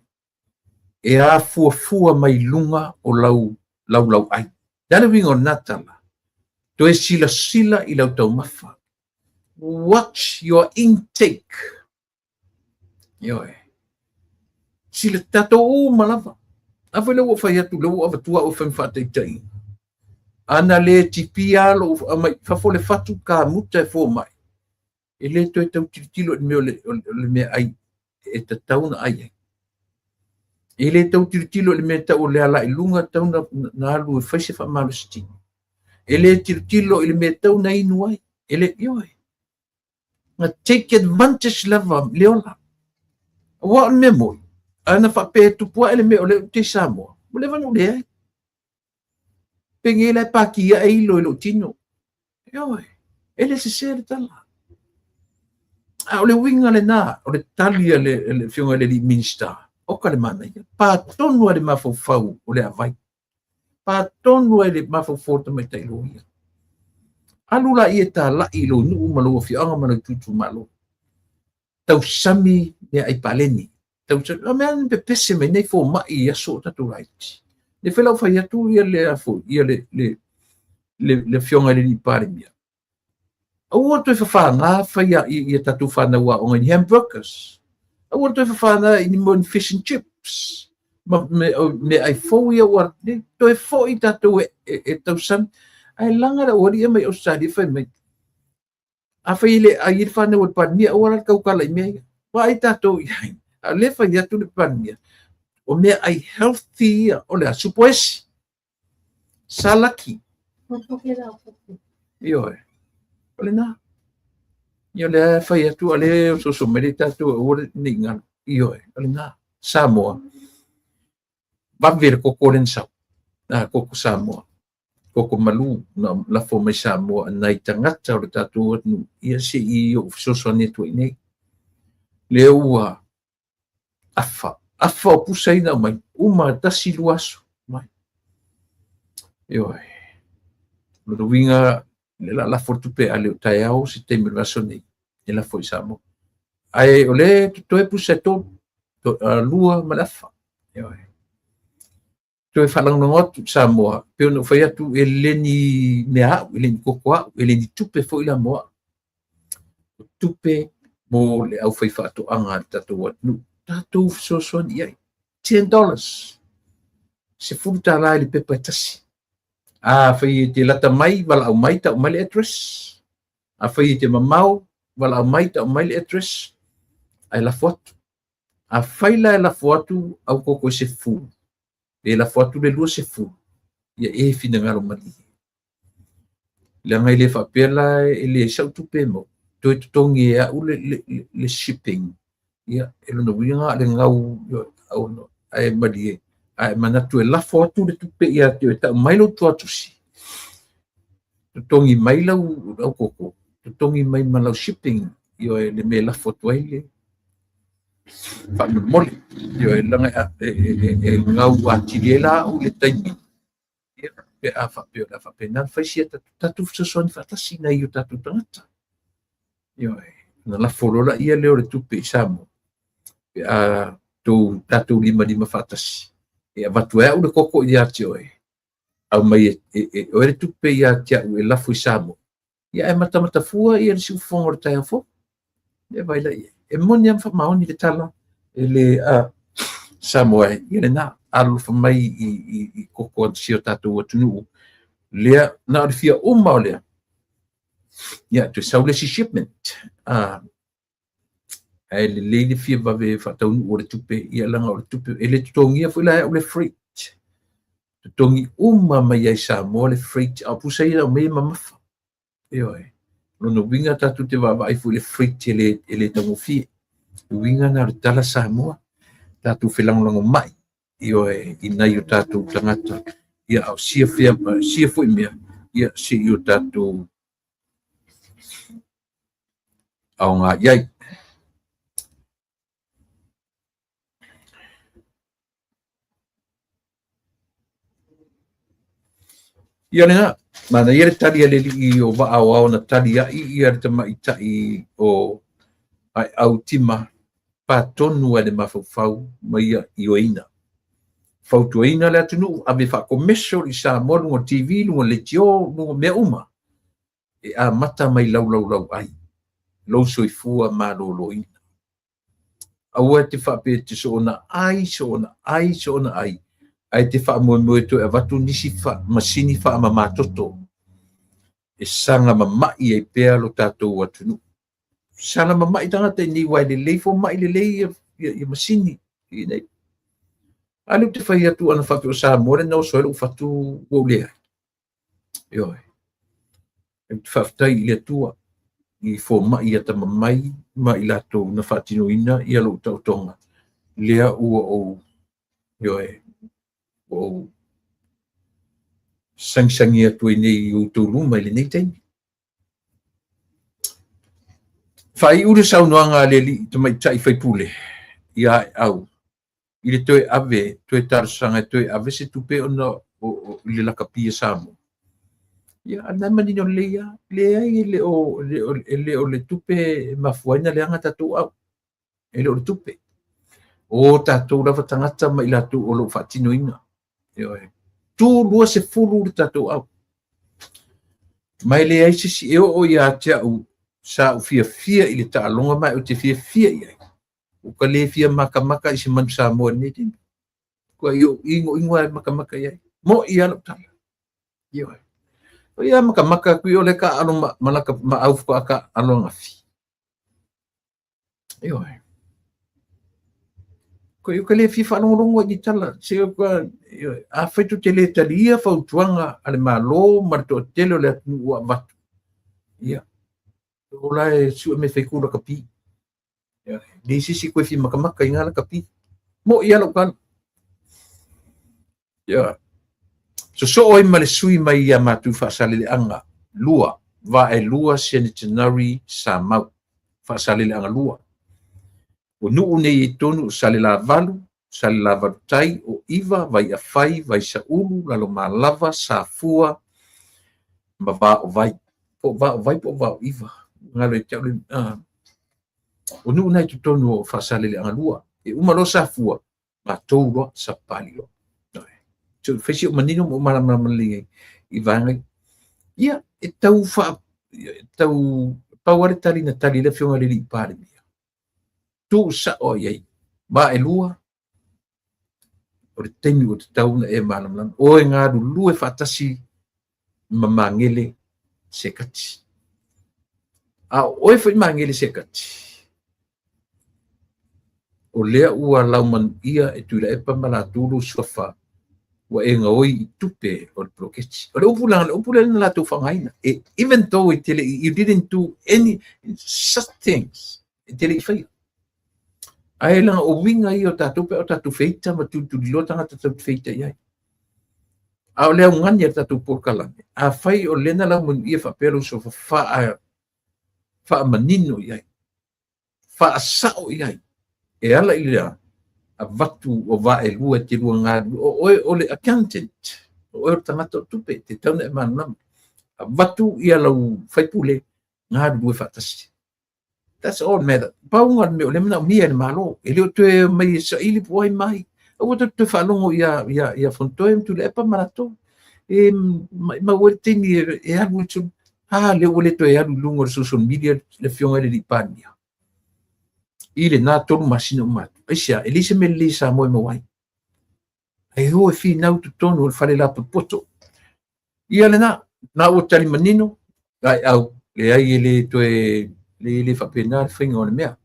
[SPEAKER 1] E a fua mai lunga o lau ai. Dana winga o natala. To e sila i lau tau mafa. Watch your intake. Yoe. Sila tato o malava. Awa lau o whai atu, lau o awatua o whaimwhateitai. Ana le tipia lo mai fafole fatu ka muta e fo mai. E le to e tau titilo me le me ai e ta tauna ai. E le tau titilo le me ta o le ala i lunga tauna na alu e faise fa malu sti. E le titilo le me tau na inu ai. E le ioi. Na take advantage lava leola. Wa me mo. Ana fa pe tu po ele me ole te Samoa. Mole va no le. Pengela pa ki ai lo tino. Yo. Ele se ser tala. Ole winga le na, ole talia le fionga le minister. O ka le mana ia. Pa tonu ale mafofau ole avai. Pa tonu ale mafofau te mai tai lo ia. Alula ia ta la ilo nu malo fianga mana tutu malo. Tau sami me ai paleni. Tau sami, a mea pe pese me nei fo mai ia so tatu raiti. Le fela fa ia tu ia le afo, ia le fionga le ni pare mia. Aua toi fa nga fa ia tatu fa na wa on hamburgers. Aua toi fa na in mon fish and chips. Me ai fo ia wa toi fo i tatu e tau sami. Ai langa la ori mai o sadi fa mai. A fa ile a ir fa na wa pa ni ora ka kala me. Wa ai tatu ia. A le fa ia tu le pa ni. O me ai healthy o le supoesi. Salaki. Io ole na. Io le fa ia tu ale so merita tu o ninga. Io ole na. Samoa. Va ver koko len sa. Na koko Samoa. Koko malu na la fo mai Samoa nai tangata o le tatu nu ia se I o so ne tu nei. Le ua afa o pusaina mai uma tasi luaso mai. Io lo winga la fortupe ale taiao se te mirasoni e la foi Samoa. Ai ole to e puseto to lua malafa. Io to e falang ngot Samoa pe no foi atu eleni mea eleni kokoa eleni tupe foi la moa tupe mo le au foi fato anga tatu nu tatu so ia $10 se futa la le pepa tasi a foi te lata mai wala au mai ta mai address a foi te mamau wala au mai ta mai address ai la foto a faila la foto au koko se fu e la foto le lua se fu ia e fina ngalo mali le ngai le fa pela ele sa tupe mo to tongi a le shipping ia elo no winga le ngau au no ai mali ai manatu e la foto le tupe ia te ta mai lo to atusi tongi mai lau au koko tongi mai malau shipping io le me la foto ai fa mole io langa e ngau atilela o le taimi pe a fa pe na fa sia tatu so fa tasina io tatu tata io na la folola ia le tupe Samoa pe a tu tatu lima fatas e avatu e o le koko ia tio au mai o le tupe ia tia o la foi Samoa ia e mata fua ia si fongo tai fo e vai la e moni fa maoni le tala ele Samoa ia na alu fa mai I koko si o tatu o tunu le na fia uma le ia tu saule si shipment ele le fia va ve fa tau o le tupe ia langa o le tupe ele tongia foi la o le freight tongi uma mai ai Samoa le freight a pusai o me mamafa io no winga tatu te va vai foi le freight ele tango fi winga na tala Samoa tatu felango mai io ina io tatu tangata ia au sia foi mea ia si io tatu au nga iai ia lenga mana ia tali ale li o va au na tali ia te mai tai o ai au tima patonu ale mafau mai io ina fautuina le atunu a me fa commercial I Samoa no TV no le tio no me uma e a mata mai lau ai lo soifua ma lo ina aua te fa pe te so na ai ai te fa mo to e vatu nisi fa masini fa ma toto e sanga mama I pe lo tato atunu sanga mama I tanga te ni wai le fo mai le ia masini nei alu te fai atu ana fa pe Samoa no so lo fatu o le io e fa tai le tua I fo mai ia ta mai la to na fatino ina ia lo tau tonga lea ua o ioe o sangisangia tui nei o tō luma i le nei taimi. Whai ure saunoanga le li te mai tai whai pule i ai au. I le toe ave, toe tarasanga toe ave se tupe ona o le lakapia samo. Ia ana manino leia, le ai le o le tupe mafuaina le anga tatu au. E le o le tupe. O tatou lava tangata mai latu o lo whatinoina. Ioe. Tu lua se fulu le tatou au. Mai le ai sisi eo o ia tea u sa u fia i le taalonga mai o te fia iai. O ka le fia maka i se manu sa moa neti. Kua ingo e maka iai. Mo i alo tala. Ioe. O ia maka kui o le ka alo malaka ma au fuka aka alo ngafi. Ioe. Ko yo ka le fi whanongongo i tala. Se o ka a whaitu te le talia whautuanga ale malo marto tele o le atu ua watu. Ia. O lai sua me whaikura ka pi. Ni sisi koe fi maka i ngala ka pi. Mo i alo kan. Ia. So oi male sui mai ia matu whaasale le anga. Lua. Va e lua Sentinary sa mau. Whaasale le anga lua. O nuu nei e tonu sale la valu tai o iwa vai a fai vai sa ulu lalo malava sa fua ma va o vai po va o iwa ngalo e tau o nuu nei tu tonu o fasale le angalua e umalo sa fua ma taulo sa palilo so fesi o manino mo malamali i vangai ia e tau pawale tali na tali le fionga le li pare tu sa o iai ba e lua o le temi o te tauna e malam o e ngā lulu e whatasi mamangele se kati o e whai mangele se kati o lea ua lauman ia e tuila e pamalatulu suafa wa e ngoi i tupe o le proketi o le upulanga la tu whangaina even though you didn't do any such things tele i whai ai langa o winga i o tatu pe o tatu feita ma tu lo tanga tatu feita ia a le ngani tatu porkalane a fai o lena la mun ia fa pero so fa manino ia fa sao ia e ala ia a vatu o va e lua te luanga o le accountant o tanga tu pe te tau e manam a vatu ia lau fai pule ngā due fatasi. That's all matter. Paungan me ole mena mia ni malo. Ele te mai sa ili poi mai. O te falongo ia fontoem tu le pa marato. Ma o tini e alu tu le ole to e alu lungo social media le fionga le pania. Ile na tolu masino mat. Aisia elise me le sa mo mai. Ai ho fi na tu tono fale la poto. Ia le na o tali manino. Ai au le ai le to e le fa pena finga on mea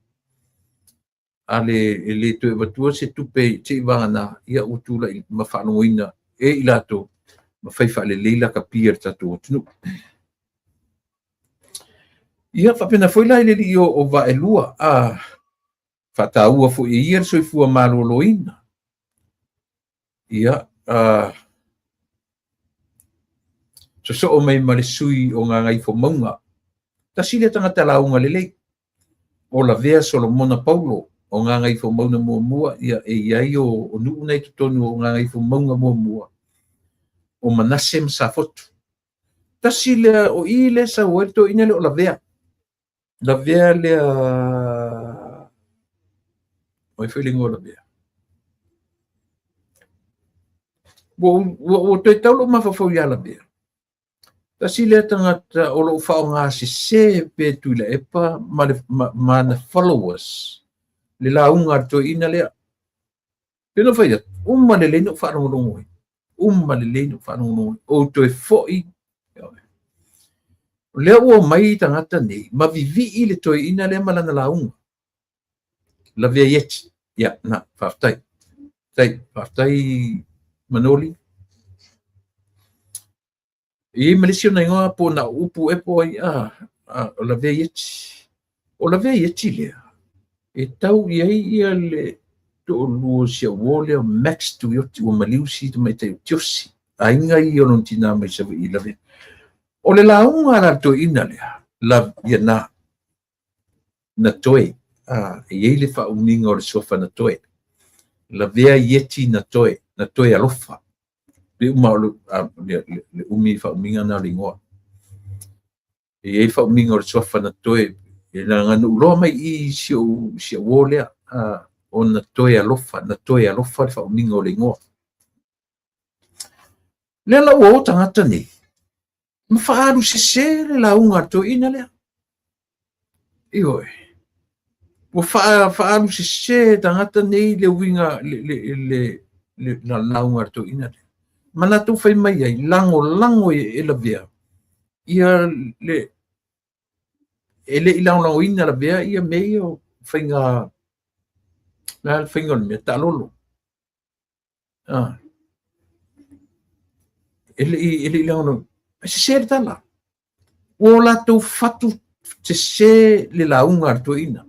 [SPEAKER 1] ale le to batua se tupe te vana ia utula i mafanoina e ilato ma fai fa le leila ka pier tatu tunu ia fa pena foi la le o va elua fa ta ua fo ia so fu maloloina ia so o mai male sui o nga ngai fo monga tasile tangata launga lelei o la vea Solomona Paulo o ngā ngai fo mauna mua ia e iai o nuu nei tutonu o ngā ngai fo maunga mua o Manase Msafotu tasile o ile sa uerto inele o la vea lea o e feeling o la vea o te taulo mawhawhau ia la vea tasile tangata o lo fa nga se pe tu le epa ma na followers le la unga to ina le pelo fai umma le no fa no o to e foi le o mai tangata nei ma vivi ile to ina le mala na la unga la via yet ya na faftai manoli e Malaysia na ingoa po na upu e po ai o la vea yeti le e tau ia le to lu sia wole max tu yoti o maliusi tu mai te tiosi ainga I ono tina mai sa I lave o le launga la to ina le la yana na toe e le fa uninga o le sofa na toe la vea yeti na toe alofa le uma le umi fa uminga na lingoa e fa uminga o le sofa na toe e la ngana uloa mai I sia wole o na toe alofa le fa uminga o lingoa le la o tangata ni ma faalu se le launga to ina le io o faalu se tangata nei le winga le la launga to ina le mana tu fai mai ai lango e la vea ia le ele ilango ina la vea ia meio fainga na fainga me talolo ele ilango se tala o la tu fatu se le launga to ina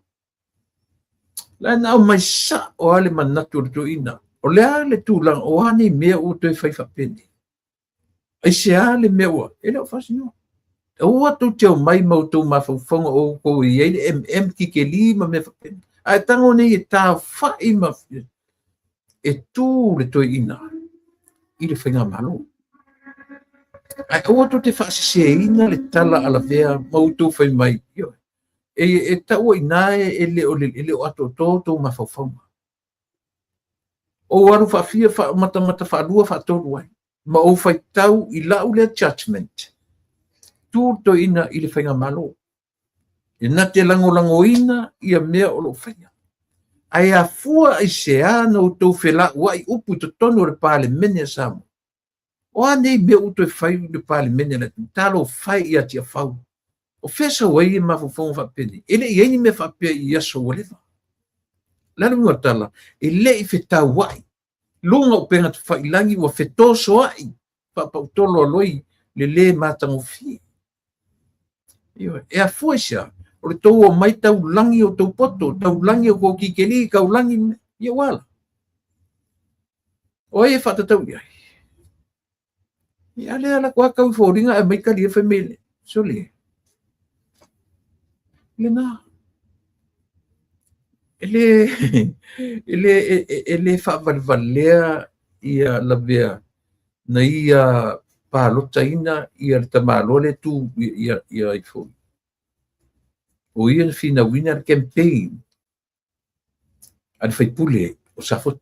[SPEAKER 1] la na mai sa o ale manatu to ina o le tu lang o ani me o to fai fa peni ai se ale me o ele o fasino o atu te mai mo to ma fonga o ko I ki ke lima me fa peni ai tango nei ta fa I ma e tu le to ina I le fainga malo ai o atu te fa se ina le tala ala vea mo to fai mai yo e ta o ina ele o atu to ma fa fonga o waru fa fia fa mata fa lua fa to wai ma o fai tau I la ule judgment tu to ina I le fainga malo ina te lango ina ia mea o lo fainga ai a fua I se ano to fela wai upu to tono le pale mene samo o ane me uto fai le pale mene le talo fai ia tia fau o fesa wai ma fo fa peni ele yeni me fa pe ia so whatever la no tala ele I feta wai lunga o penga tu fai langi wa fetoso ai pa tolo loi le matango fi io e a fuesa o le tau o mai tau langi o tau poto tau langi o ko kikeli kau langi ia wala o e fata tau ia ia le ala kwa kau foringa e mai kali e family so le na ele fa valvalea ia la vea na ia palota ina ia ta malole tu ia I fo o ia fina winner campaign al fai pule o safot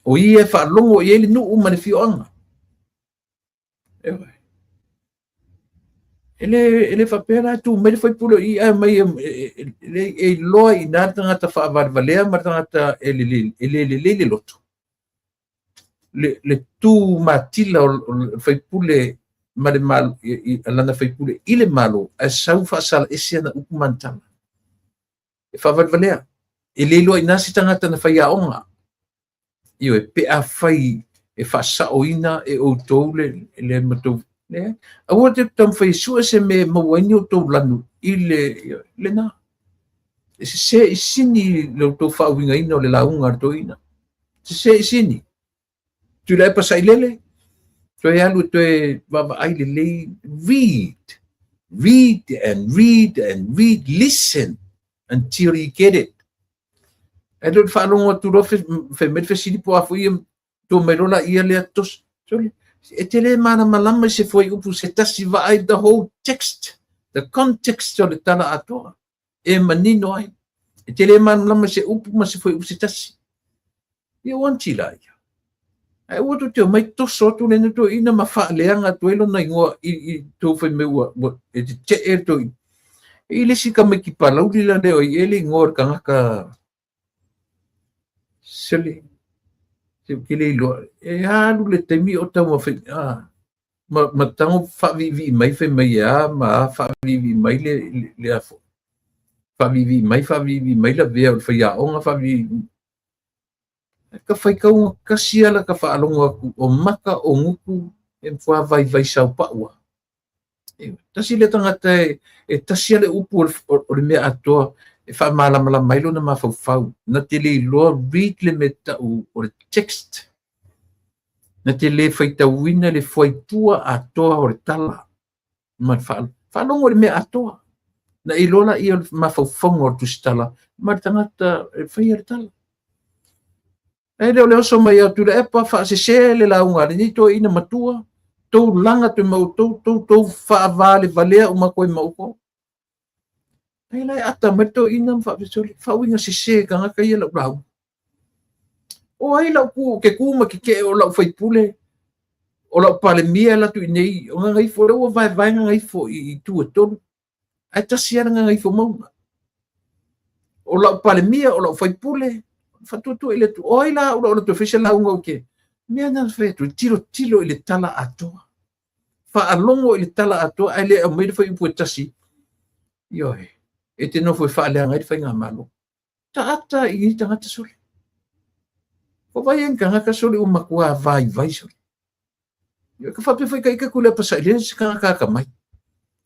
[SPEAKER 1] o ia fa longo ele no uma le fionga ele fa pera tu me fai pule ia mai ele loi na tanga fa valvalea ma tanga ele loto le tu matila fai pule ma le mal lana fai pule ile malo a sau fa sal ese na ukumantanga e fa valvalea ele lo ina si tanga na fai aonga io e pe a fai e fa saoina e o tole le mato le a wote tam fai su ese me mo wenyo to lanu ile le na se sini lo to fa winga ina le launga to ina se sini tu le pa sai lele to e alu to e va ai le read and read listen until you get it e lo fa longo tu lo fe met fe sini po afu ia to me rola ia le tos e te le mana malama se foi upu se tasi va ai the whole text the context o le tala atoa e manino ai e te le mana malama se upu ma se foi upu se tasi ia wanti la ia ai o to te mai to so to le to ina ma fa leanga to elo na ingoa I to foi me wa e te e to I le sika me ki pala uli la de o ele ngor kanga ka sele se kile lo e alu le temi o ta mo fe ma tango fa vivi mai fe mai ya ma fa vivi mai le afo fa vivi mai la vea o fa ya onga fa vivi ka fai ka un kasiala ka fa alonga o maka o nguku e fa vai sau pa wa tasi le tangata e tasi le upu o le mea atoa e whamalama mai lona mawhauwhau, na te le loa read le me tau o le text, na te le whaitauina le whaitua atoa o le tala, ma whalongo le mea atoa, na i lola ia mawhauwhonga o tustala, ma tangata whaia le tala. E leo leo so mai atu le epa whaasese le launga, ni to ina matua, tau langa tu mau tau whaavale valea o makoi mauko. Ai lai ata mato ina whawinga sese ka ngaka ia lau lau. O ai lau ku ke kuma ke o lau whaipule, o lau pale mia la tu inei, o ngai fo reo vai ngai fo i tu tonu. Ai tasiana ngai fo mauna. O lau pale mia o lau whaipule, whatutu ile tu, o ai la o lau tu fese lau ngau ke. Mea nana whetu, tilo ile tala atoa. Whaalongo ile tala atoa, ai le au meire whai upu e tasi. Ioi, e te nofo e whaalea ngai whai ngā malo. Ta ata i tangata sole. Ko vai en ka ngaka sole o makua vai sole. Ia ka whape whai ka ika kule pasai le se ka ngaka mai.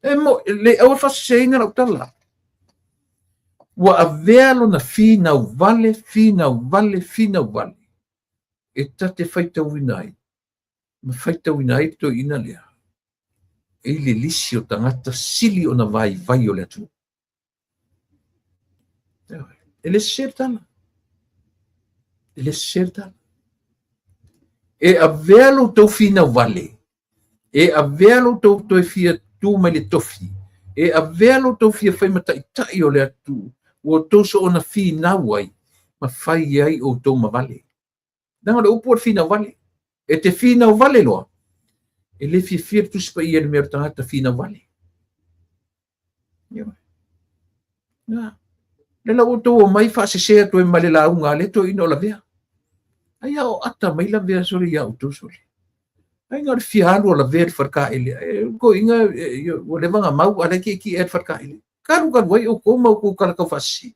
[SPEAKER 1] E mo, le awa whasa se inga lau tala. Wa avealo na finau vale. E tate whaitauina ai. Ma whaitauina ai to ina lea. E le lisi o tangata sili o na vai o le atu. E le ser tala. E avealo tau finau vale. E avealo tau toi fia tu mai le tofi. E avealo tau fia whai mata i tai o le atu. O toso o na finau ai. Ma whai ai o tau ma vale. Nanga le upo fina vale. E te fina vale loa. E le fia tu spa ia le mea tangata fina vale. Le la uto o mai fa se se to e male la unga le to ino la vea. Ai o ata mai la vea sori ia uto sori. Ai ngar fia alo la vea farka ele. Ko inga o le vanga mau ala ki e farka ele. Karu wai o ko mau ko kala ka fasi.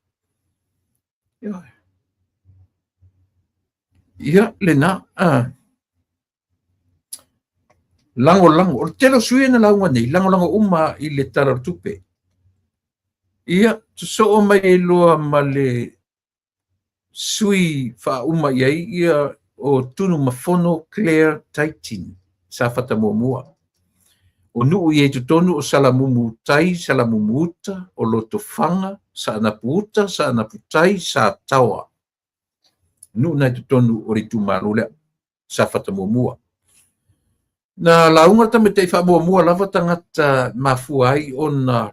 [SPEAKER 1] Ia le na lango o telo sui na launga nei lango uma i le tara tupe ia so o mai loa ma le sui fa uma ia o tunu mafono Claire Taitin sa fata mua o nuu i e tonu o salamumu tai salamumuta o loto fanga sa anaputa sa anaputai sa tawa nu na tonu o ritu marule sa fata mua na launga ta me te fa mua lava tangata mafuai ona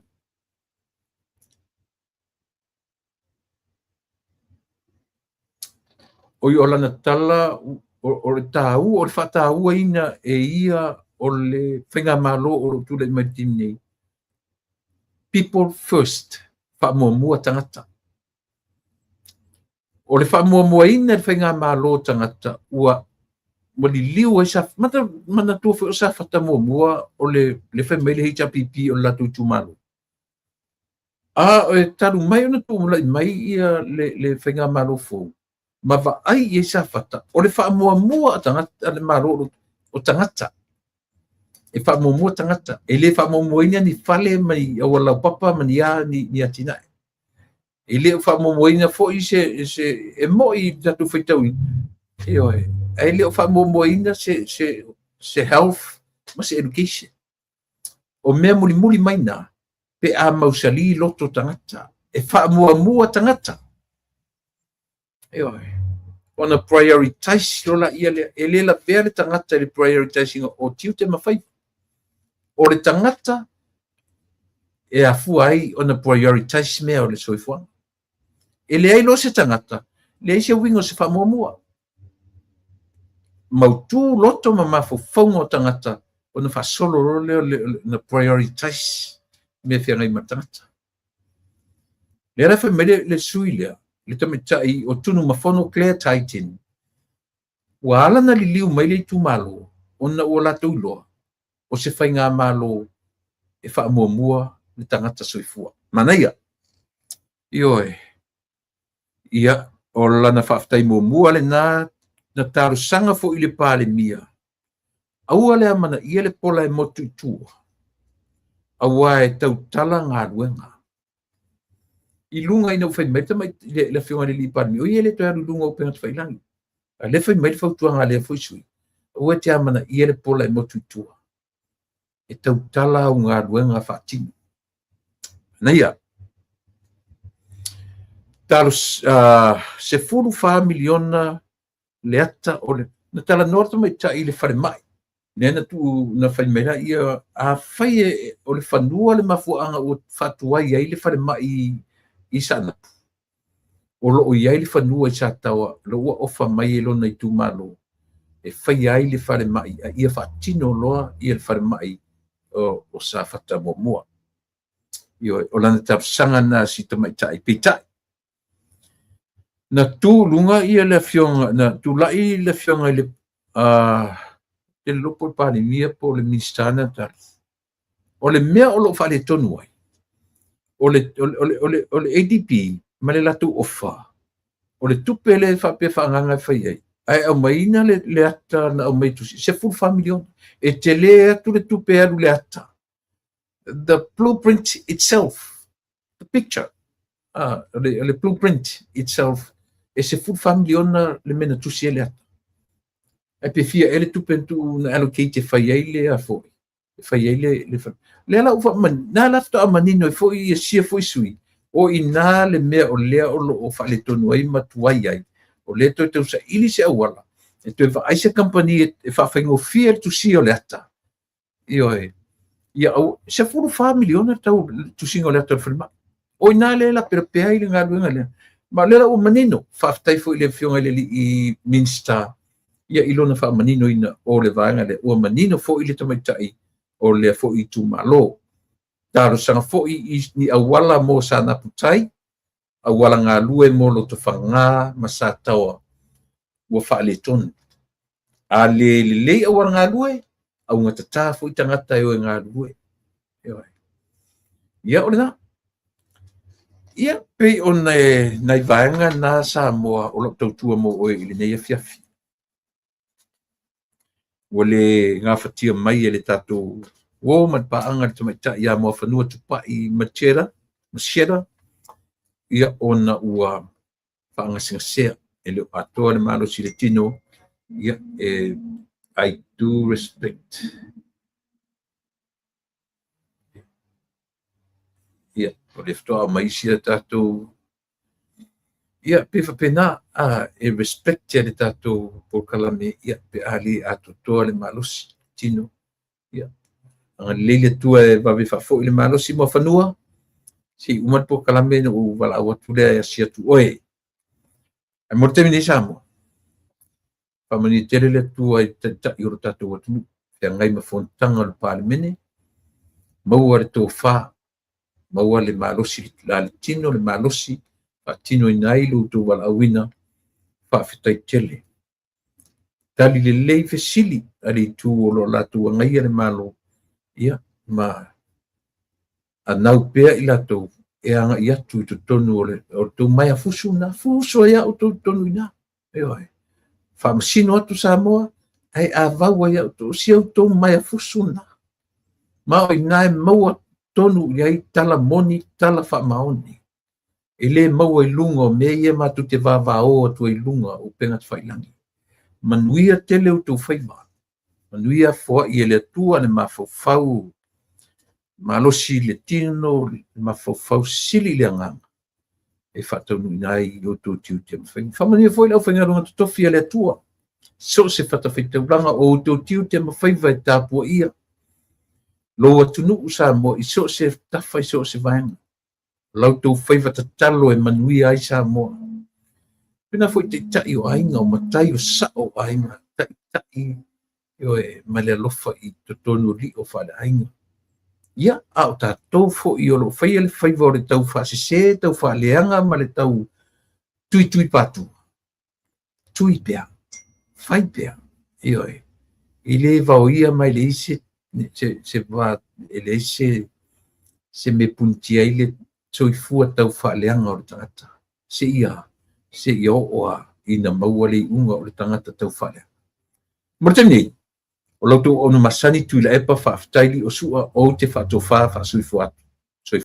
[SPEAKER 1] o i ola na tala o le tau o le whatau ina e ia o le whenga malo o lo tule mai people first fa mua tangata o le fa mua ina le whenga malo tangata ua mo li liu e sa mana tu fo sa fata mua o le whenga le hicha pipi o la tu tumalo e taru mai ona tu mai ia le whenga malo fo ma va ai e sa fata o le fa mua tangata le malo o tangata e fa mua tangata e le fa mua ina ni fale mai o la papa mani ya ni atina e le fa mua ina fo i se e mo i tatu feitau e oi e le fa mua ina se health ma se education o me muli mai na pe a mausali loto tangata e fa mua tangata e oi ona prioritize lola ia le la vere tangata le prioritizing o tiute mafai o le tangata e afu ai ona prioritize me o le soifua e le ai lo se tangata le se wingo se fa mua mautu loto ma mafofongo tangata ona fa solo le na prioritize me fia ngai matangata le ra fa me le suilia le tamitai o tunu mafono Claire Taitin wala na liliu mai le tu malo ona ola tu lo o se fai ngā malo e wha mua le tangata soifua. Manaia, ioe, ia o lana whaftai mua le na taru sanga fo i le pāle mia. Aua le amana ia le pola e motu tua. Aua e tau tala ngā ruenga. I lunga ina fai mai tama le fionga le lipa mi. O ia le toa lunga o penga fai langi. A le fai mai fau tuanga le foi sui. O te amana ia le pola e motu tua. E tau tala o ngā ruenga whaatini. Na ia. Talo se furu wha miliona le ata o le. Na tala norta mai ta i le whare mai. Nena tu na whai mera ia a whai o le whanua le mafuanga o whatua ia i le whare mai i sana. O loo ia i le whanua i sa tawa, lo ua ofa mai e lona i tūmalo. E whai ai le whare mai, a ia whaatino loa i le whare mai o sa whata mua. Io, o lana tapsanga na si tamaitai, peitai. Na tū lunga ia le fionga, na tū lai le fionga i le te lopo pāne mia po le ministana tari. O le mea o lo whale tonu ai. O le ADP, ma le latu ofa. O le tupe le whape whaanganga whai ai. Ai au maina le ata na au maitusi. Se full familion. E te le atu le tupe alu le ata. The blueprint itself, the picture, the blueprint itself, e se full familion na le mena tusi le ata. E pe fia ele tupentu na allocate whai ai le a foi. Whai ai le whai. Le ala ufa man, na lafta a manino e foi i sia foi sui. O i nā le mea o lea o lo o whale tonu ai matuai ai. O le toi tau sa ili se awala. E toi wa aise company e whawhaingo fia tu si o le ata. Io e. Ia au, se furu wha miliona tau tu singo le ata whalima. O i nā le la pera pea i le ngā luenga lea. Ma le la o manino, whaftai fo i le fionga le li i Minster. Ia ilona wha manino ina o le vaenga le. O manino fo i le tamaitai o le fo i tu malo. Taro sanga fo i ni awala mo sa na putai. Awala ngā lue mo lo to whanga ma sa tawa. Ua wha le tonu. A le awala ngā lue. Au ngata tā fo i tangata e o ngā lue. Ia o le nā. Ia pe o nei vaenga nā sa moa o lo tautua mo oe i le nei a fiafi. Ua le ngā whatia mai e le tātou o man paanga le tamaita ia mo whanua tupa i machera, ia ona ua whaanga singasea e leo atoa le malo si le tino, ia I do respect. Ia, o le ftoa mai si le tātou, ia pe whapena e respect le tātou por kalame, ia pe ali atotoa le malo si tino, ia. Ang lele tua e babi fafo ile malo si mo fanua si umat po kalame no wala watu le sia tu oe ai morte mi samo pamani tele le tua i ta yurta tu watu te ngai ma fontanga le parlemene mo ar to fa mo le malo si la tino le malo si patino inai lu tu wala wina fa fitai tele tali le lei fesili ali tu lo la tu ngai le malo. Ia, ma anau pea i latou e anga i atu i to tonu o tau mai a fusu na, fusu ia o tau tonu ina. Eo ai. Whamasino atu Samoa, ai a vaua ia o tau si au tau mai a fusu na. Ma o ina e maua tonu i ai tala moni, tala whamaoni. E le maua i lunga o me ia matu te vava o atu i lunga o penga te whailangi. Manuia tele o tau whaima. Manuia foa i ele tua le mafofau malosi le tino le mafofau sili le anganga e whatanu inai o tō tiu te mawhainga. Whamania foi lau whainga runga tutofi le tua. So se whatawhitauranga o tō tiu te mawhaiva e tāpua ia. Lo atunu usa mo i so se tawhai so se vaenga. Lau tō whaiva tatalo e manuia ai sa moa. Pena foi te tai o ainga o matai o sa o ainga. Tai. Io e male lofa i tonu li o fale ainga. Ia, au ta tau fo i olo whai ele whai vore tau whasi se, tau whaleanga ma le tau tui patu. Tui pea, whai pea. Io e, i le vau ia mai le ise, se va, le ise, se me puntia i le tui fua tau whaleanga o le tangata. Se ia oa ina maua le unga o le tangata tau whaleanga. Martini. O lautou ona masani tuila epa whaaftaili o sua o te whaatofa whaasui fuatu.